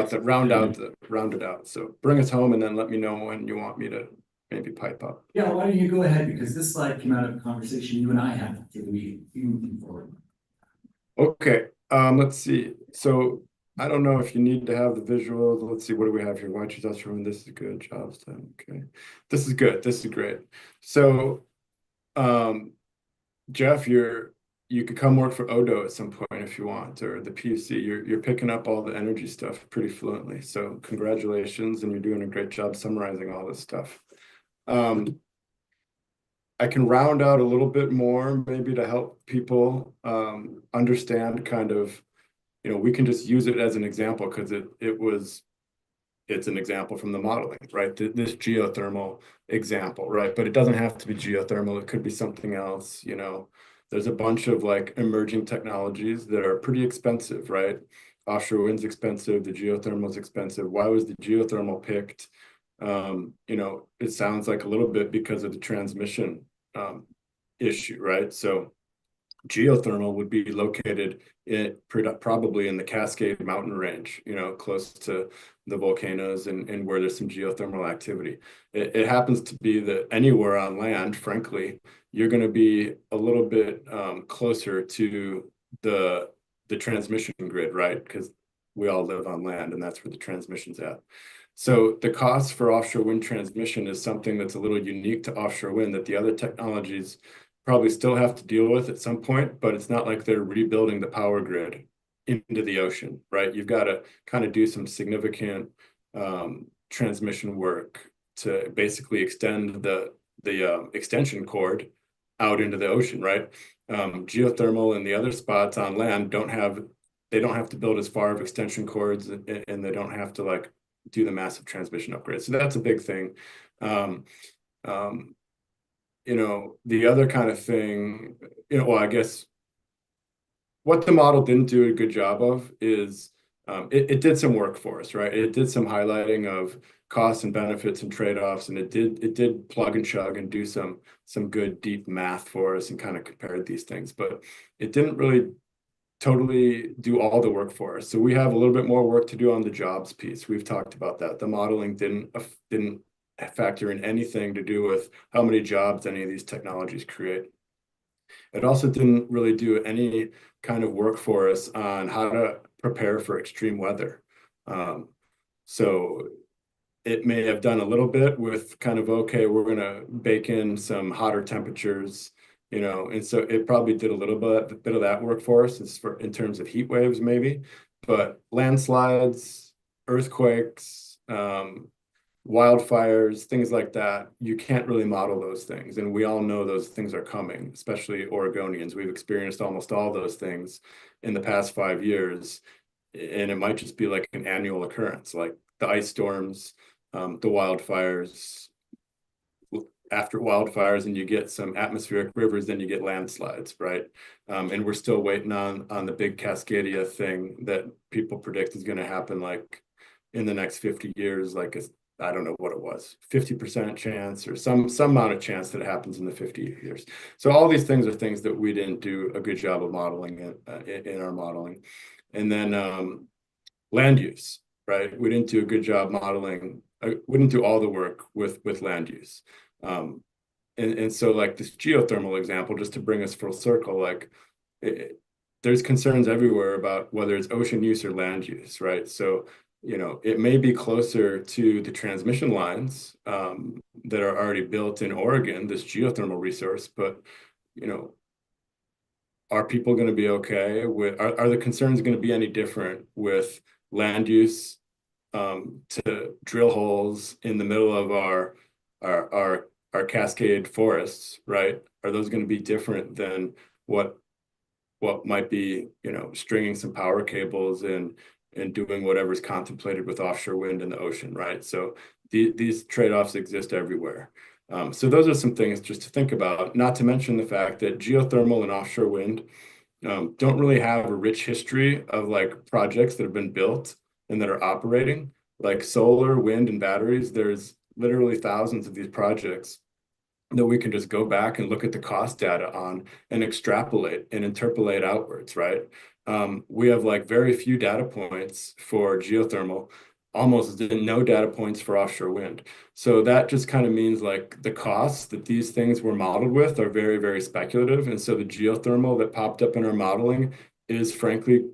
it out. So bring us home and then let me know when you want me to maybe pipe up. Yeah, why don't you go ahead, because this slide came out of a conversation you and I had after the meeting. You moving forward. Okay, let's see. So I don't know if you need to have the visuals. Let's see, what do we have here? Why choose us from? This is good. Jobs time. Okay, this is good. This is great. So, Jeff, you could come work for Odo at some point if you want, or the PUC. You're picking up all the energy stuff pretty fluently. So congratulations, and you're doing a great job summarizing all this stuff. I can round out a little bit more, maybe to help people understand kind of, we can just use it as an example because it's an example from the modeling, right? This geothermal example, right? But it doesn't have to be geothermal. It could be something else, There's a bunch of like emerging technologies that are pretty expensive, right? Offshore wind's expensive, the geothermal is expensive. Why was the geothermal picked? It sounds like a little bit because of the transmission issue, right? So geothermal would be located probably in the Cascade Mountain Range, you know, close to the volcanoes and where there's some geothermal activity. It happens to be that anywhere on land, frankly, you're going to be a little bit closer to the transmission grid, right? Because we all live on land and that's where the transmission's at. So the cost for offshore wind transmission is something that's a little unique to offshore wind that the other technologies probably still have to deal with at some point, but it's not like they're rebuilding the power grid into the ocean, right? You've got to kind of do some significant transmission work to basically extend the extension cord out into the ocean, right? Geothermal and the other spots on land don't have to build as far of extension cords, and they don't have to like do the massive transmission upgrades. So that's a big thing. You know, the other kind of thing, you know, well, I guess what the model didn't do a good job of is it did some work for us, right? It did some highlighting of costs and benefits and trade-offs, and it did plug and chug and do some good deep math for us and kind of compared these things, but it didn't really totally do all the work for us. So we have a little bit more work to do on the jobs piece. We've talked about that. The modeling didn't factor in anything to do with how many jobs any of these technologies create. It also didn't really do any kind of work for us on how to prepare for extreme weather. So it may have done a little bit with kind of, okay, we're going to bake in some hotter temperatures, you know, and so it probably did a little bit of that work for us in terms of heat waves maybe, but landslides, earthquakes, wildfires, things like that, you can't really model those things. And we all know those things are coming, especially Oregonians. We've experienced almost all those things in the past 5 years. And it might just be like an annual occurrence, like the ice storms, the wildfires. After wildfires and you get some atmospheric rivers, then you get landslides, right? And we're still waiting on the big Cascadia thing that people predict is going to happen like in the next 50 years, like I don't know what it was, 50% chance or some amount of chance that it happens in the 50 years. So all these things are things that we didn't do a good job of modeling in our modeling. And then land use, right? We didn't do a good job modeling. We didn't do all the work with land use. And so like this geothermal example, just to bring us full circle, like there's concerns everywhere about whether it's ocean use or land use, right? So you know, it may be closer to the transmission lines that are already built in Oregon, this geothermal resource, but, you know, are people going to be okay with, are the concerns going to be any different with land use to drill holes in the middle of our Cascade forests, right? Are those going to be different than what might be, you know, stringing some power cables and doing whatever's contemplated with offshore wind in the ocean, right? So these trade-offs exist everywhere. So those are some things just to think about, not to mention the fact that geothermal and offshore wind don't really have a rich history of like projects that have been built and that are operating, like solar, wind, and batteries. There's literally thousands of these projects that we can just go back and look at the cost data on and extrapolate and interpolate outwards, right? We have like very few data points for geothermal, almost no data points for offshore wind. So that just kind of means like the costs that these things were modeled with are very, very speculative. And so the geothermal that popped up in our modeling is frankly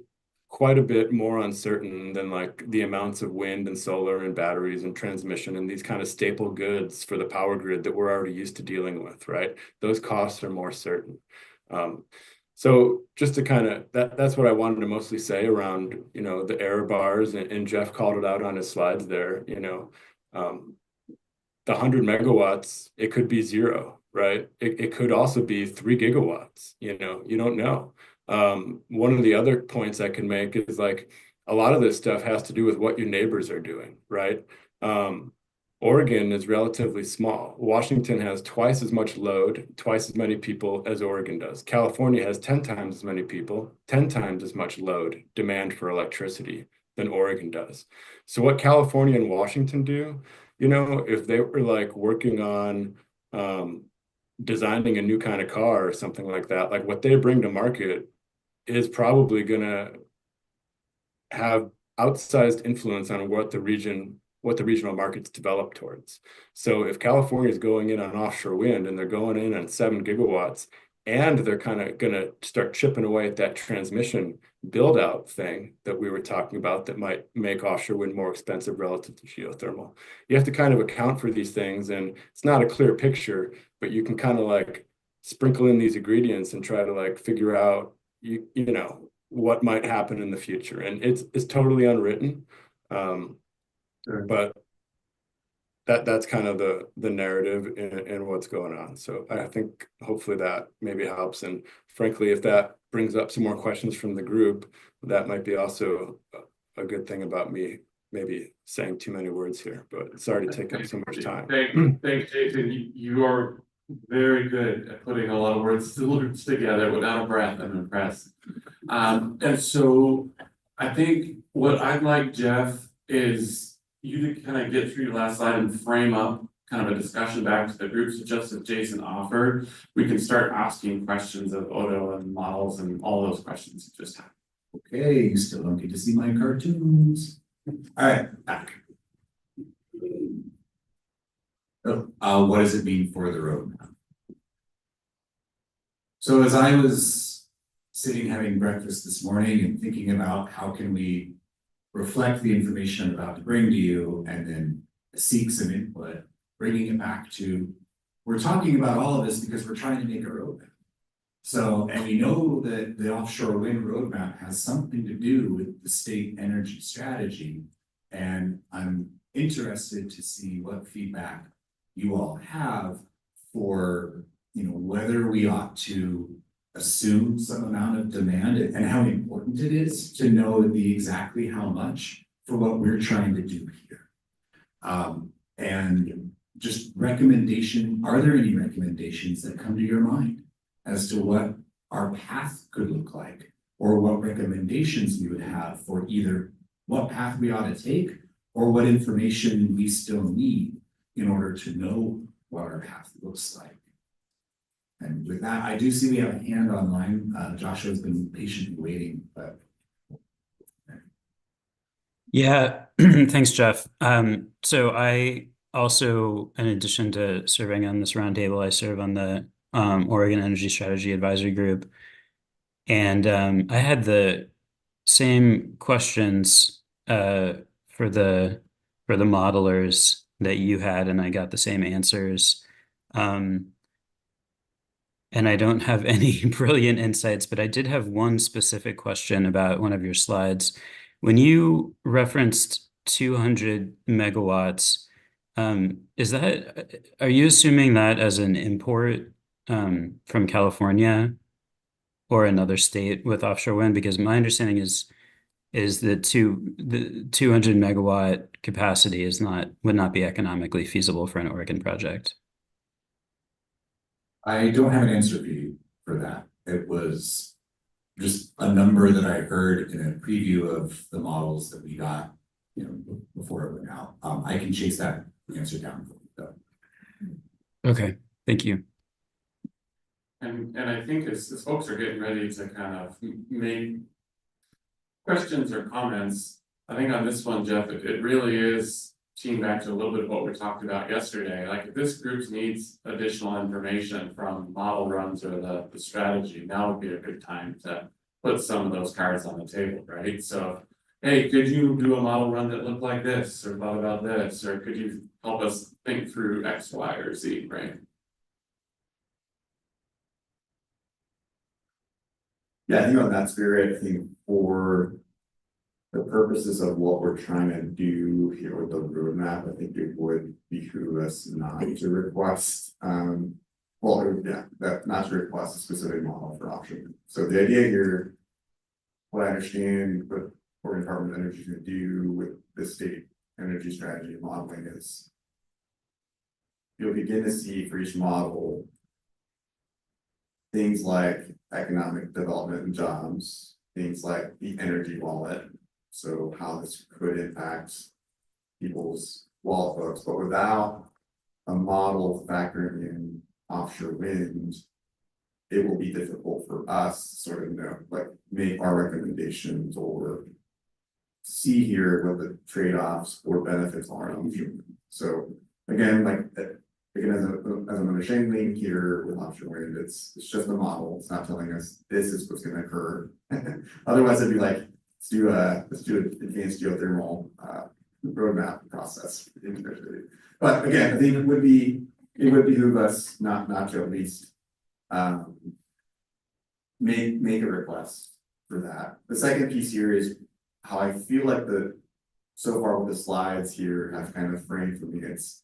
quite a bit more uncertain than like the amounts of wind and solar and batteries and transmission and these kind of staple goods for the power grid that we're already used to dealing with, right? Those costs are more certain. So just to kind of, that's what I wanted to mostly say around, you know, the error bars, and Jeff called it out on his slides there, you know, the 100 megawatts, it could be 0, right? It could also be 3 gigawatts, you know, you don't know. One of the other points I can make is like a lot of this stuff has to do with what your neighbors are doing, right? Oregon is relatively small. Washington has twice as much load, twice as many people as Oregon does. California has 10 times as many people, 10 times as much load, demand for electricity than Oregon does. So what California and Washington do, you know, if they were like working on designing a new kind of car or something like that, like what they bring to market is probably gonna have outsized influence on what the regional markets develop towards. So if California is going in on offshore wind and they're going in on 7 gigawatts, and they're kind of gonna start chipping away at that transmission build out thing that we were talking about that might make offshore wind more expensive relative to geothermal. You have to kind of account for these things, and it's not a clear picture, but you can kind of like sprinkle in these ingredients and try to like figure out you know what might happen in the future. And it's totally unwritten. But that's kind of the narrative in what's going on. So I think hopefully that maybe helps. And frankly, if that brings up some more questions from the group, that might be also a good thing about me maybe saying too many words here, but sorry to take up so much time. Thanks, Jason. You are very good at putting a lot of words together without a breath. I'm impressed. And so I think what I'd like, Jeff, is you to kind of get through your last slide and frame up kind of a discussion back to the group. So just as Jason offered, we can start asking questions of Odo and models and all those questions you just had. Okay, you still don't get to see my cartoons. All right, back. What does it mean for the roadmap? So as I was sitting having breakfast this morning and thinking about how can we reflect the information I'm about to bring to you and then seek some input, bringing it back to, we're talking about all of this because we're trying to make a roadmap. So, and we know that the offshore wind roadmap has something to do with the state energy strategy. And I'm interested to see what feedback you all have for, whether we ought to assume some amount of demand and how important it is to know exactly how much for what we're trying to do here. And just are there any recommendations that come to your mind as to what our path could look like, or what recommendations we would have for either what path we ought to take or what information we still need in order to know what our path looks like? And with that, I do see we have a hand online. Joshua's been patiently waiting, but. Yeah, thanks, Jeff. So I also, in addition to serving on this roundtable, I serve on the Oregon Energy Strategy Advisory Group. And I had the same questions for the modelers that you had, and I got the same answers. And I don't have any brilliant insights, but I did have one specific question about one of your slides. When you referenced 200 megawatts, are you assuming that as an import from California or another state with offshore wind? Because my understanding is the 200 megawatt capacity would not be economically feasible for an Oregon project. I don't have an answer for you for that. It was just a number that I heard in a preview of the models that we got, before it went out. I can chase that answer down for you though. Okay, thank you. And I think as folks are getting ready to kind of make questions or comments, I think on this one, Jeff, it really is teeing back to a little bit of what we talked about yesterday. Like if this group needs additional information from model runs or the strategy, now would be a good time to put some of those cards on the table, right? So, hey, could you do a model run that looked like this, or thought about this, or could you help us think through X, Y, or Z, right? Yeah, I think on that spirit, I think for the purposes of what we're trying to do here with the roadmap, I think it would behoove us not to request, not to request a specific model for option. So the idea here, what I understand what Oregon Department of Energy is going to do with the state energy strategy modeling is you'll begin to see for each model things like economic development and jobs, things like the energy wallet. So how this could impact people's wallet books, but without a model factoring in offshore wind, it will be difficult for us to sort of know, like, make our recommendations or see here what the trade-offs or benefits are on offshore wind. So again, like, again, as an understanding here with offshore wind, it's just a model. It's not telling us this is what's gonna occur. Otherwise, it'd be like, let's do an advanced geothermal roadmap process. But again, I think it would behoove us not to at least make a request for that. The second piece here is how I feel like so far with the slides here have kind of framed for me. It's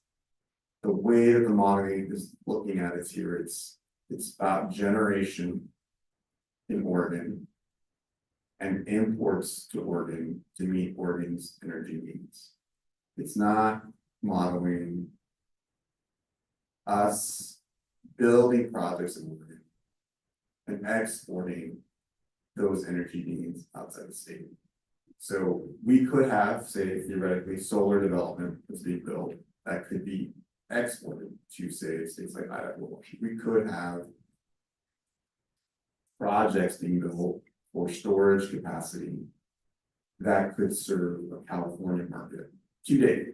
the way that the modeling is looking at it here. It's about generation in Oregon and imports to Oregon to meet Oregon's energy needs. It's not modeling us building projects in Oregon and exporting those energy needs outside the state. So we could have, say, theoretically, solar development that's being built that could be exported to, say, states like Idaho. We could have projects being built for storage capacity that could serve a California market today.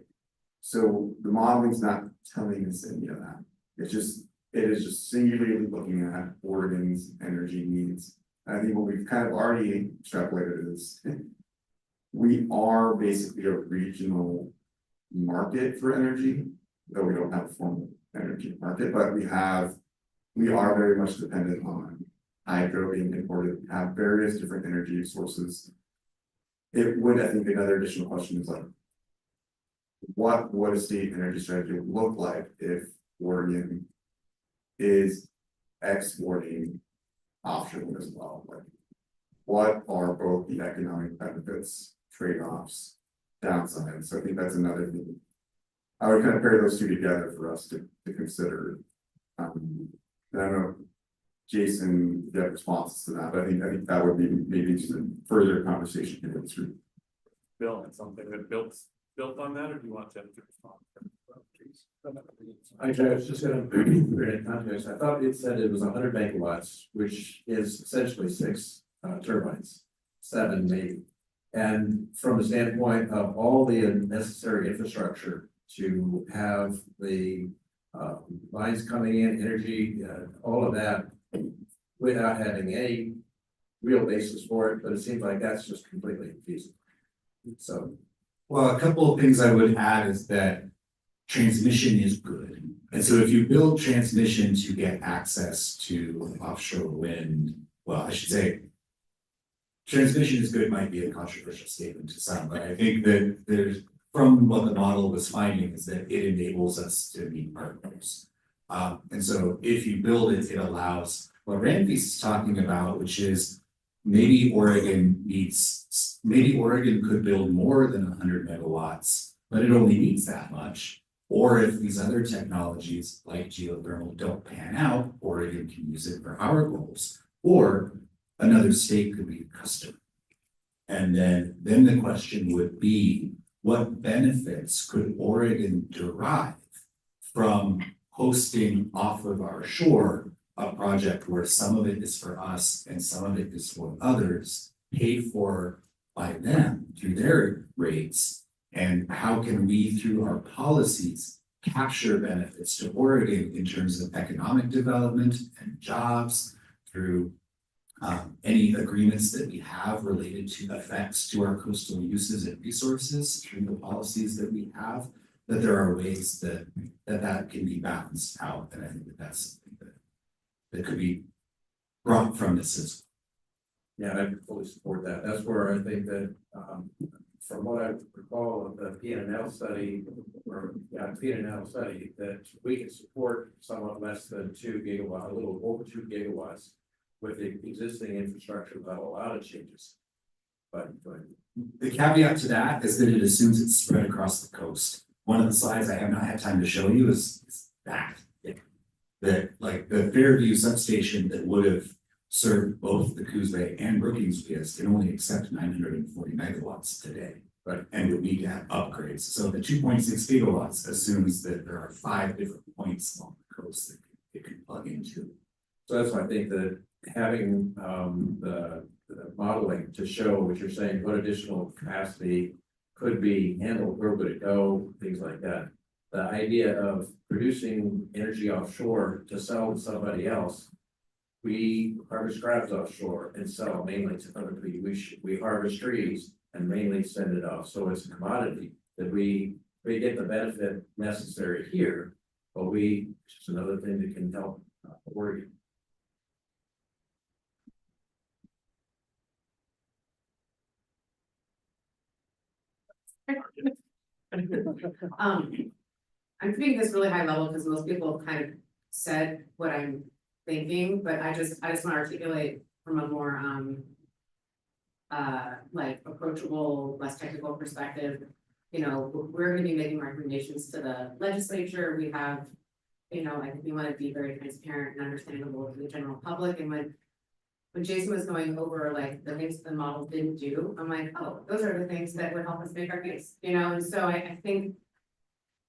So the modeling's not telling us any of that. It is just singularly looking at Oregon's energy needs. And I think what we've kind of already extrapolated is we are basically a regional market for energy, though we don't have a formal energy market, but we are very much dependent on hydro being imported, have various different energy sources. It would, I think, another additional question is like, what would a state energy strategy look like if Oregon is exporting offshore wind as well? Like, what are both the economic benefits, trade-offs, downsides? So I think that's another thing. I would kind of pair those two together for us to consider. I don't know, Jason, if you have responses to that, but I think that would be maybe just a further conversation here with through. Bill, and something that built on that, or do you want to respond? I was just gonna put it in context. I thought it said it was 100 megawatts, which is essentially 6 turbines, 7 maybe. And from the standpoint of all the necessary infrastructure to have the lines coming in, energy, all of that, without having a real basis for it, but it seems like that's just completely infeasible. So, well, a couple of things I would add is that transmission is good. And so if you build transmission to get access to offshore wind, well, I should say transmission is good might be a controversial statement to some, but I think that there's, from what the model was finding, is that it enables us to meet our goals. And so if you build it, it allows what Ranfeast is talking about, which is maybe Oregon could build more than 100 megawatts, but it only needs that much. Or if these other technologies like geothermal don't pan out, Oregon can use it for our goals, or another state could be a customer. And then the question would be, what benefits could Oregon derive from hosting off of our shore a project where some of it is for us and some of it is for others, paid for by them through their rates? And how can we, through our policies, capture benefits to Oregon in terms of economic development and jobs through any agreements that we have related to effects to our coastal uses and resources through the policies that we have, that there are ways that can be balanced out. And I think that's something that could be brought from the system. yeah, I fully support that. That's where I think that, from what I recall of the PNL study, that we can support somewhat less than 2 gigawatts, a little over 2 gigawatts with the existing infrastructure without a lot of changes. But the caveat to that is that it assumes it's spread across the coast. One of the slides I have not had time to show you is that. Like the Fairview substation that would have served both the Coos Bay and Brookings PS can only accept 940 megawatts today, but and would need to have upgrades. So the 2.6 gigawatts assumes that there are 5 different points along the coast that it can plug into. So that's why I think that having the modeling to show what you're saying, what additional capacity could be handled, where would it go, things like that. The idea of producing energy offshore to sell to somebody else. We harvest crabs offshore and sell mainly to other people. We harvest trees and mainly send it off. So it's a commodity that we get the benefit necessary here, but it's just another thing that can help Oregon. I'm keeping this really high level because most people have kind of said what I'm thinking, but I just want to articulate from a more like approachable, less technical perspective. You know, we're going to be making recommendations to the legislature. We have, you know, I think we want to be very transparent and understandable to the general public. And when Jason was going over like the things the model didn't do, I'm like, oh, those are the things that would help us make our case, you know. And so I think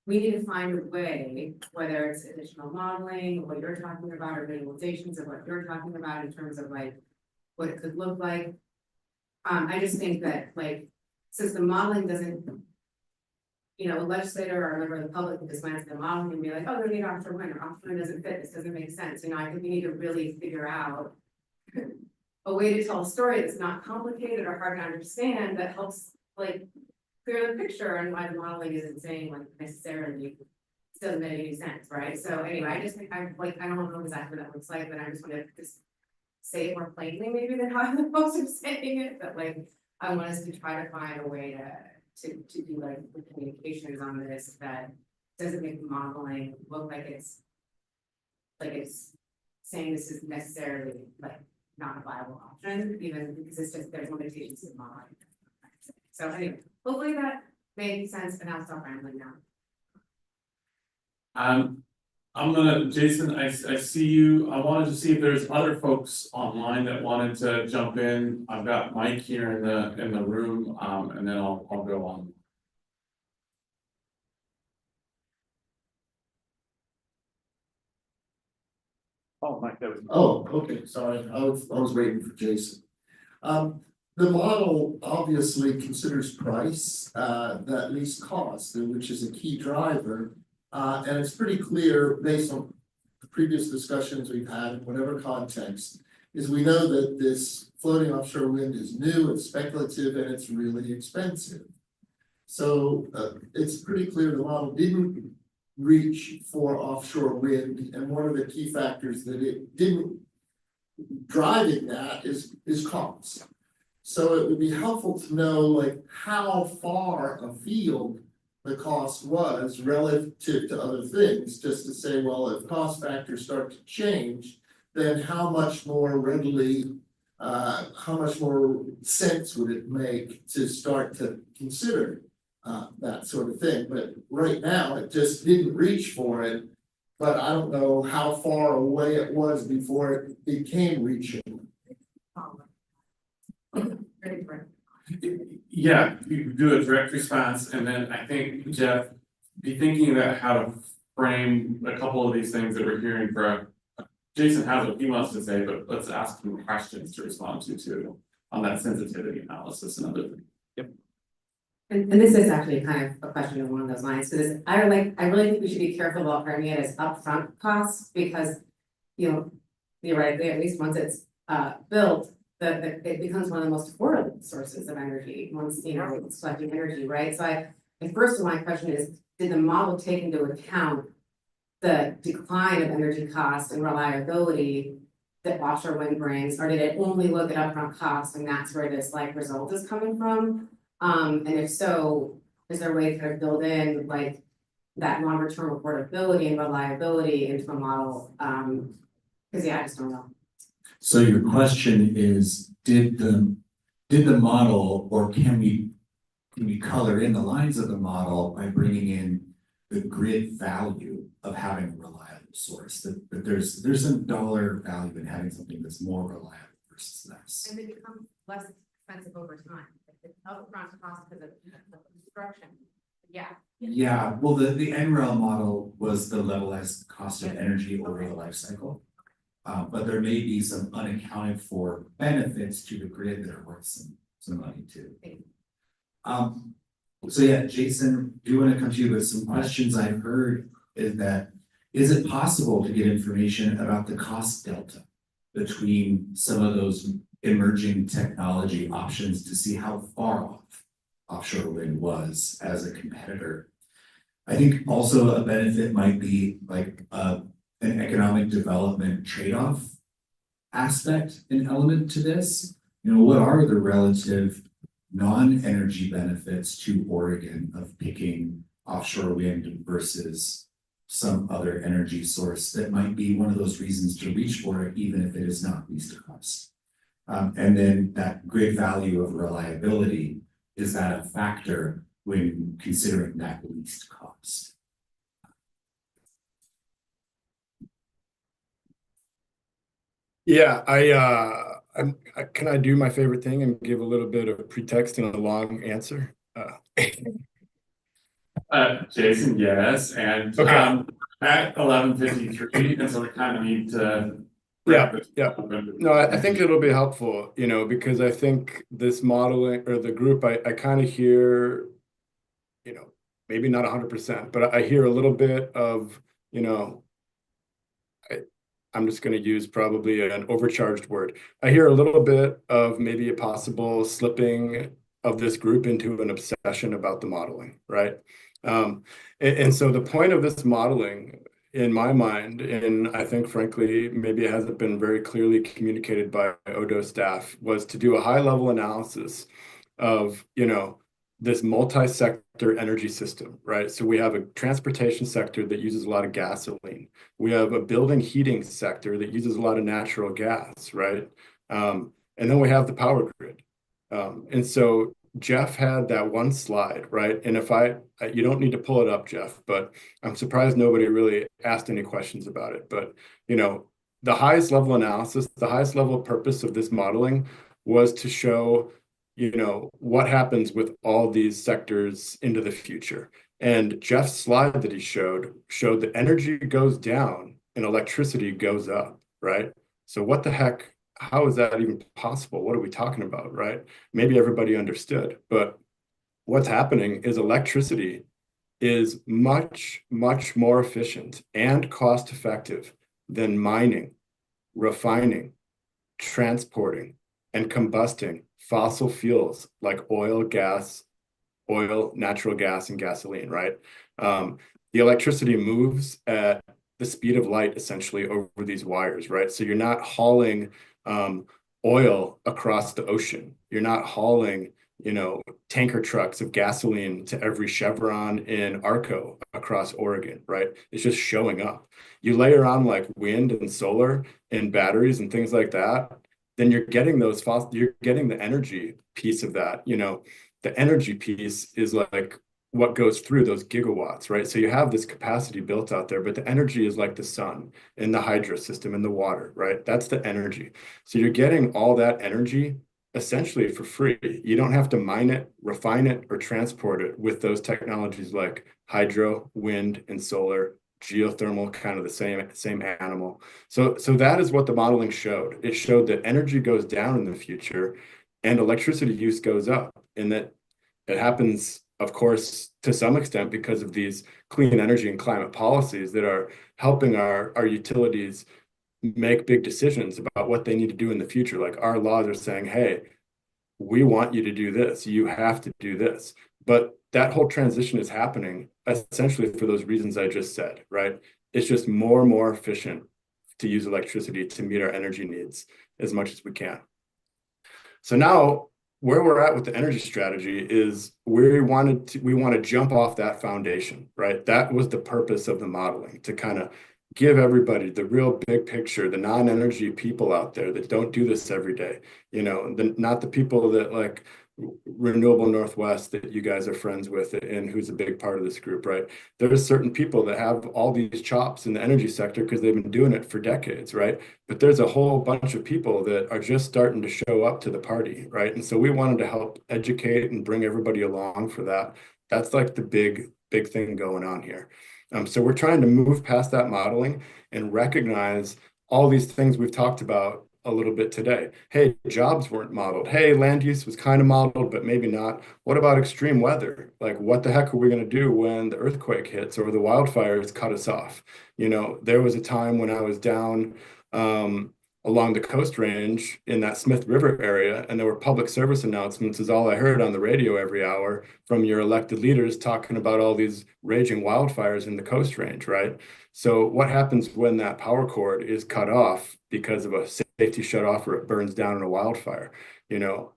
we need to find a way, whether it's additional modeling, what you're talking about, or visualizations of what you're talking about in terms of like what it could look like. I just think that like, since the modeling doesn't, you know, a legislator or a member of the public can just glance at the modeling and be like, oh, there's an offshore wind, or offshore wind doesn't fit, this doesn't make sense. You know, I think we need to really figure out a way to tell a story that's not complicated or hard to understand, that helps like clear the picture and why the modeling isn't saying like necessarily doesn't make any sense, right? So anyway, I just think I don't know exactly what that looks like, but I just want to just say it more plainly maybe than how the folks are saying it, but like I want us to try to find a way to do like the communications on this that doesn't make the modeling look like it's saying this is necessarily like not a viable option, even because it's just there's limitations to the modeling. So anyway, hopefully that made sense, and I'll stop rambling now. Jason, I see you. I wanted to see if there's other folks online that wanted to jump in. I've got Mike here in the room, and then I'll go on. Oh, Mike, that was. Oh, okay, sorry, I was waiting for Jason. The model obviously considers price, that least cost, which is a key driver. And it's pretty clear based on the previous discussions we've had, in whatever context, is we know that this floating offshore wind is new, it's speculative, and it's really expensive. So it's pretty clear the model didn't reach for offshore wind, and one of the key factors that it didn't driving that is cost. So it would be helpful to know like how far afield the cost was relative to other things, just to say, well, if cost factors start to change, then how much more readily, how much more sense would it make to start to consider that sort of thing. But right now, it just didn't reach for it, but I don't know how far away it was before it became reachable. Yeah, you do a direct response, and then I think, Jeff, be thinking about how to frame a couple of these things that we're hearing for. Jason has what he wants to say, but let's ask him questions to respond to too, on that sensitivity analysis and other things. Yep. And this is actually kind of a question along those lines, because I really think we should be careful about framing it as upfront costs, because, you know, theoretically, at least once it's built, it becomes one of the most affordable sources of energy once, you know, it's collecting energy, right? So first of my question is, did the model take into account the decline of energy cost and reliability that offshore wind brings, or did it only look at upfront costs and that's where this like result is coming from? And if so, is there a way to kind of build in like that longer term affordability and reliability into the model? Because yeah, I just don't know. So your question is, did the model, or can we color in the lines of the model by bringing in the grid value of having a reliable source? That there's a dollar value in having something that's more reliable versus less. And it becomes less expensive over time. It's upfront cost because of the construction. Yeah. Yeah, well, the NREL model was the levelized cost of energy over the life cycle. But there may be some unaccounted for benefits to the grid that are worth some money too. So yeah, Jason, do want to come to you with some questions I've heard is that, is it possible to get information about the cost delta between some of those emerging technology options to see how far off offshore wind was as a competitor? I think also a benefit might be like an economic development trade-off aspect and element to this. You know, what are the relative non-energy benefits to Oregon of picking offshore wind versus some other energy source that might be one of those reasons to reach for it, even if it is not least cost. And then that grid value of reliability, is that a factor when considering that least cost? Yeah, can I do my favorite thing and give a little bit of pretext and a long answer? Jason, yes, and Okay. at 11:53, and so we kind of need to. Yeah. No, I think it'll be helpful, you know, because I think this modeling or the group, I kind of hear, you know, maybe not 100%, but I hear a little bit of, you know, I'm just going to use probably an overcharged word. I hear a little bit of maybe a possible slipping of this group into an obsession about the modeling, right? And so the point of this modeling, in my mind, and I think frankly, maybe it hasn't been very clearly communicated by Odo staff, was to do a high-level analysis of, you know, this multi-sector energy system, right? So we have a transportation sector that uses a lot of gasoline. We have a building heating sector that uses a lot of natural gas, right? And then we have the power grid. And so Jeff had that one slide, right? And if you don't need to pull it up, Jeff, but I'm surprised nobody really asked any questions about it. But, you know, the highest level analysis, the highest level purpose of this modeling was to show, you know, what happens with all these sectors into the future. And Jeff's slide that he showed that energy goes down and electricity goes up, right? So what the heck, how is that even possible? What are we talking about, right? Maybe everybody understood, but what's happening is electricity is much, much more efficient and cost effective than mining, refining, transporting, and combusting fossil fuels like oil, natural gas, and gasoline, right? The electricity moves at the speed of light essentially over these wires, right? So you're not hauling oil across the ocean. You're not hauling, you know, tanker trucks of gasoline to every Chevron in Arco across Oregon, right? It's just showing up. You layer on like wind and solar and batteries and things like that, then you're getting you're getting the energy piece of that. You know, the energy piece is like what goes through those gigawatts, right? So you have this capacity built out there, but the energy is like the sun and the hydro system and the water, right? That's the energy. So you're getting all that energy essentially for free. You don't have to mine it, refine it, or transport it with those technologies like hydro, wind, and solar, geothermal, kind of the same animal. So that is what the modeling showed. It showed that energy goes down in the future and electricity use goes up, and that it happens, of course, to some extent because of these clean energy and climate policies that are helping our utilities make big decisions about what they need to do in the future. Like our laws are saying, hey, we want you to do this. You have to do this. But that whole transition is happening essentially for those reasons I just said, right? It's just more and more efficient to use electricity to meet our energy needs as much as we can. So now where we're at with the energy strategy is we want to jump off that foundation, right? That was the purpose of the modeling, to kind of give everybody the real big picture, the non-energy people out there that don't do this every day, you know, not the people that like Renewable Northwest that you guys are friends with and who's a big part of this group, right? There's certain people that have all these chops in the energy sector because they've been doing it for decades, right? But there's a whole bunch of people that are just starting to show up to the party, right? And so we wanted to help educate and bring everybody along for that That's like the big thing going on here. So we're trying to move past that modeling and recognize all these things we've talked about a little bit today. Hey, jobs weren't modeled. Hey, land use was kind of modeled, but maybe not. What about extreme weather? Like, what the heck are we going to do when the earthquake hits or the wildfires cut us off? You know, there was a time when I was down along the Coast Range in that Smith River area, and there were public service announcements is all I heard on the radio every hour from your elected leaders talking about all these raging wildfires in the Coast Range, right? So what happens when that power cord is cut off because of a safety shut off or it burns down in a wildfire? You know,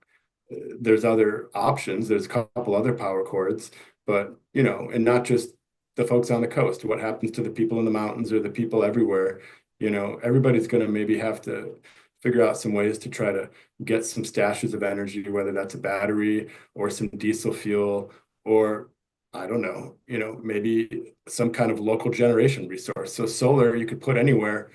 there's other options. There's a couple other power cords, but you know, and not just the folks on the coast. What happens to the people in the mountains or the people everywhere? You know, everybody's going to maybe have to figure out some ways to try to get some stashes of energy, whether that's a battery or some diesel fuel, or I don't know, you know, maybe some kind of local generation resource. So solar you could put anywhere.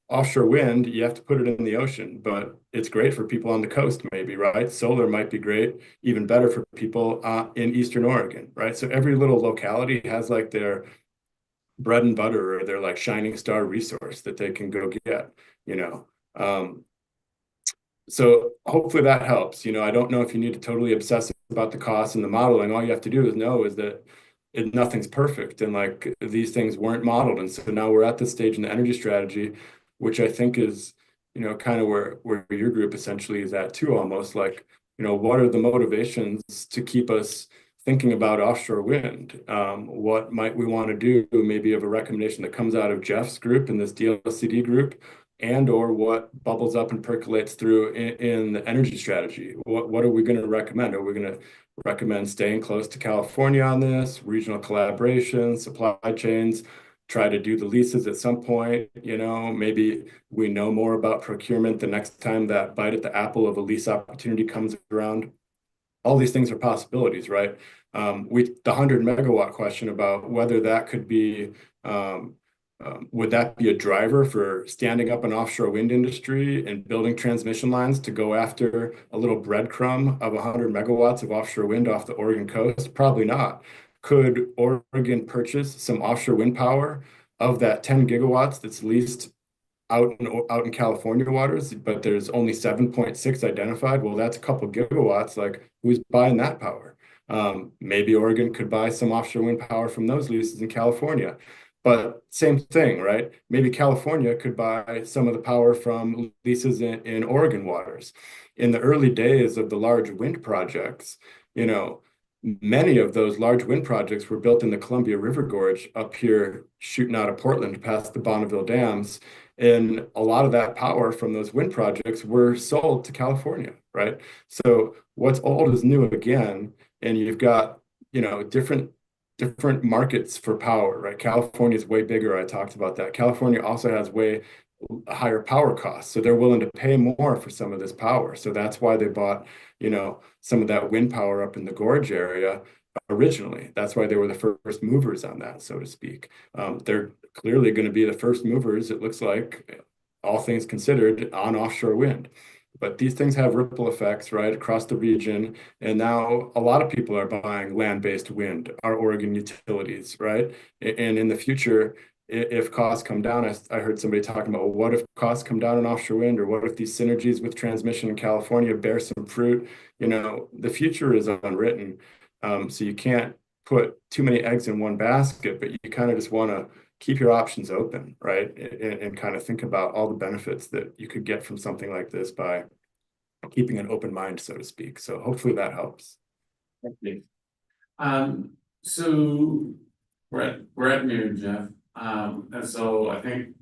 Offshore wind, you have to put it in the ocean, but it's great for people on the coast, maybe, right? Solar might be great, even better for people in Eastern Oregon, right? So every little locality has like their bread and butter or their like shining star resource that they can go get, you know. So hopefully that helps. You know, I don't know if you need to totally obsess about the costs and the modeling. All you have to do is know is that nothing's perfect and like these things weren't modeled. And so now we're at this stage in the energy strategy, which I think is, you know, kind of where your group essentially is at too, almost like, you know, what are the motivations to keep us thinking about offshore wind? What might we want to do? Maybe of a recommendation that comes out of Jeff's group and this DLCD group, and or what bubbles up and percolates through in the energy strategy. What are we going to recommend? Are we going to recommend staying close to California on this, regional collaboration, supply chains, try to do the leases at some point? You know, maybe we know more about procurement the next time that bite at the apple of a lease opportunity comes around. All these things are possibilities, right? The 100 megawatt question about whether that could be, would that be a driver for standing up an offshore wind industry and building transmission lines to go after a little breadcrumb of 100 megawatts of offshore wind off the Oregon coast? Probably not. Could Oregon purchase some offshore wind power of that 10 gigawatts that's leased out in California waters, but there's only 7.6 identified? Well, that's a couple gigawatts. Like, who's buying that power? Maybe Oregon could buy some offshore wind power from those leases in California. But same thing, right? Maybe California could buy some of the power from leases in Oregon waters. In the early days of the large wind projects, you know, many of those large wind projects were built in the Columbia River Gorge up here, shooting out of Portland past the Bonneville dams. And a lot of that power from those wind projects were sold to California, right? So what's old is new again, and you've got, you know, different markets for power, right? California is way bigger. I talked about that. California also has way higher power costs, so they're willing to pay more for some of this power. So that's why they bought, you know, some of that wind power up in the gorge area originally. That's why they were the first movers on that, so to speak. They're clearly going to be the first movers, it looks like, all things considered, on offshore wind. But these things have ripple effects right across the region. And now a lot of people are buying land-based wind, our Oregon utilities, right? And in the future, if costs come down, I heard somebody talking about, well, what if costs come down in offshore wind, or what if these synergies with transmission in California bear some fruit? You know, the future is unwritten. So you can't put too many eggs in one basket, but you kind of just want to keep your options open, right? And kind of think about all the benefits that you could get from something like this by keeping an open mind, so to speak. So hopefully that helps. Thank you. So we're at noon, Jeff. And so I think,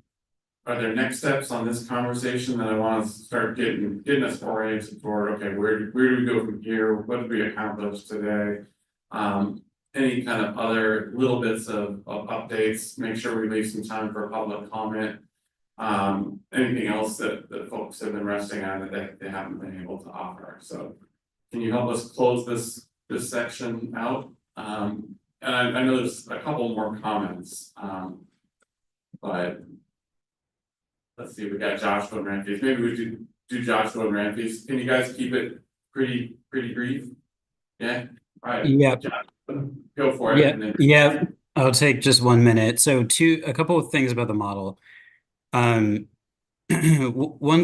are there next steps on this conversation that I want to start getting us oriented toward? Okay, where do we go from here? What did we accomplish today? Any kind of other little bits of updates? Make sure we leave some time for public comment. Anything else that folks have been resting on that they haven't been able to offer? So can you help us close this section out? And I know there's a couple more comments, but let's see, we got Joshua and Ramfis. Maybe we do Joshua and Ramfis. Can you guys keep it pretty brief? Yeah. All right. Yeah. Go for it. Yeah, and then- yeah, I'll take just 1 minute. So a couple of things about the model. One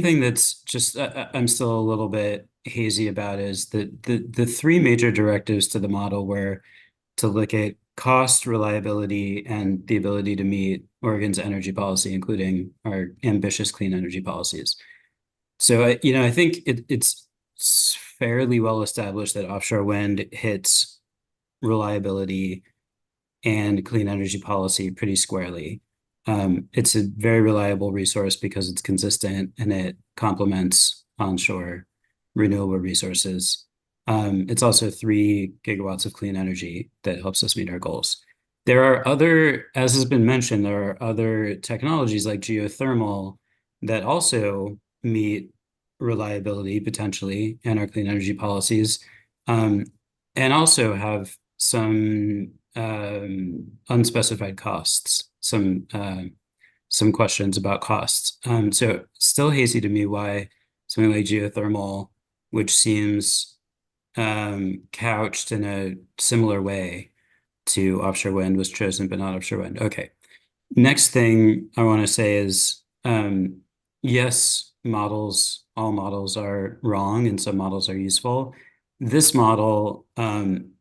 thing that's just I'm still a little bit hazy about is that the three major directives to the model were to look at cost, reliability, and the ability to meet Oregon's energy policy, including our ambitious clean energy policies. So I think it's fairly well established that offshore wind hits reliability and clean energy policy pretty squarely. It's a very reliable resource because it's consistent and it complements onshore renewable resources. It's also 3 gigawatts of clean energy that helps us meet our goals. There are other, as has been mentioned, there are other technologies like geothermal that also meet reliability potentially and our clean energy policies, and also have some unspecified costs, some questions about costs. So still hazy to me why something like geothermal, which seems couched in a similar way to offshore wind, was chosen, but not offshore wind. Okay. Next thing I want to say is, yes, all models are wrong and some models are useful. This model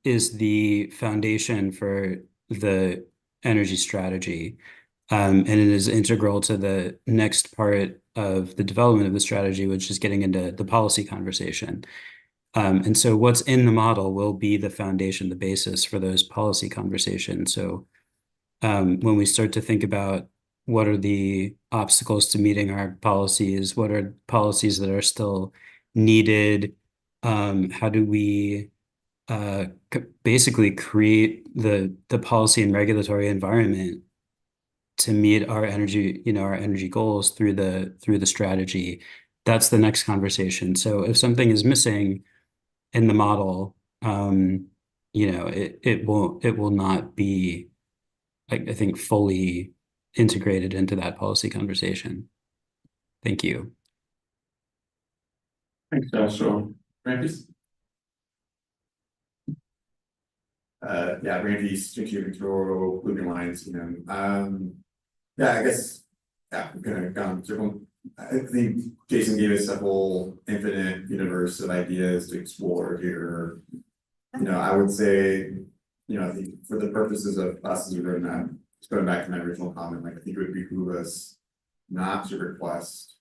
is the foundation for the energy strategy, and it is integral to the next part of the development of the strategy, which is getting into the policy conversation. And so what's in the model will be the foundation, the basis for those policy conversations. So when we start to think about what are the obstacles to meeting our policies, what are policies that are still needed, how do we basically create the policy and regulatory environment to meet our energy goals through the strategy. That's the next conversation. So if something is missing in the model, it will not be, I think, fully integrated into that policy conversation. Thank you. Thanks, Joshua. Randy? Yeah, Randy, strategic control, moving lines, yeah, I guess, yeah, I'm gonna go circle. I think Jason gave us a whole infinite universe of ideas to explore here. I would say, I think for the purposes of us as a roadmap, just going back to my original comment, like I think it would behoove us not to request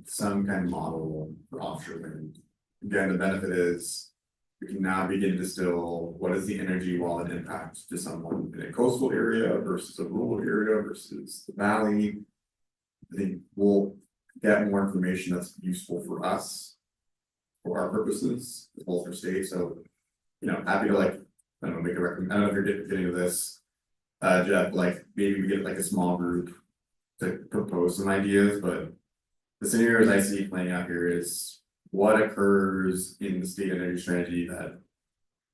some kind of model for offshore wind. Again, the benefit is we can now begin to distill what is the energy wallet impact to someone in a coastal area versus a rural area versus the valley. I think we'll get more information that's useful for us, for our purposes, as well as for state. So, happy to I don't know, make a recommend. I don't know if you're getting to this, Jeff, maybe we get a small group to propose some ideas, but the scenarios I see playing out here is what occurs in the state energy strategy that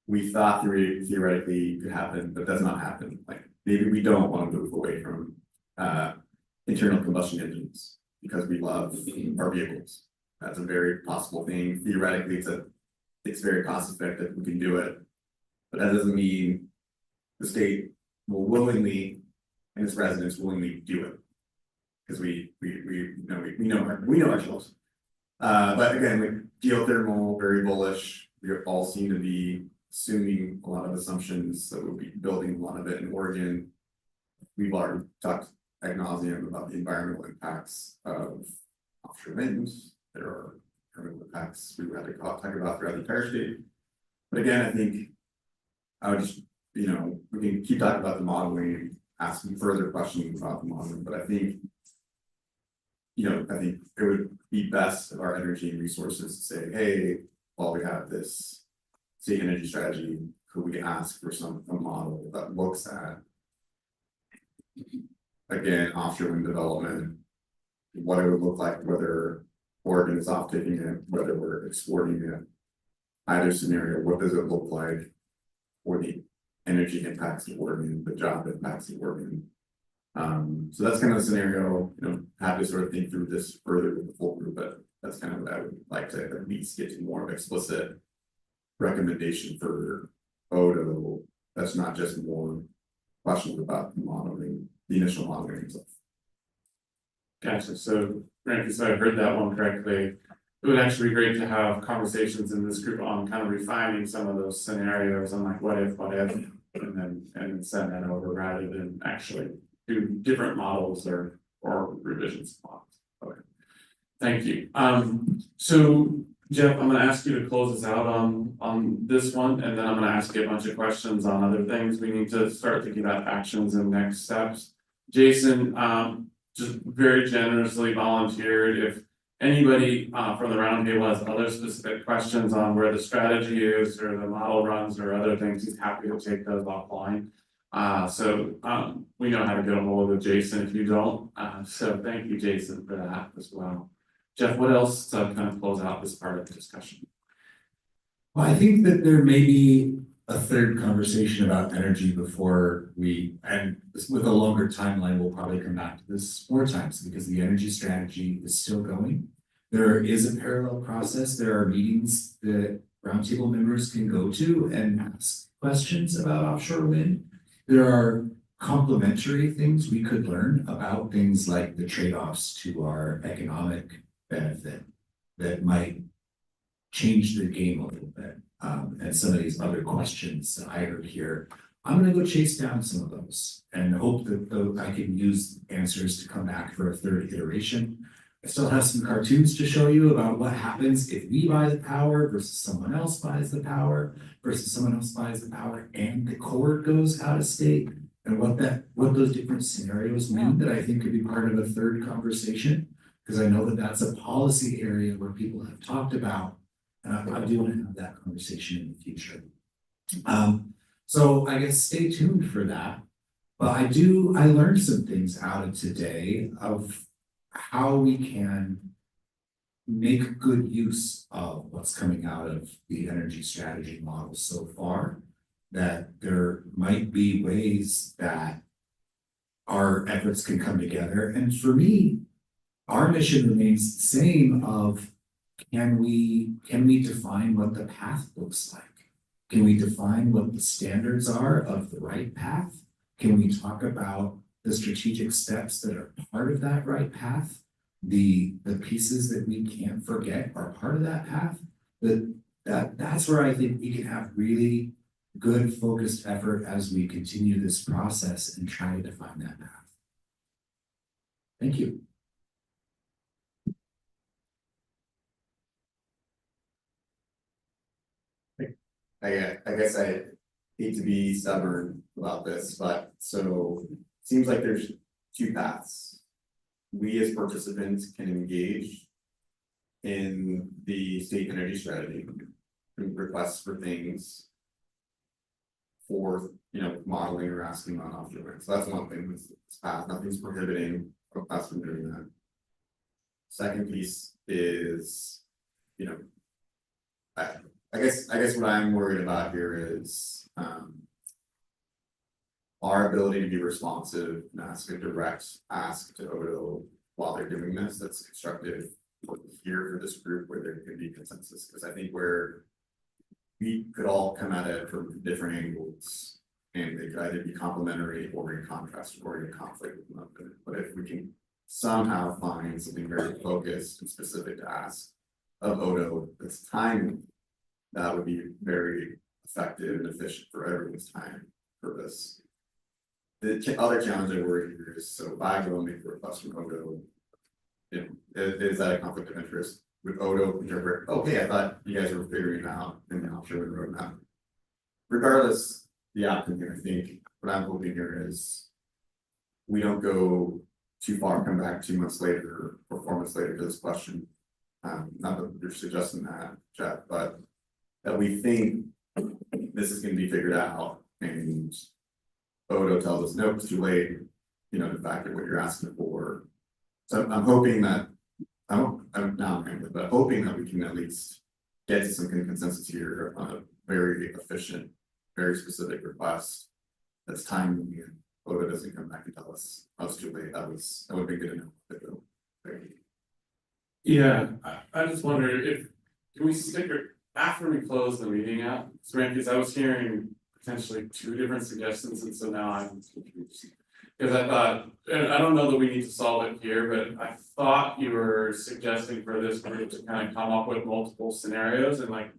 we thought theoretically could happen, but does not happen. Maybe we don't want to move away from internal combustion engines because we love our vehicles. That's a very possible thing. Theoretically, it's very cost effective. We can do it, but that doesn't mean the state will willingly and its residents willingly do it because we know ourselves. But again, geothermal, very bullish. We all seem to be assuming a lot of assumptions that we'll be building a lot of it in Oregon. We've already talked ad nauseum about the environmental impacts of offshore wind. There are environmental impacts we had to talk about throughout the entire state. But again, I think I would just, we can keep talking about the modeling, asking further questions about the modeling, but I think it would be best of our energy and resources to say, hey, while we have this state energy strategy, could we ask for a model that looks at, again, offshore wind development, what it would look like, whether Oregon is off taking it, whether we're exporting it, either scenario, what does it look like for the energy impacts of Oregon, the job impacts of Oregon. So that's kind of the scenario, have to sort of think through this further with the full group, but that's kind of what I would like to at least get to more of explicit recommendation for Odo, that's not just more questions about the modeling, the initial modeling itself. Gotcha, so Randy, so I heard that one correctly. It would actually be great to have conversations in this group on kind of refining some of those scenarios on like what if, and then send that over rather than actually do different models or revisions of models. Okay. Thank you. So Jeff, I'm gonna ask you to close us out on this one, and then I'm gonna ask you a bunch of questions on other things. We need to start thinking about actions and next steps. Jason, just very generously volunteered. If anybody from the roundtable has other specific questions on where the strategy is or the model runs or other things, he's happy to take those offline. We know how to get a hold of Jason if you don't. So thank you, Jason, for that as well. Jeff, what else to kind of close out this part of the discussion? Well, I think that there may be a third conversation about energy before and with a longer timeline, we'll probably come back to this more times because the energy strategy is still going. There is a parallel process. There are meetings that roundtable members can go to and ask questions about offshore wind. There are complementary things we could learn about things like the trade-offs to our economic benefit that might change the game a little bit. And some of these other questions that I heard here, I'm gonna go chase down some of those and hope that I can use answers to come back for a third iteration. I still have some cartoons to show you about what happens if we buy the power versus someone else buys the power versus someone else buys the power and the core goes out of state, and what those different scenarios mean that I think could be part of a third conversation, because I know that that's a policy area where people have talked about, and I do want to have that conversation in the future. So I guess stay tuned for that. But I learned some things out of today of how we can make good use of what's coming out of the energy strategy model so far, that there might be ways that our efforts can come together. And for me, our mission remains the same of can we define what the path looks like? Can we define what the standards are of the right path? Can we talk about the strategic steps that are part of that right path? The pieces that we can't forget are part of that path. That's where I think we can have really good focused effort as we continue this process and try to define that path. Thank you. I guess I hate to be stubborn about this, but so it seems like there's two paths. We as participants can engage in the state energy strategy, requests for things for modeling or asking on offshore wind. So that's one thing, this path, nothing's prohibiting us from doing that. Second piece is, I guess what I'm worried about here is our ability to be responsive and ask a direct ask to Odo while they're doing this that's constructive here for this group where there could be consensus, because I think where we could all come at it from different angles and they could either be complementary or in contrast or in conflict with one another. But if we can somehow find something very focused and specific to ask of Odo that's timely, that would be very effective and efficient for everyone's time for this. The other challenge I worry here is, so if I go and make a request from Odo, is that a conflict of interest? Would Odo interpret, okay, I thought you guys were figuring it out in the offshore wind roadmap. Regardless, the outcome here, I think what I'm hoping here is we don't go too far, come back 2 months later or 4 months later to this question. Not that you're suggesting that, Jeff, but that we think this is going to be figured out and Odo tells us, nope, it's too late, the fact that what you're asking for. So I'm hoping that, I'm hoping that we can at least get to some kind of consensus here on a very efficient, very specific request that's timely and Odo doesn't come back and tell us, oh, it's too late, that would be good enough. Yeah, I just wonder can we stick after we close the meeting out, because I was hearing potentially 2 different suggestions, and so now I'm confused. Because I thought, and I don't know that we need to solve it here, but I thought you were suggesting for this group to kind of come up with multiple scenarios and like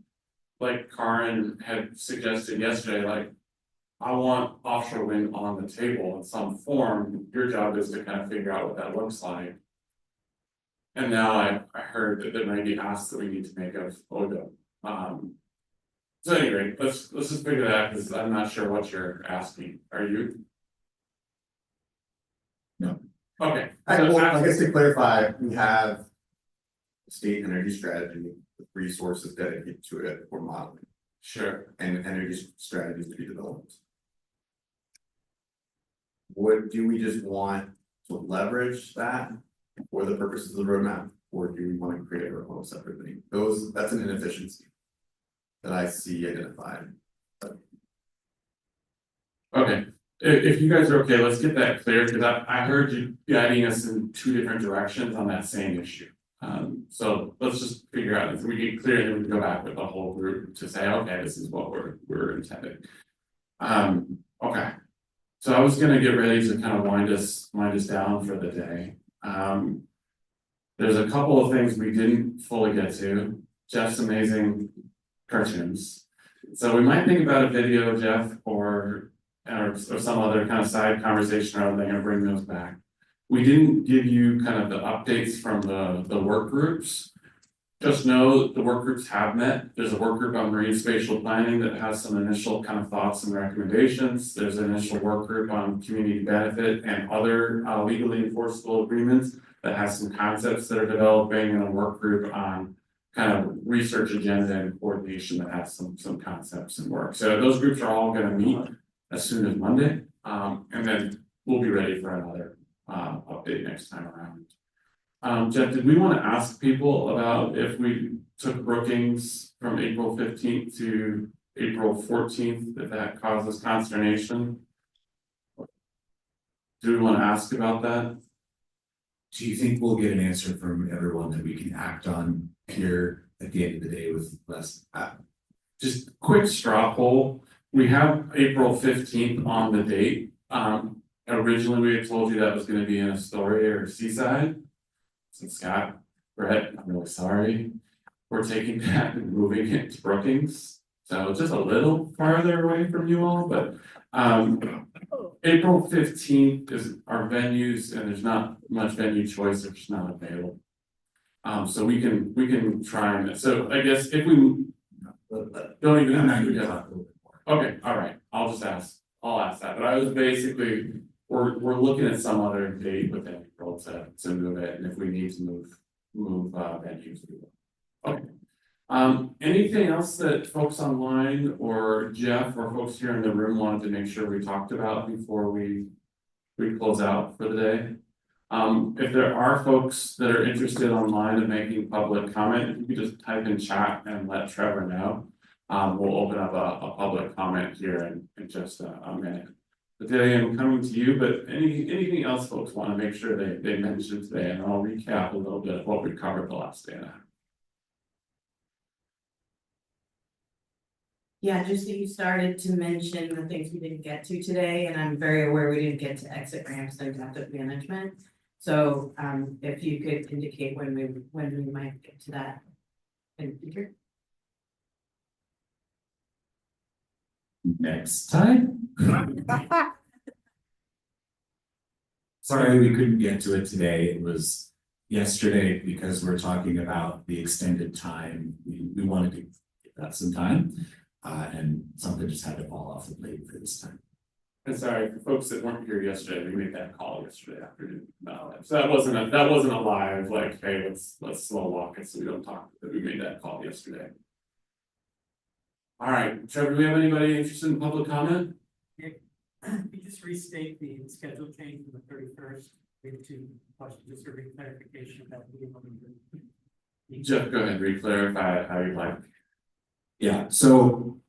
Karen had suggested yesterday, like, I want offshore wind on the table in some form. Your job is to kind of figure out what that looks like. And now I heard that there may be asks that we need to make of ODO. So anyway, let's just figure that out, because I'm not sure what you're asking. Are you? No. Okay. Well, I guess to clarify, we have a state energy strategy with resources dedicated to it for modeling. Sure. And energy strategies to be developed. Do we just want to leverage that for the purposes of the roadmap, or do we want to create our own separate thing? That's an inefficiency that I see identified. Okay, if you guys are okay, let's get that clear, because I heard you guiding us in 2 different directions on that same issue. So let's just figure out if we get clear, then we can go back with the whole group to say, okay, this is what we're intending. Okay. So I was gonna get ready to kind of wind us down for the day. There's a couple of things we didn't fully get to. Jeff's amazing cartoons. So we might think about a video, Jeff, or some other kind of side conversation rather than bring those back. We didn't give you kind of the updates from the work groups. Just know the work groups have met. There's a work group on marine spatial planning that has some initial kind of thoughts and recommendations. There's an initial work group on community benefit and other legally enforceable agreements that has some concepts that are developing, and a work group on kind of research agenda and coordination that has some concepts and work. So those groups are all going to meet as soon as Monday, and then we'll be ready for another update next time around. Jeff, did we want to ask people about if we took Brookings from April 15th to April 14th, if that causes consternation? Do we want to ask about that? Do you think we'll get an answer from everyone that we can act on here at the end of the day with less? Just quick straw poll. We have April 15th on the date. Originally we had told you that was going to be in Astoria or Seaside. So Scott, Brett, I'm really sorry. We're taking that and moving it to Brookings. So just a little farther away from you all, but April 15th is our venues, and there's not much venue choice, they're just not available. So we can try and, so I guess if we don't even have to. Okay, all right, I'll ask that, but I was basically, we're looking at some other date within April to move it, and if we need to move venues, we will. Okay. Anything else that folks online or Jeff or folks here in the room wanted to make sure we talked about before we close out for the day? If there are folks that are interested online in making public comment, you can just type in chat and let Trevor know. We'll open up a public comment here in just a minute. But today I'm coming to you, but anything else folks want to make sure they mention today, and I'll recap a little bit of what we covered the last day and a half. Yeah, just that you started to mention the things we didn't get to today, and I'm very aware we didn't get to exit ramps and adaptive management. So if you could indicate when we might get to that in the future. Next time. Sorry, we couldn't get to it today. It was yesterday because we're talking about the extended time. We wanted to give that some time. And something just had to fall off the plate for this time. And sorry, for folks that weren't here yesterday, we made that call yesterday afternoon. So that wasn't a live, like, hey, let's slow walk it so we don't talk, but we made that call yesterday. All right, Trevor, do we have anybody interested in public comment? We just restate the schedule change from the 31st to just a re-clarification of that. Jeff, go ahead, re-clarify how you'd like. Yeah, so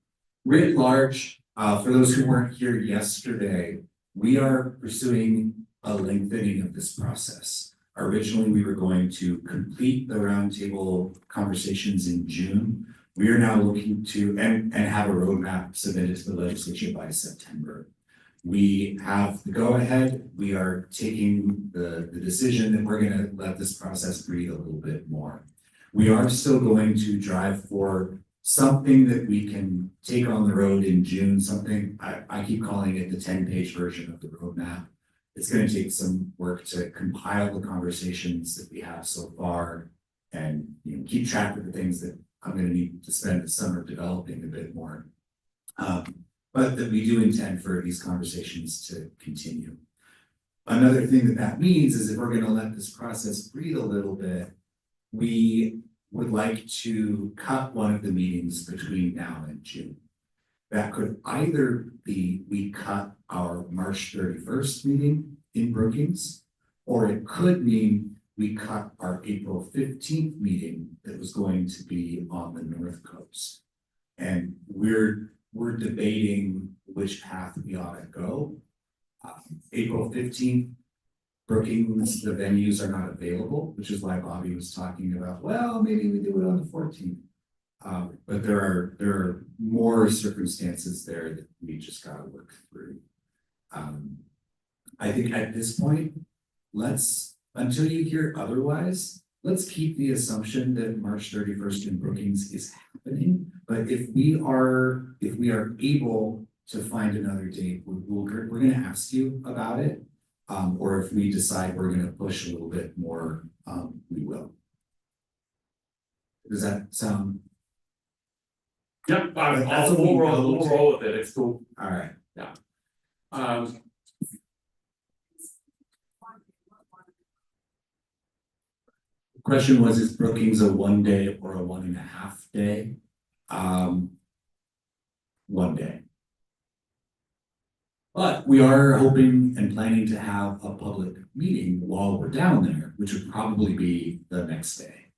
writ large, for those who weren't here yesterday, we are pursuing a lengthening of this process. Originally, we were going to complete the roundtable conversations in June. We are now looking to, and have a roadmap submitted to the legislature by September. We have the go-ahead, we are taking the decision that we're gonna let this process breathe a little bit more. We are still going to drive for something that we can take on the road in June, something, I keep calling it the 10-page version of the roadmap. It's gonna take some work to compile the conversations that we have so far and, you know, keep track of the things that I'm gonna need to spend the summer developing a bit more. But that we do intend for these conversations to continue. Another thing that means is if we're gonna let this process breathe a little bit, we would like to cut one of the meetings between now and June. That could either be we cut our March 31st meeting in Brookings, or it could mean we cut our April 15th meeting that was going to be on the North Coast. And we're debating which path we ought to go. April 15th, Brookings, the venues are not available, which is why Bobby was talking about, well, maybe we do it on the 14th. But there are more circumstances there that we just gotta work through. I think at this point, until you hear otherwise, let's keep the assumption that March 31st in Brookings is happening. But if we are able to find another date, we're gonna ask you about it. Or if we decide we're gonna push a little bit more, we will. Does that sound? Yep, That's we'll what roll with it, it's cool. All right. Yeah. Question was, is Brookings a 1 day or a 1.5 day? 1 day. But we are hoping and planning to have a public meeting while we're down there, which would probably be the next day.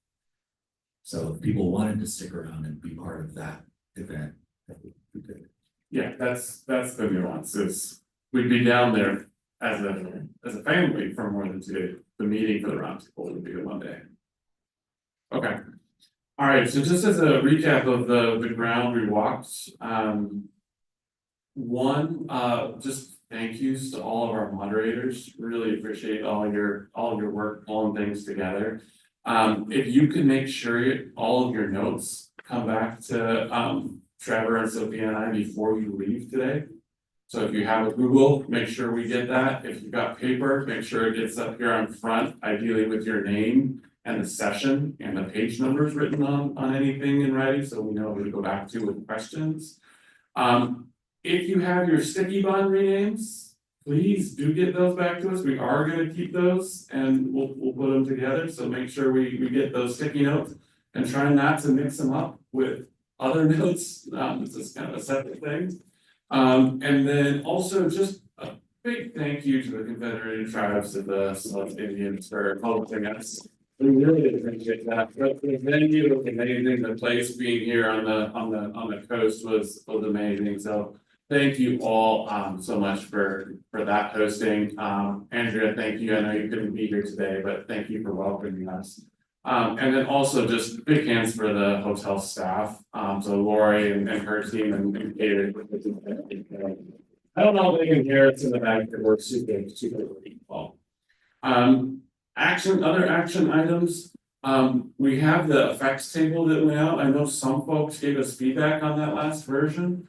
So if people wanted to stick around and be part of that event, that would be good. Yeah, that's the nuance, is we'd be down there as a family for more than 2 days. The meeting for the roundtable would be the 1 day. Okay. All right, so just as a recap of the ground we walked, just thank yous to all of our moderators. Really appreciate all your work pulling things together. If you could make sure all of your notes come back to Trevor and Sophia and I before you leave today. So if you have a Google, make sure we get that. If you've got paper, make sure it gets up here on front, ideally with your name and the session and the page numbers written on anything in writing, so we know who to go back to with questions. If you have your sticky bun renames, please do get those back to us. We are gonna keep those and we'll put them together, so make sure we get those sticky notes and try not to mix them up with other notes. It's just kind of a separate thing. And then also just a big thank you to the Confederated Tribes of the Select Indians for hosting us. We really appreciate that. But the venue was amazing. The place being here on the coast was amazing. So thank you all so much for that hosting. Andrea, thank you. I know you couldn't be here today, but thank you for welcoming us. And then also just big hands for the hotel staff. So Lori and her team and Katie. I don't know if they can hear us in the back, but we're super well. Other action items. We have the effects table that went out. I know some folks gave us feedback on that last version.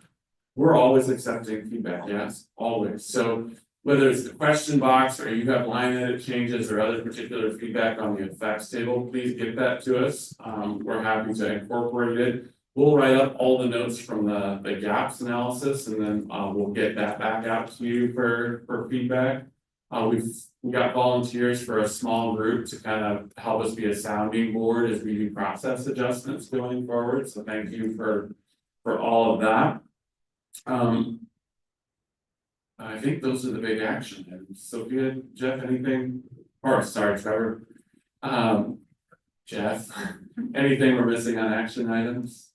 We're always accepting feedback, yes, always. So whether it's the question box or you have line edit changes or other particular feedback on the effects table, please give that to us. We're happy to incorporate it. We'll write up all the notes from the gaps analysis, and then we'll get that back out to you for feedback. We got volunteers for a small group to kind of help us be a sounding board as we do process adjustments going forward. So thank you for all of that. I think those are the big action items. Sophia, Jeff, anything? Or sorry, Trevor. Jeff, anything we're missing on action items?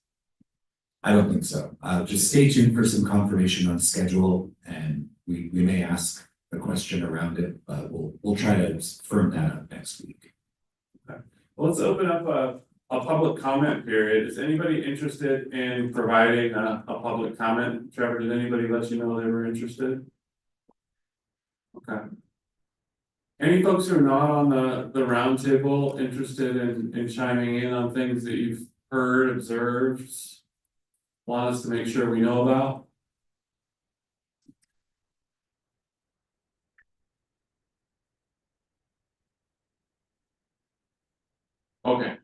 I don't think so. Just stay tuned for some confirmation on schedule, and we may ask a question around it, but we'll try to firm that up next week. Okay. Well, let's open up a public comment period. Is anybody interested in providing a public comment? Trevor, did anybody let you know they were interested? Okay. Any folks who are not on the roundtable interested in chiming in on things that you've heard, observed, want us to make sure we know about? Okay.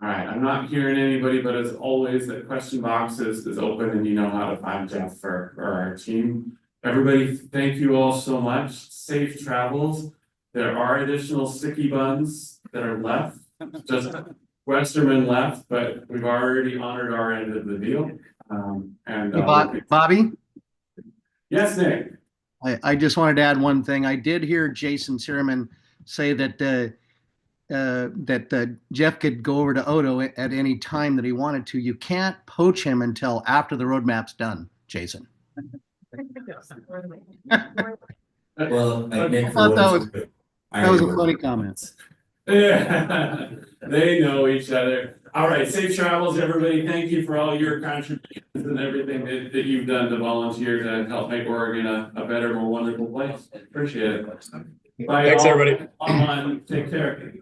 All right, I'm not hearing anybody, but as always, the question box is open and you know how to find Jeff for our team. Everybody, thank you all so much. Safe travels. There are additional sticky buns that are left, just Westerman left, but we've already honored our end of the deal. Bobby? Yes, Nick. I just wanted to add one thing. I did hear Jason Sierman say that Jeff could go over to Odo at any time that he wanted to. You can't poach him until after the roadmap's done, Jason. Well, I I think thought that was a funny comment. Yeah, they know each other. All right, safe travels, everybody. Thank you for all your contributions and everything that you've done to volunteer to help make Oregon a better, more wonderful place. Appreciate it. Bye, Thanks, all. everybody. Take care.